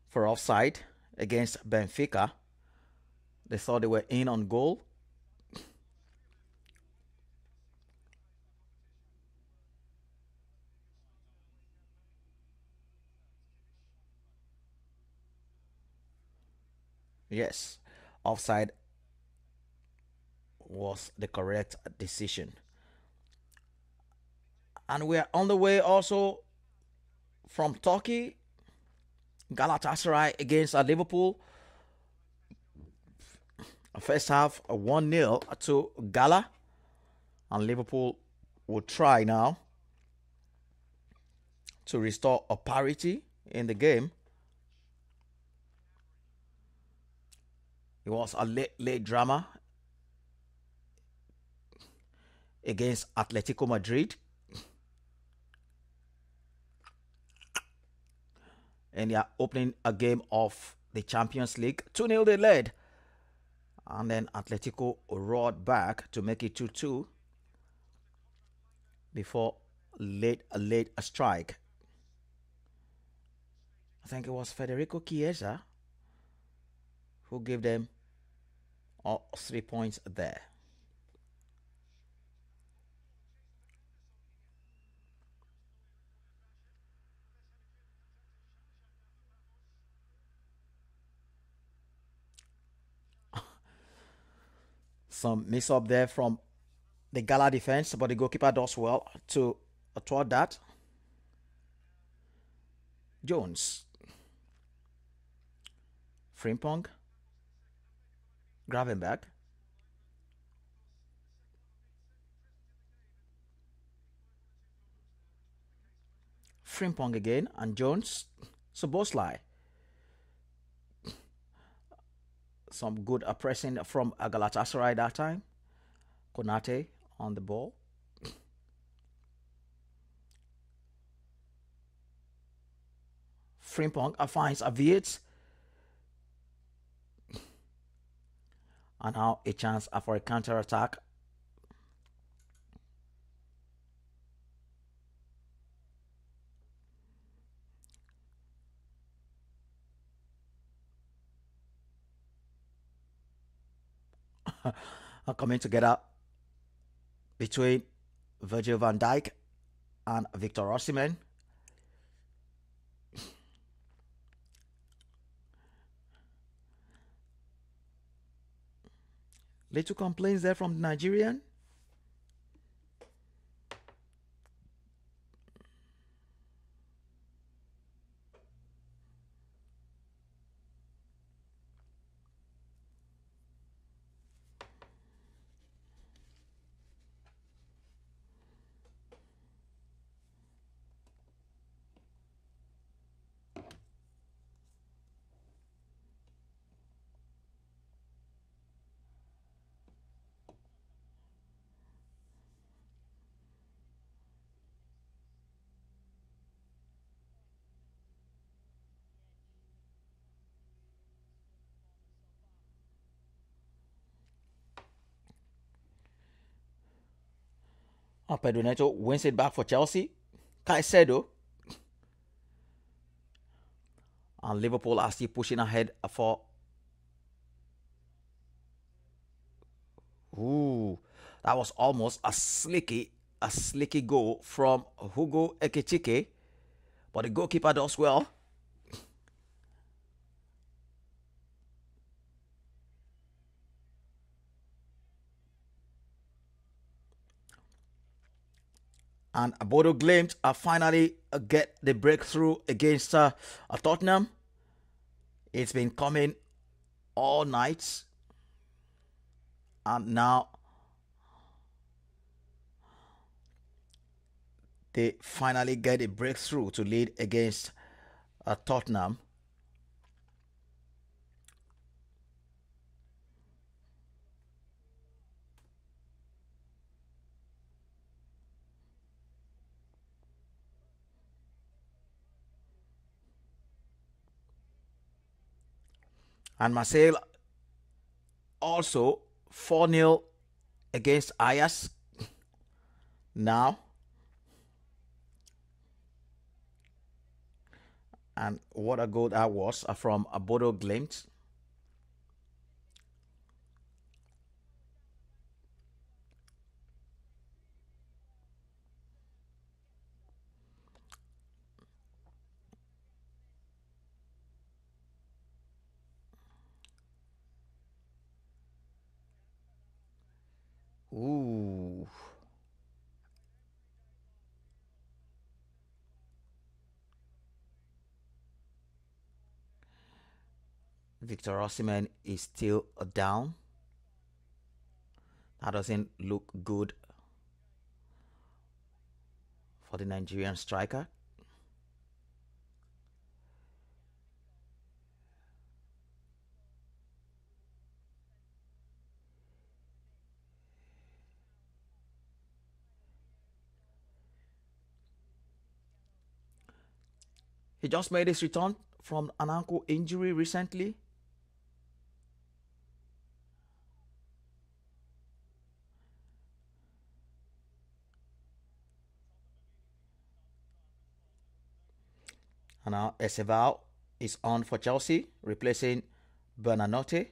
for offside against Benfica. They thought they were in on goal. Yes, offside was the correct decision. And we're on the way also from Turkey. Galatasaray against Liverpool. First half 1-0 to Gala. And Liverpool will try now to restore a parity in the game. It was a late drama against Atletico Madrid in their opening a game of the Champions League. 2-0 they led. And then Atletico roared back to make it 2-2 before a late strike. I think it was Federico Chiesa who gave them all 3 points there. Some miss up there from the Gala defense, but the goalkeeper does well to thwart that. Jones, Frimpong, Gravenberg, Frimpong again, and Jones. Soboslai. Some good pressing from Galatasaray that time. Konate on the ball. Frimpong finds Aviates. And now a chance for a counter attack. Coming together between Virgil van Dijk and Victor Osimhen. Little complaints there from the Nigerian. Pedro Neto wins it back for Chelsea. Caicedo and Liverpool are still pushing ahead for. Ooh, that was almost a slicky goal from Hugo Ekitike, but the goalkeeper does well. And Bodo Glimt finally get the breakthrough against Tottenham. It's been coming all night. And now they finally get a breakthrough to lead against Tottenham. And Marseille also 4-0 against Ajax now. And what a goal that was from a Bodo Glimt. Ooh. Victor Osimhen is still down. That doesn't look good for the Nigerian striker. He just made his return from an ankle injury recently. And now Esteval is on for Chelsea, replacing Bernanote.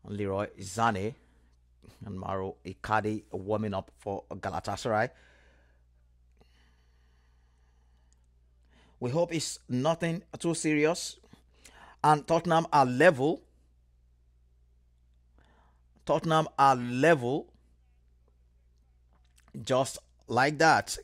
Leroy Zane and Maro Icardi warming up for Galatasaray. We hope it's nothing too serious. And Tottenham are level. Tottenham are level. Just like that.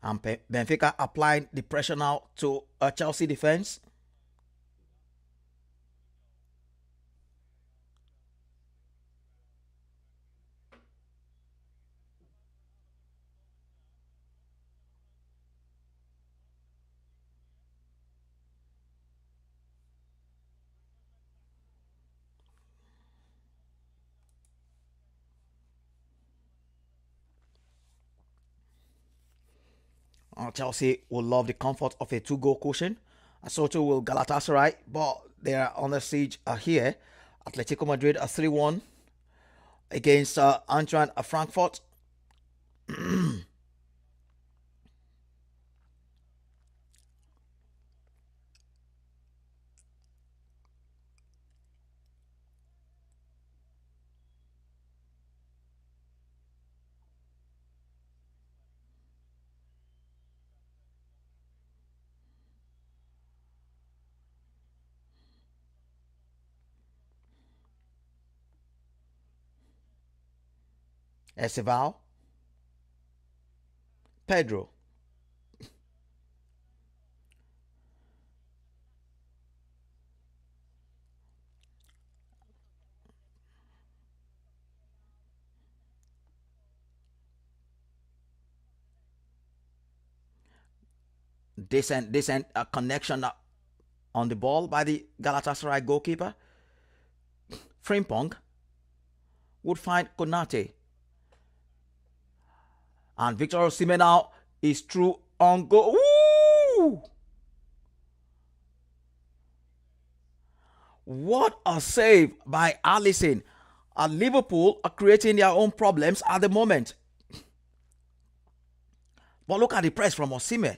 And Benfica applying the pressure now to a Chelsea defense. Chelsea will love the comfort of a two-goal cushion. So too will Galatasaray, but they are under siege here. Atletico Madrid a 3-1 against Eintracht Frankfurt. Esteval, Pedro. Decent connection on the ball by the Galatasaray goalkeeper. Frimpong would find Konate. And Victor Osimhen now is through on goal. Woo! What a save by Alisson. And Liverpool are creating their own problems at the moment. But look at the press from Osimhen.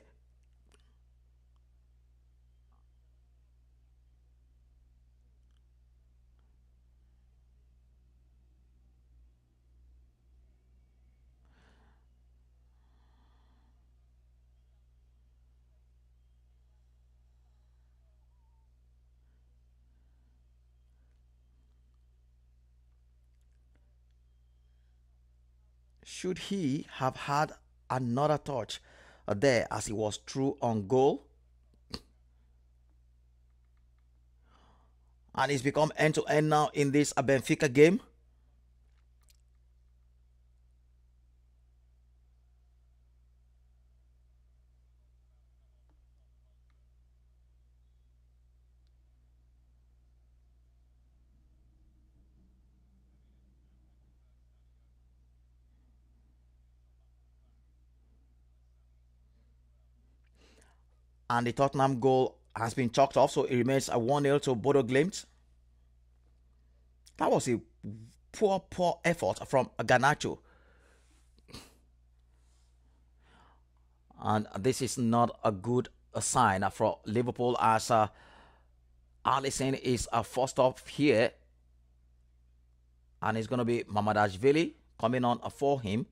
Should he have had another touch there as he was through on goal? And it's become end to end now in this Benfica game. And the Tottenham goal has been chalked off, so it remains a 1-0 to Bodo Glimt. That was a poor effort from Garnacho. And this is not a good sign for Liverpool as Alisson is forced off here. And it's going to be Mamadashvili coming on for him.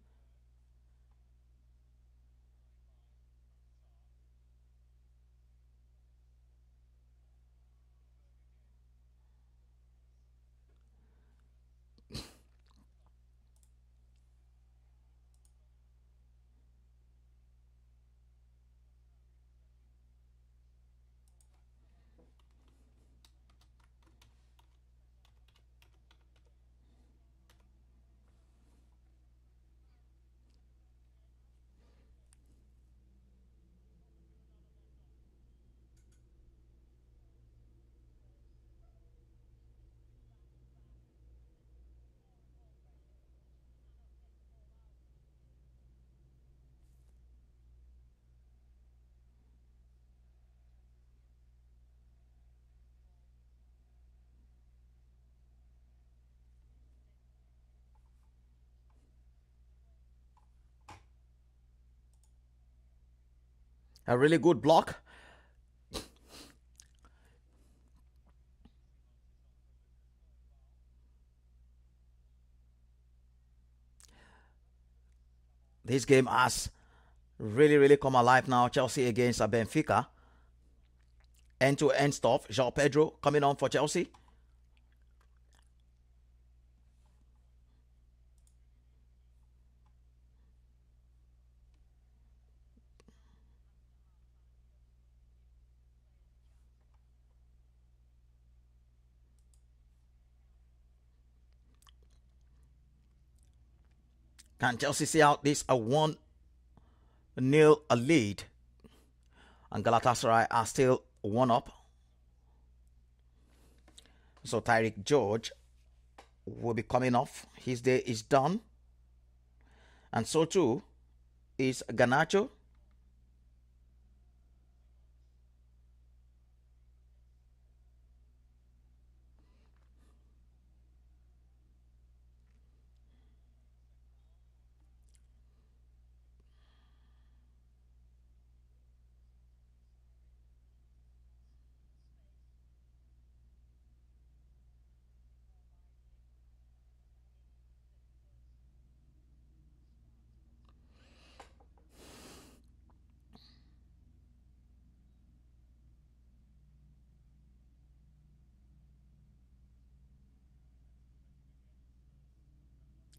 A really good block. This game has really come alive now. Chelsea against Benfica. End-to-end stuff. João Pedro coming on for Chelsea. Can Chelsea see out this a 1-0 lead? And Galatasaray are still 1 up. So Tyreek George will be coming off. His day is done. And so too is Garnacho.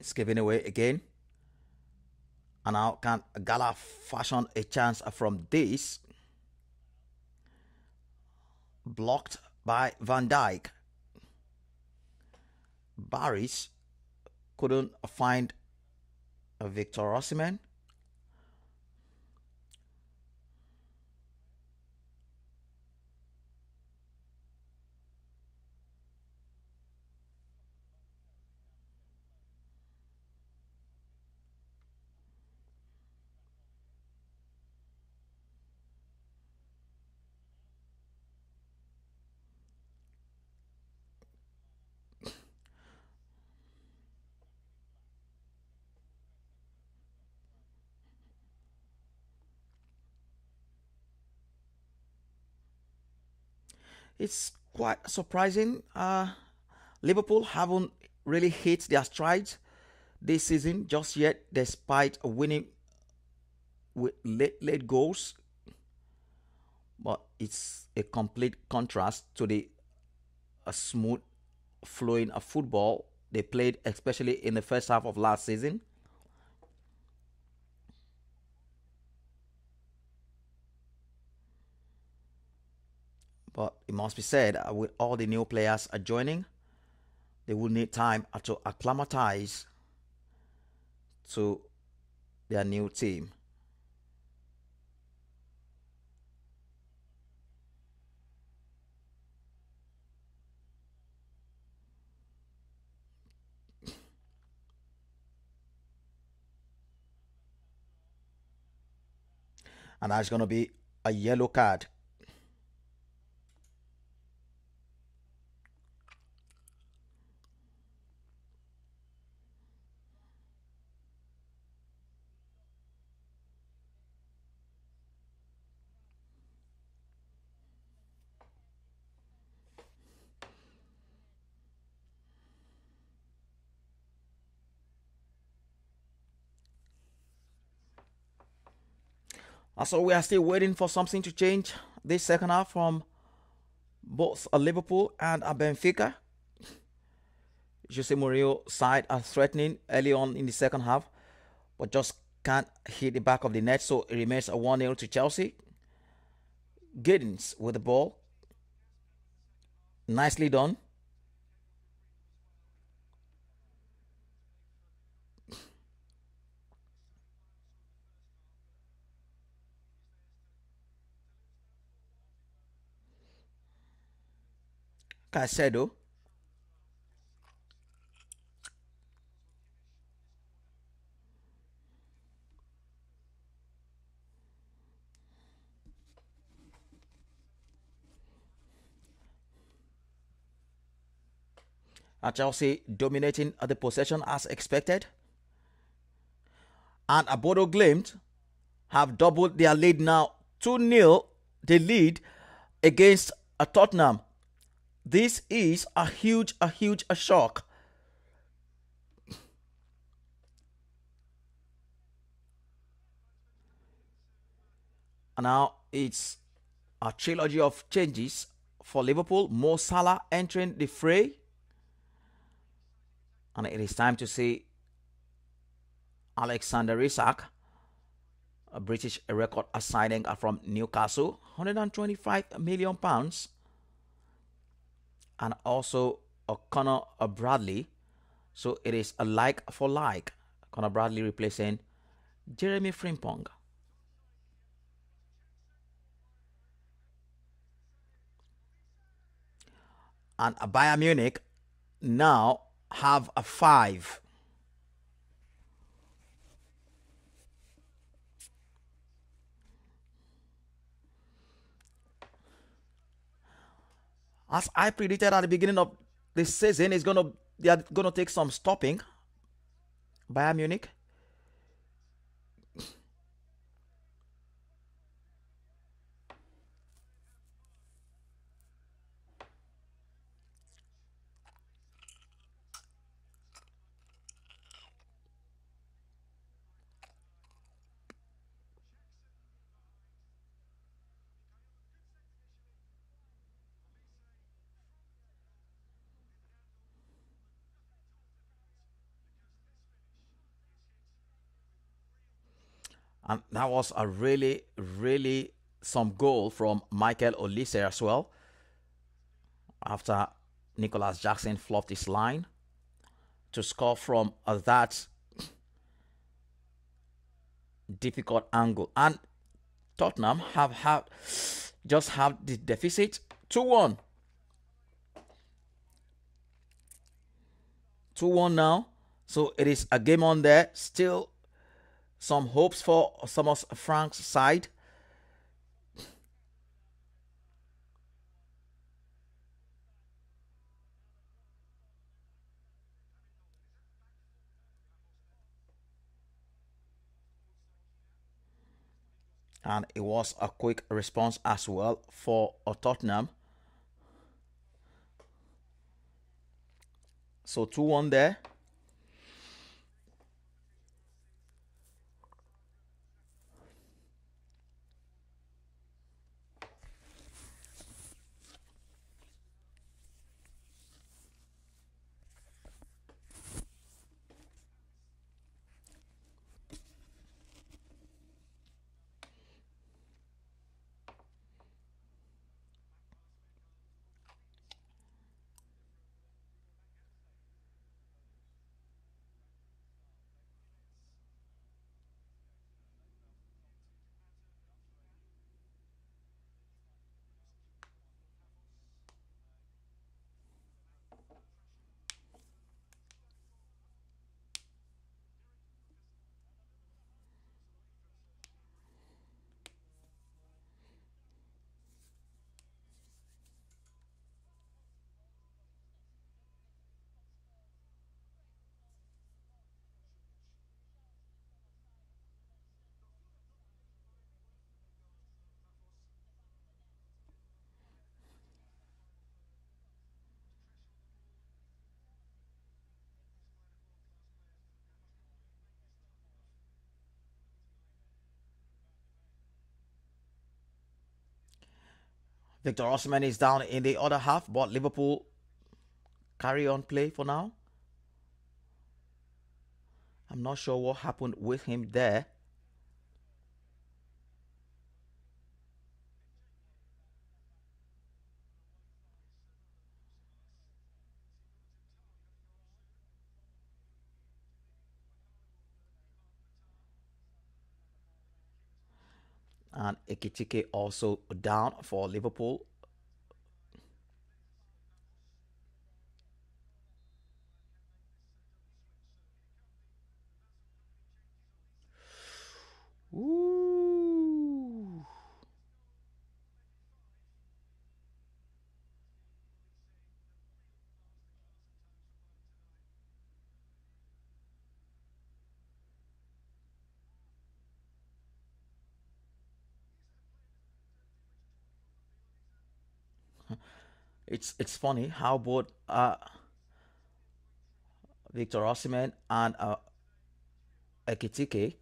It's giving away again. And now can Gala fashion a chance from this? Blocked by Van Dijk. Barris couldn't find a Victor Osimhen. It's quite surprising. Liverpool haven't really hit their strides this season just yet, despite winning with late goals. But it's a complete contrast to the smooth flowing of football they played, especially in the first half of last season. But it must be said, with all the new players joining, they will need time to acclimatize to their new team. And that's going to be a yellow card. So we are still waiting for something to change this second half from both Liverpool and Benfica. Jose Mourinho side are threatening early on in the second half, but just can't hit the back of the net, so it remains a 1-0 to Chelsea. Giddens with the ball. Nicely done. Caicedo. Chelsea dominating the possession as expected. And Bodo Glimt have doubled their lead now. 2-0 the lead against Tottenham. This is a huge shock. And now it's a trilogy of changes for Liverpool. Mo Salah entering the fray. And it is time to see Alexander Isak, a British record signing from Newcastle, £125 million. And also a Connor Bradley. So it is a like for like. Connor Bradley replacing Jeremy Frimpong. And Bayern Munich now have a 5. As I predicted at the beginning of this season, they are gonna take some stopping. Bayern Munich. And that was a really some goal from Michael Olise as well. After Nicholas Jackson fluffed his line to score from that difficult angle. And Tottenham have just have the deficit 2-1. 2-1 now. So it is a game on there. Still some hopes for Thomas Frank's side. And it was a quick response as well for Tottenham. So 2-1 there. Victor Osimhen is down in the other half, but Liverpool carry on play for now. I'm not sure what happened with him there. And Ekitike also down for Liverpool. Ooh. It's funny how both Victor Osimhen and Ekitike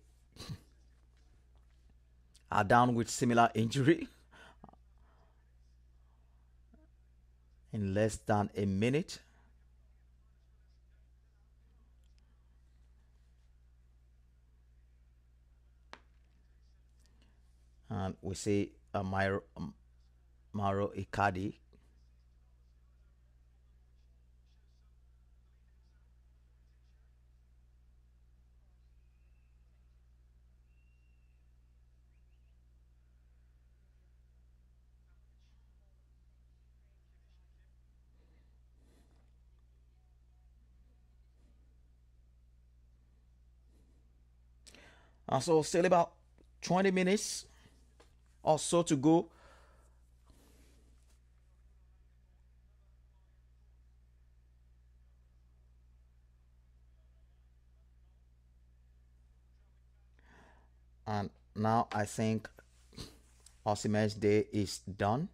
are down with similar injury in less than a minute. And we see Mauro Icardi. And so still about 20 minutes or so to go. And now I think Osimhen's day is done.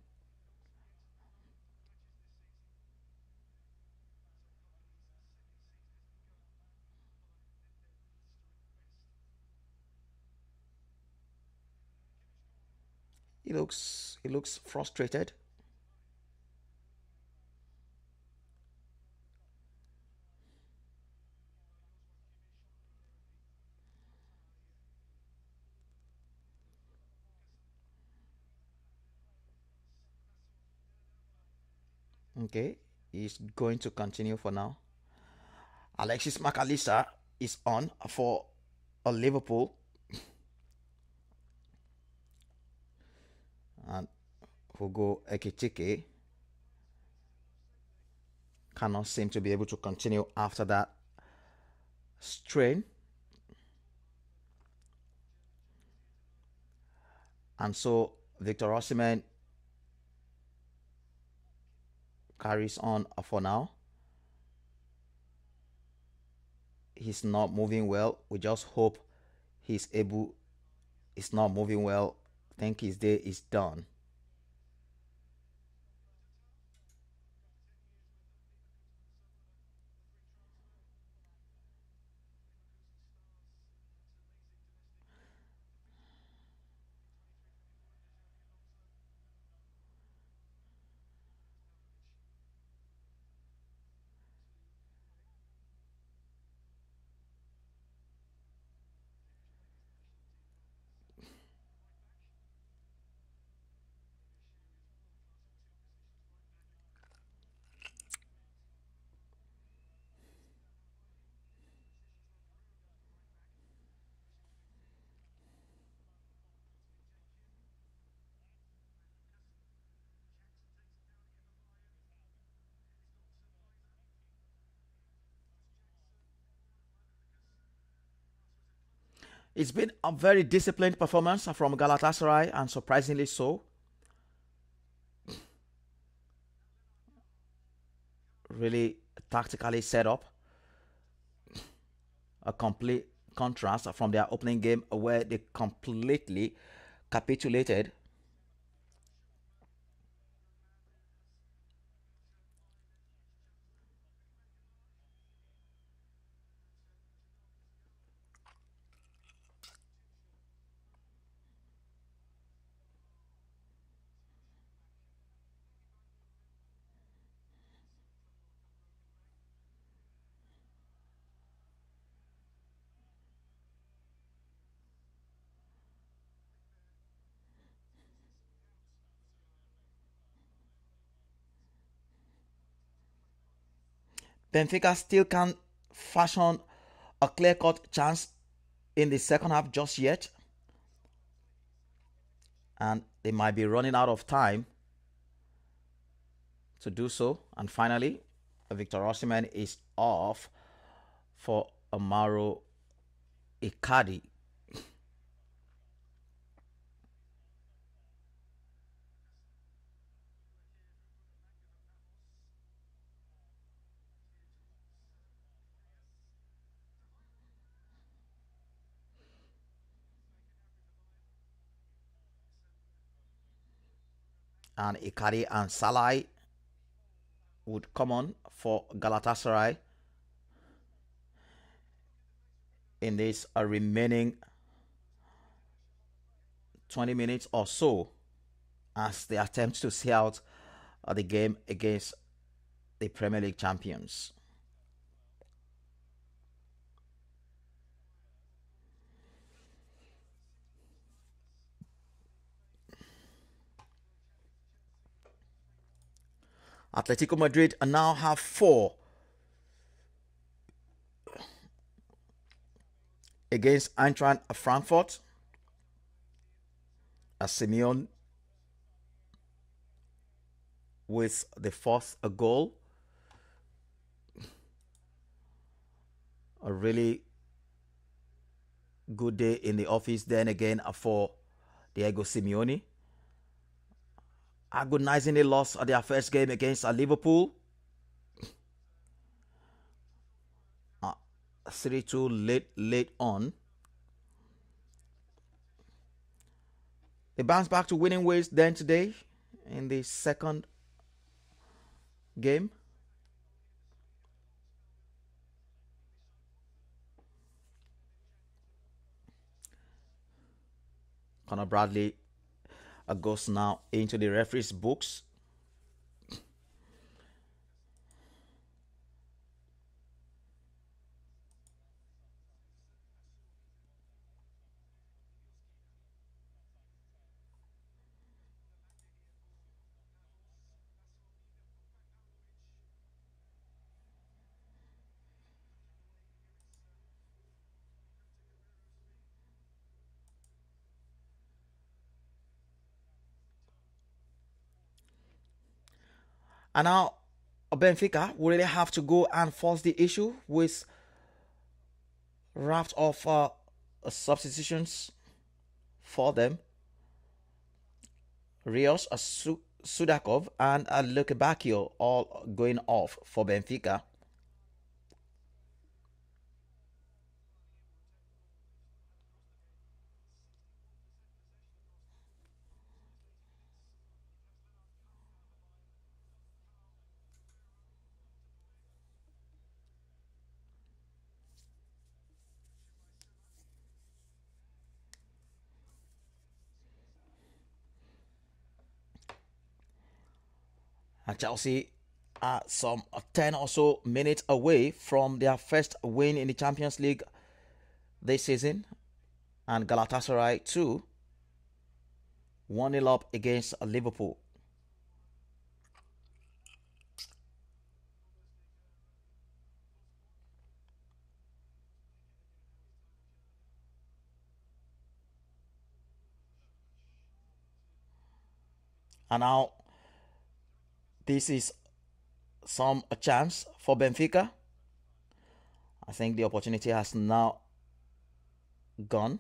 He looks frustrated. Okay, he's going to continue for now. Alexis McAllister is on for a Liverpool, and Hugo Ekitike cannot seem to be able to continue after that strain. And so Victor Osimhen carries on for now. He's not moving well. We just hope he's able. He's not moving well. I think his day is done. It's been a very disciplined performance from Galatasaray, and surprisingly so. Really tactically set up. A complete contrast from their opening game where they completely capitulated. Benfica still can't fashion a clear-cut chance in the second half just yet, and they might be running out of time to do so. And finally, Victor Osimhen is off for Amaro Icardi. And Icardi and Salah would come on for Galatasaray in this remaining 20 minutes or so as they attempt to see out the game against the Premier League champions. Atletico Madrid now have 4 against Eintracht Frankfurt. As Simeone with the fourth goal. A really good day in the office then again for Diego Simeone. Agonizingly lost their first game against Liverpool. 3-2 late on. They bounced back to winning ways then today in the second game. Conor Bradley goes now into the referee's books. And now Benfica will really have to go and force the issue with raft of substitutions for them. Rios, Sudakov, and Luke Bacchio all going off for Benfica. And Chelsea are some 10 or so minutes away from their first win in the Champions League this season. And Galatasaray too, 1-0 up against Liverpool. And now this is a chance for Benfica. I think the opportunity has now gone,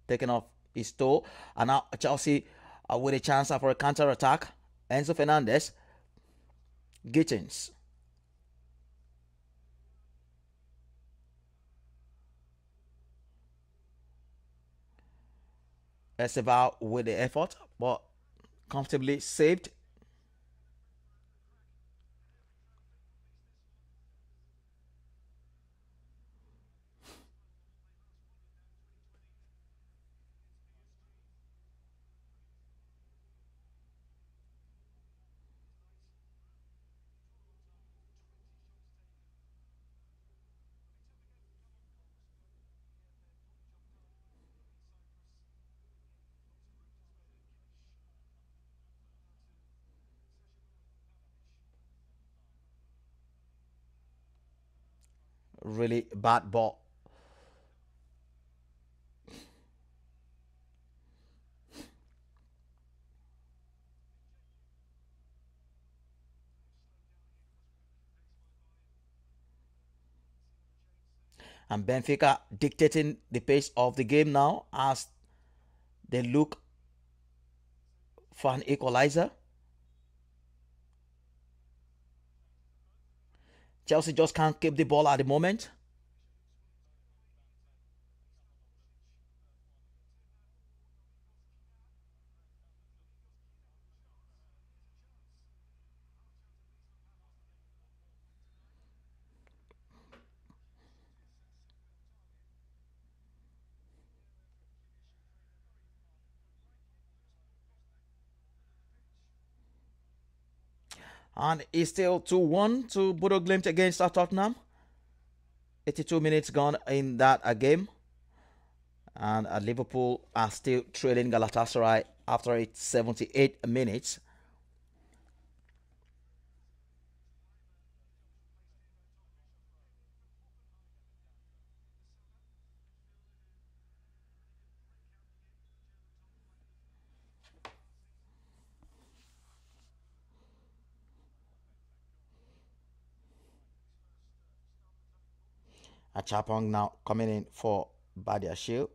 taken off his toe. And now Chelsea with a chance for a counter attack. Enzo Fernandez, Gittins. Esteval with the effort, but comfortably saved. really bad ball. And Benfica dictating the pace of the game now as they look for an equalizer. Chelsea just can't keep the ball at the moment. And it's still 2-1 to Bodo Glimt against Tottenham. 82 minutes gone in that game. And Liverpool are still trailing Galatasaray after its 78 minutes. A Chapong now coming in for Badia Shield.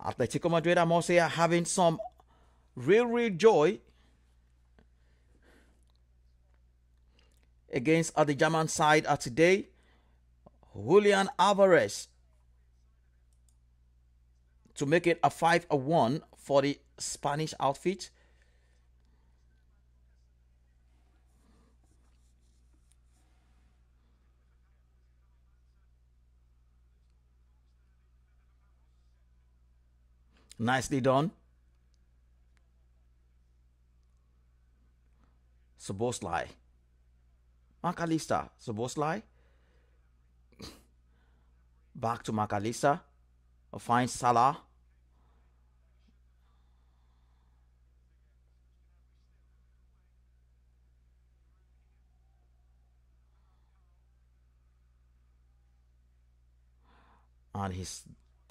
Atletico Madrid, I must say, are having some real joy against the German side today. Julian Alvarez to make it a 5-1 for the Spanish outfit. Nicely done. Soboslai. McAllister. Soboslai. Back to McAllister. Finds Salah. And he's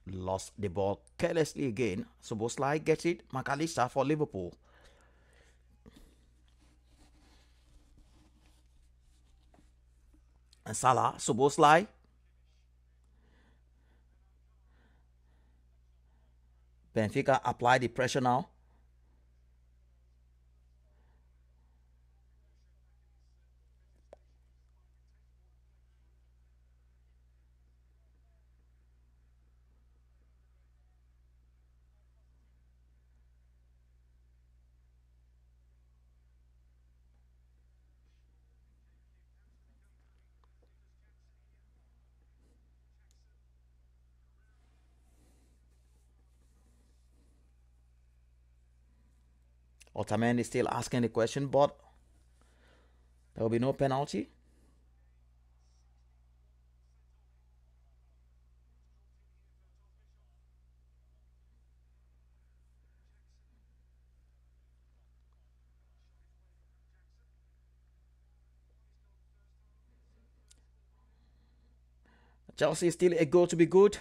lost the ball carelessly again. Soboslai gets it. McAllister for Liverpool. And Salah. Soboslai. Benfica apply the pressure now. Otamendi is still asking the question, but there will be no penalty. Chelsea is still a goal to be good.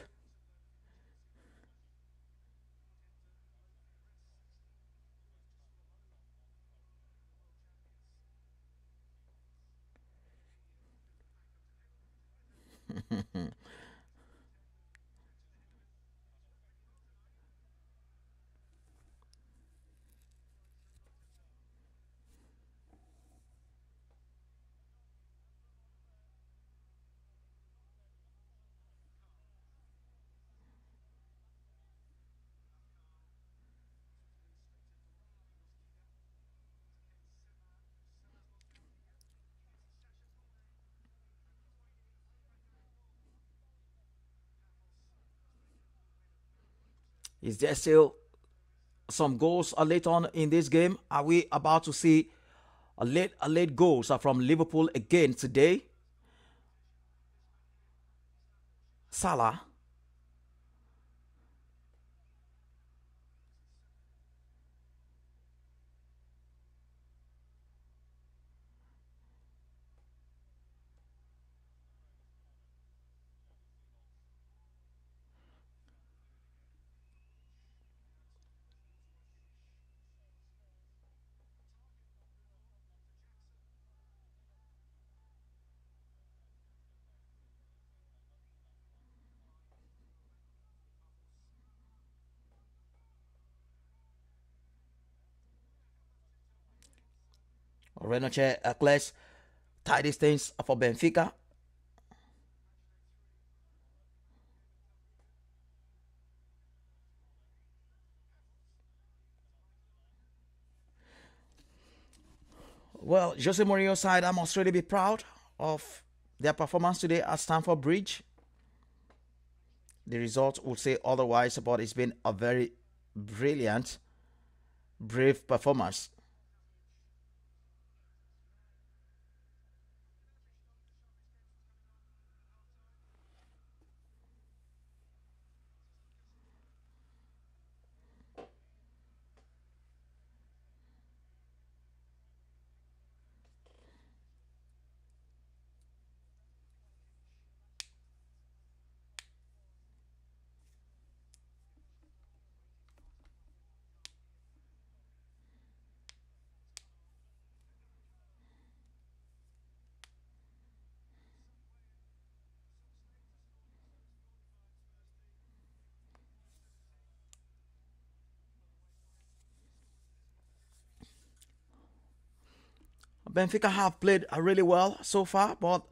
Is there still some goals late on in this game? Are we about to see a late goals from Liverpool again today? Salah. Renoche clears tie these things for Benfica. Well, Jose Mourinho's side, I must really be proud of their performance today at Stamford Bridge. The results would say otherwise, but it's been a very brilliant, brave performance. Benfica have played really well so far, but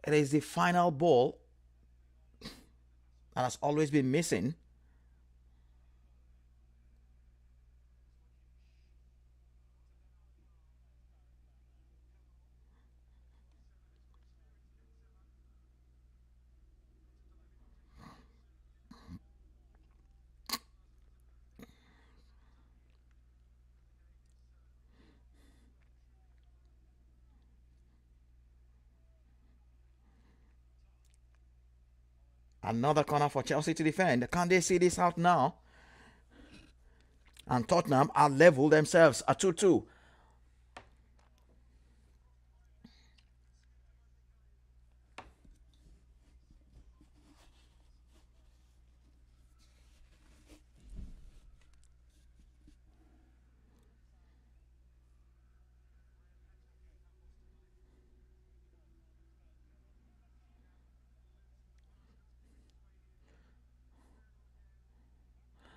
it is the final ball that has always been missing. Another corner for Chelsea to defend. Can they see this out now? And Tottenham are level themselves at 2-2.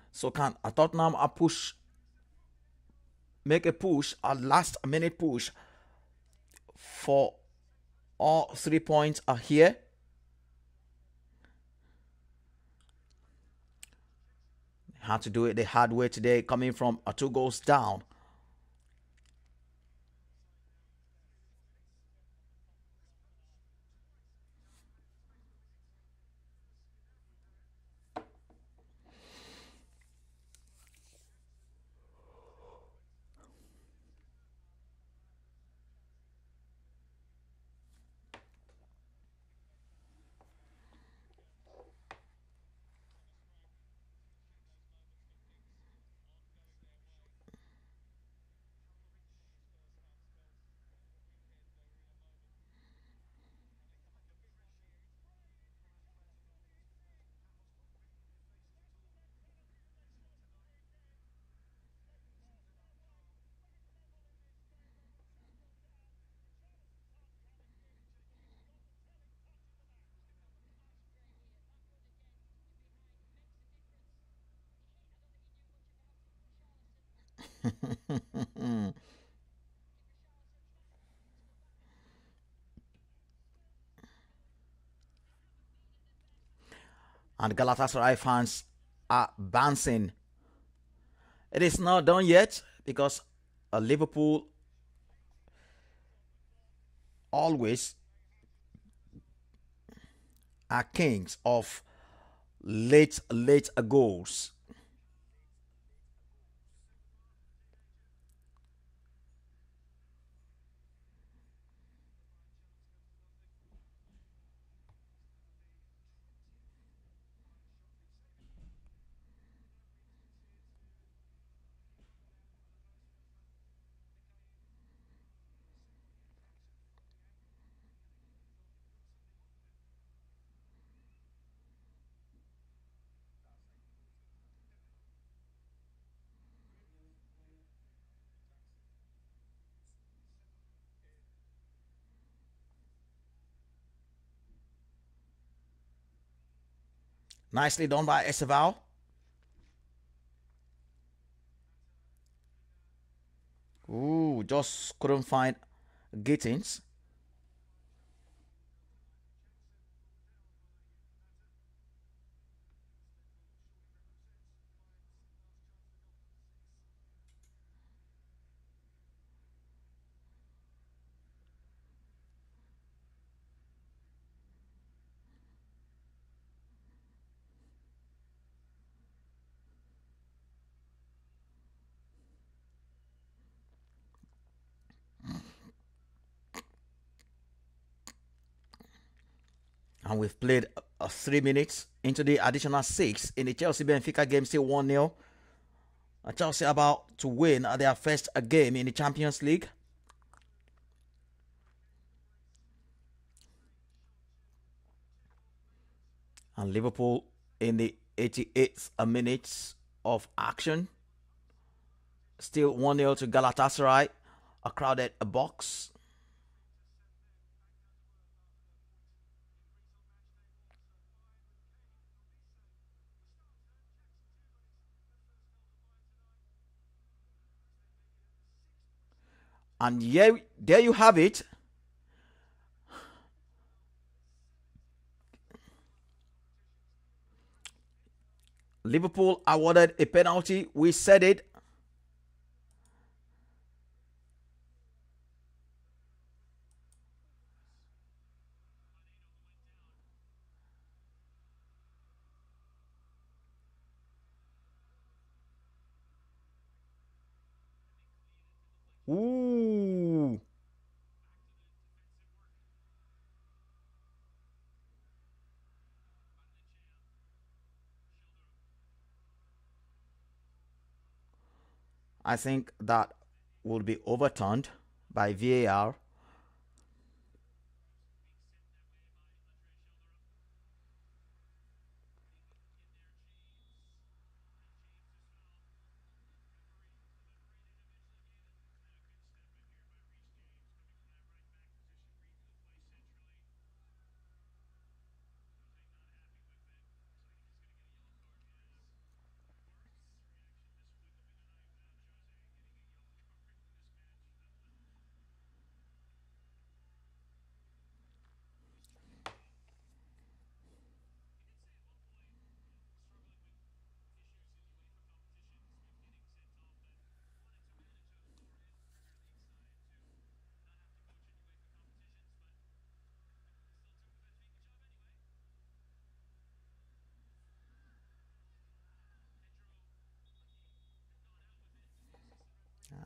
So can Tottenham make a push, a last minute push for all 3 points are here? Had to do it the hard way today, coming from 2 goals down. And Galatasaray fans are bouncing. It is not done yet because Liverpool always are kings of late goals. Nicely done by Esteval. Ooh, just couldn't find Gittins. And we've played 3 minutes into the additional six in the Chelsea Benfica game, still 1-0. Chelsea about to win their first game in the Champions League. And Liverpool in the 88th minute of action. Still 1-0 to Galatasaray. A crowded box. And yeah, there you have it. Liverpool awarded a penalty. We said it. Ooh. I think that will be overturned by VAR.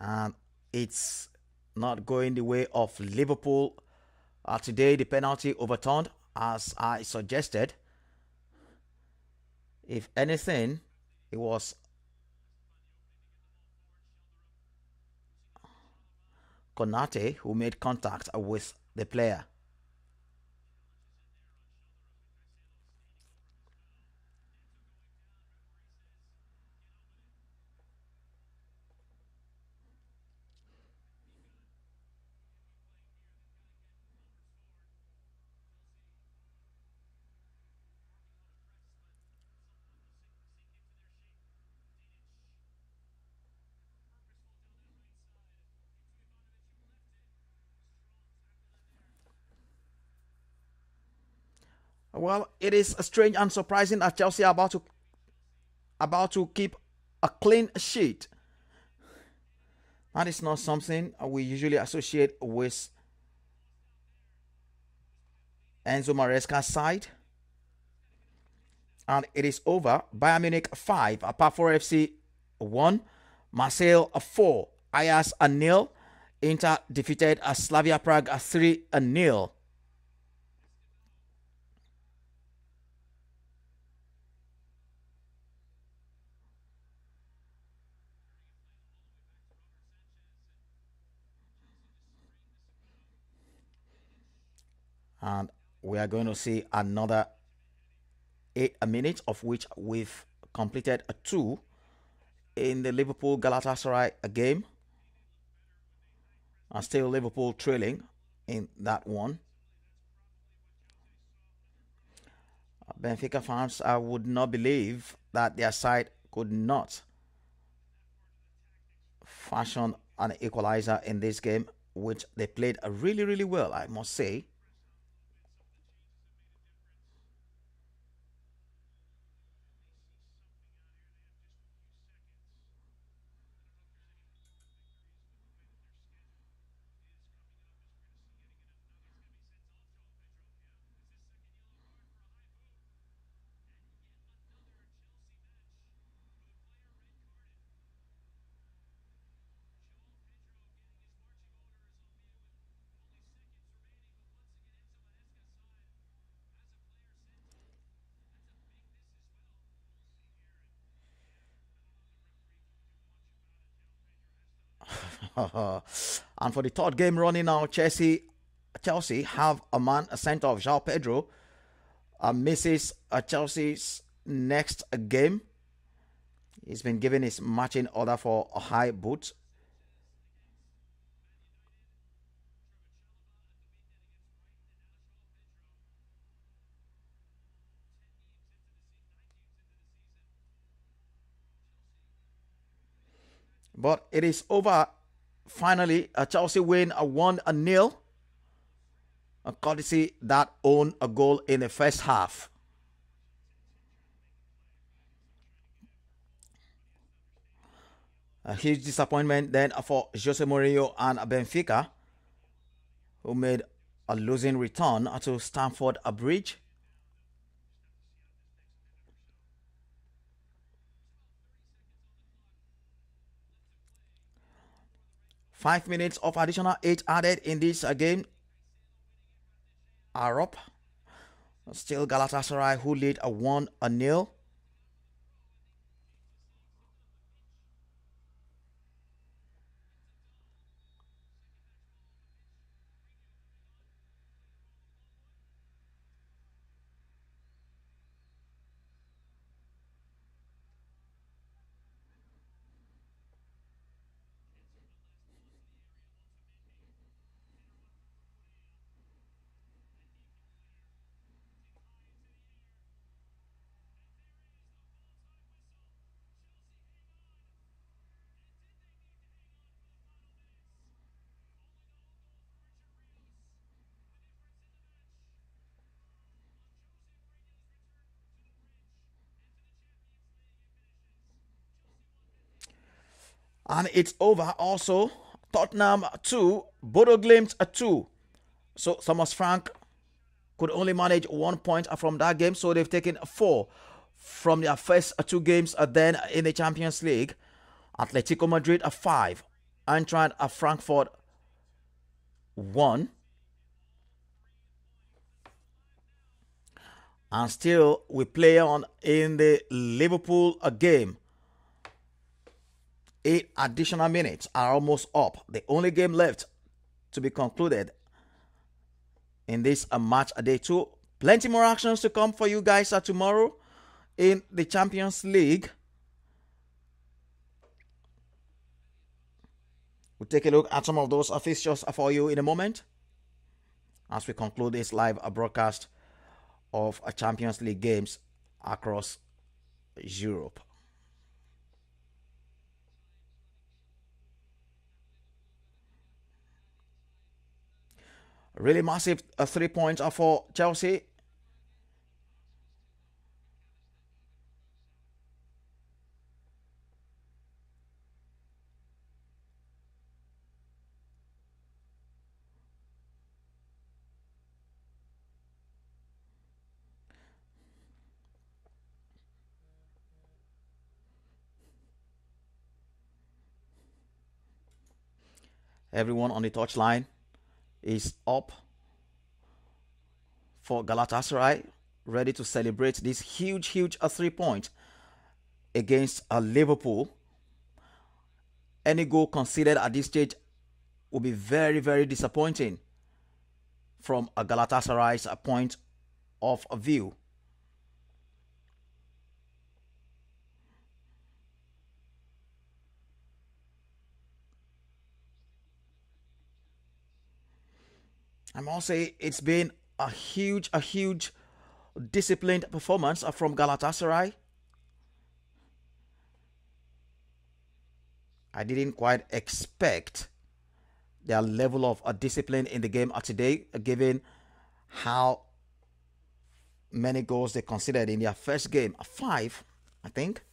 And it's not going the way of Liverpool. Today, the penalty overturned, as I suggested. If anything, it was Konate who made contact with the player. Well, it is strange and surprising that Chelsea are about to keep a clean sheet. That is not something we usually associate with Enzo Maresca's side. And it is over. Bayern Munich 5, Pafo FC 1, Marseille 4, Ajax 0, Inter defeated Slavia Prague 3-0. And we are going to see another 8 minutes, of which we've completed a 2 in the Liverpool Galatasaray game. And still Liverpool trailing in that one. Benfica fans, I would not believe that their side could not fashion an equalizer in this game, which they played really, really well, I must say. And for the third game running now, Chelsea have a man sent off. João Pedro misses Chelsea's next game. He's been given his matching order for a high boot. But it is over. Finally, Chelsea win a 1-0. A courtesy that owned a goal in the first half. A huge disappointment then for Jose Mourinho and Benfica, who made a losing return to Stamford Bridge. Five minutes of additional 8 added in this game are up. Still Galatasaray, who lead a 1-0. And it's over also. Tottenham 2, Bodo Glimt 2. So Thomas Frank could only manage 1 point from that game. So they've taken 4 from their first 2 games then in the Champions League. Atletico Madrid 5. Eintracht Frankfurt 1. And still we play on in the Liverpool game. 8 additional minutes are almost up. The only game left to be concluded in this match day 2. Plenty more actions to come for you guys tomorrow in the Champions League. We'll take a look at some of those fixtures for you in a moment as we conclude this live broadcast of Champions League games across Europe. Really massive 3 points for Chelsea. Everyone on the touchline is up for Galatasaray, ready to celebrate this huge 3 point against Liverpool. Any goal conceded at this stage will be very disappointing from a Galatasaray's point of view. I must say it's been a huge disciplined performance from Galatasaray. I didn't quite expect their level of discipline in the game today, given how many goals they conceded in their first game. 5, I think.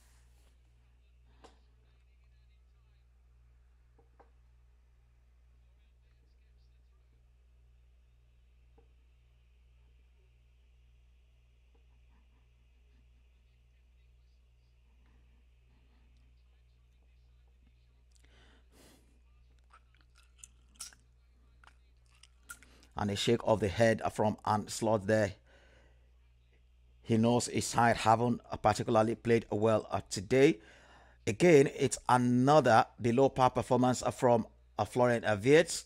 And a shake of the head from Slot there. He knows his side haven't particularly played well today. Again, it's another below par performance from Florian Wirtz,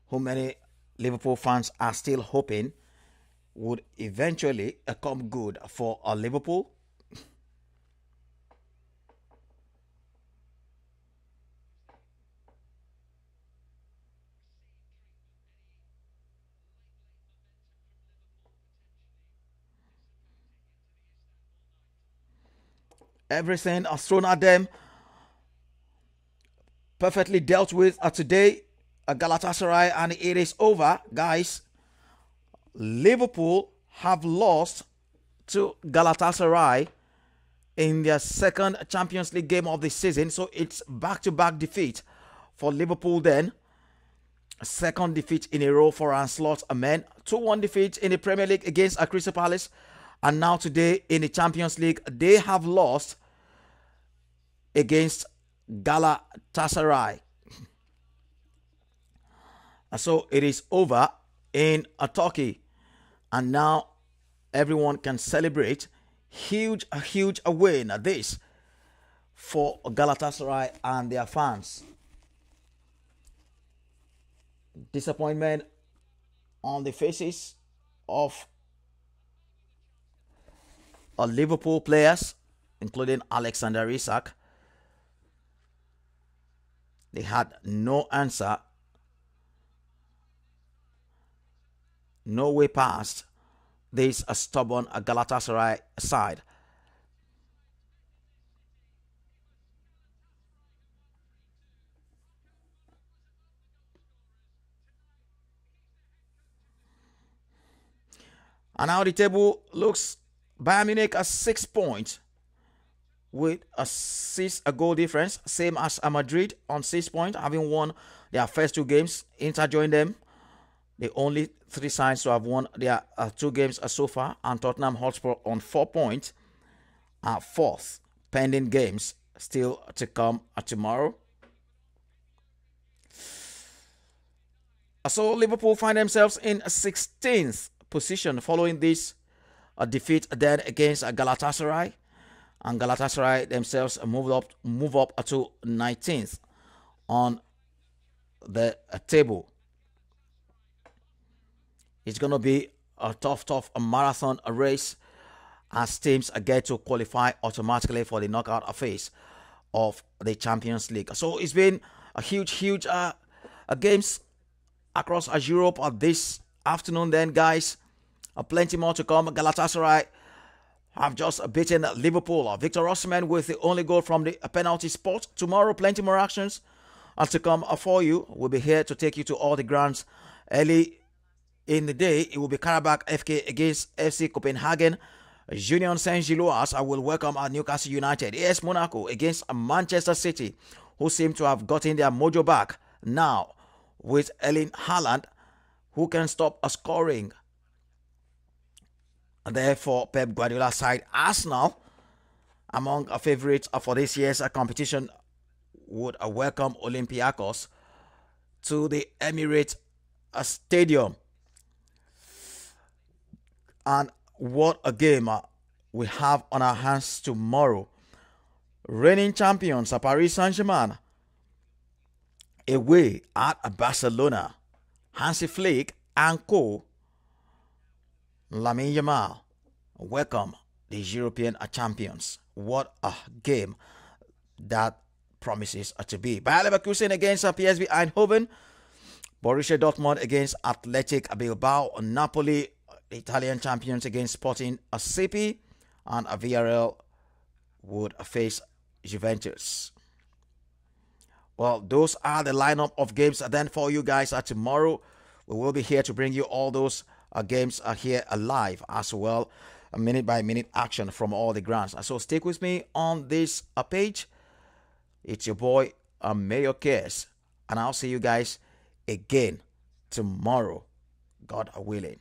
who many Liverpool fans are still hoping would eventually come good for Liverpool. Everything thrown at them, perfectly dealt with today. Galatasaray, and it is over, guys. Liverpool have lost to Galatasaray in their second Champions League game of the season. So it's back-to-back defeat for Liverpool then. Second defeat in a row for Ancelotti men. 2-1 defeat in the Premier League against Crystal Palace. And now today in the Champions League, they have lost against Galatasaray. So it is over in Turkey. And now everyone can celebrate. Huge win. This for Galatasaray and their fans. Disappointment on the faces of Liverpool players, including Alexander Isak. They had no answer, no way past this stubborn Galatasaray side. And now the table looks Bayern Munich at 6 points with a goal difference, same as Madrid on 6 points, having won their first 2 games. Inter joined them. The only 3 sides to have won their 2 games so far, and Tottenham Hotspur on 4 points are 4th. Pending games still to come tomorrow. So Liverpool find themselves in 16th position following this defeat then against Galatasaray, and Galatasaray themselves move up to 19th on the table. It's going to be a tough marathon race as teams get to qualify automatically for the knockout phase of the Champions League. So it's been a huge games across Europe this afternoon then, guys. Plenty more to come. Galatasaray have just beaten Liverpool. Victor Osimhen with the only goal from the penalty spot. Tomorrow, plenty more actions to come for you. We'll be here to take you to all the grounds. Early in the day, it will be Karabakh FK against FC Copenhagen. Union Saint-Gilloise will welcome Newcastle United. AS Monaco against Manchester City, who seem to have gotten their mojo back now with Erling Haaland, who can stop scoring. Therefore, Pep Guardiola's side, Arsenal, among favorites for this year's competition, would welcome Olympiacos to the Emirates Stadium. And what a game we have on our hands tomorrow. Reigning champions Paris Saint-Germain away at Barcelona. Hansi Flick and co. Lamine Yamal welcome the European champions. What a game that promises to be. Bayer Leverkusen against PSV Eindhoven. Borussia Dortmund against Athletic Bilbao. Napoli, the Italian champions, against Sporting CP. And Villarreal would face Juventus. Well, those are the lineup of games then for you guys. Tomorrow we will be here to bring you all those games here live as well, a minute by minute action from all the grounds. So stick with me on this page. It's your boy Mayor Cares, and I'll see you guys again tomorrow, God willing.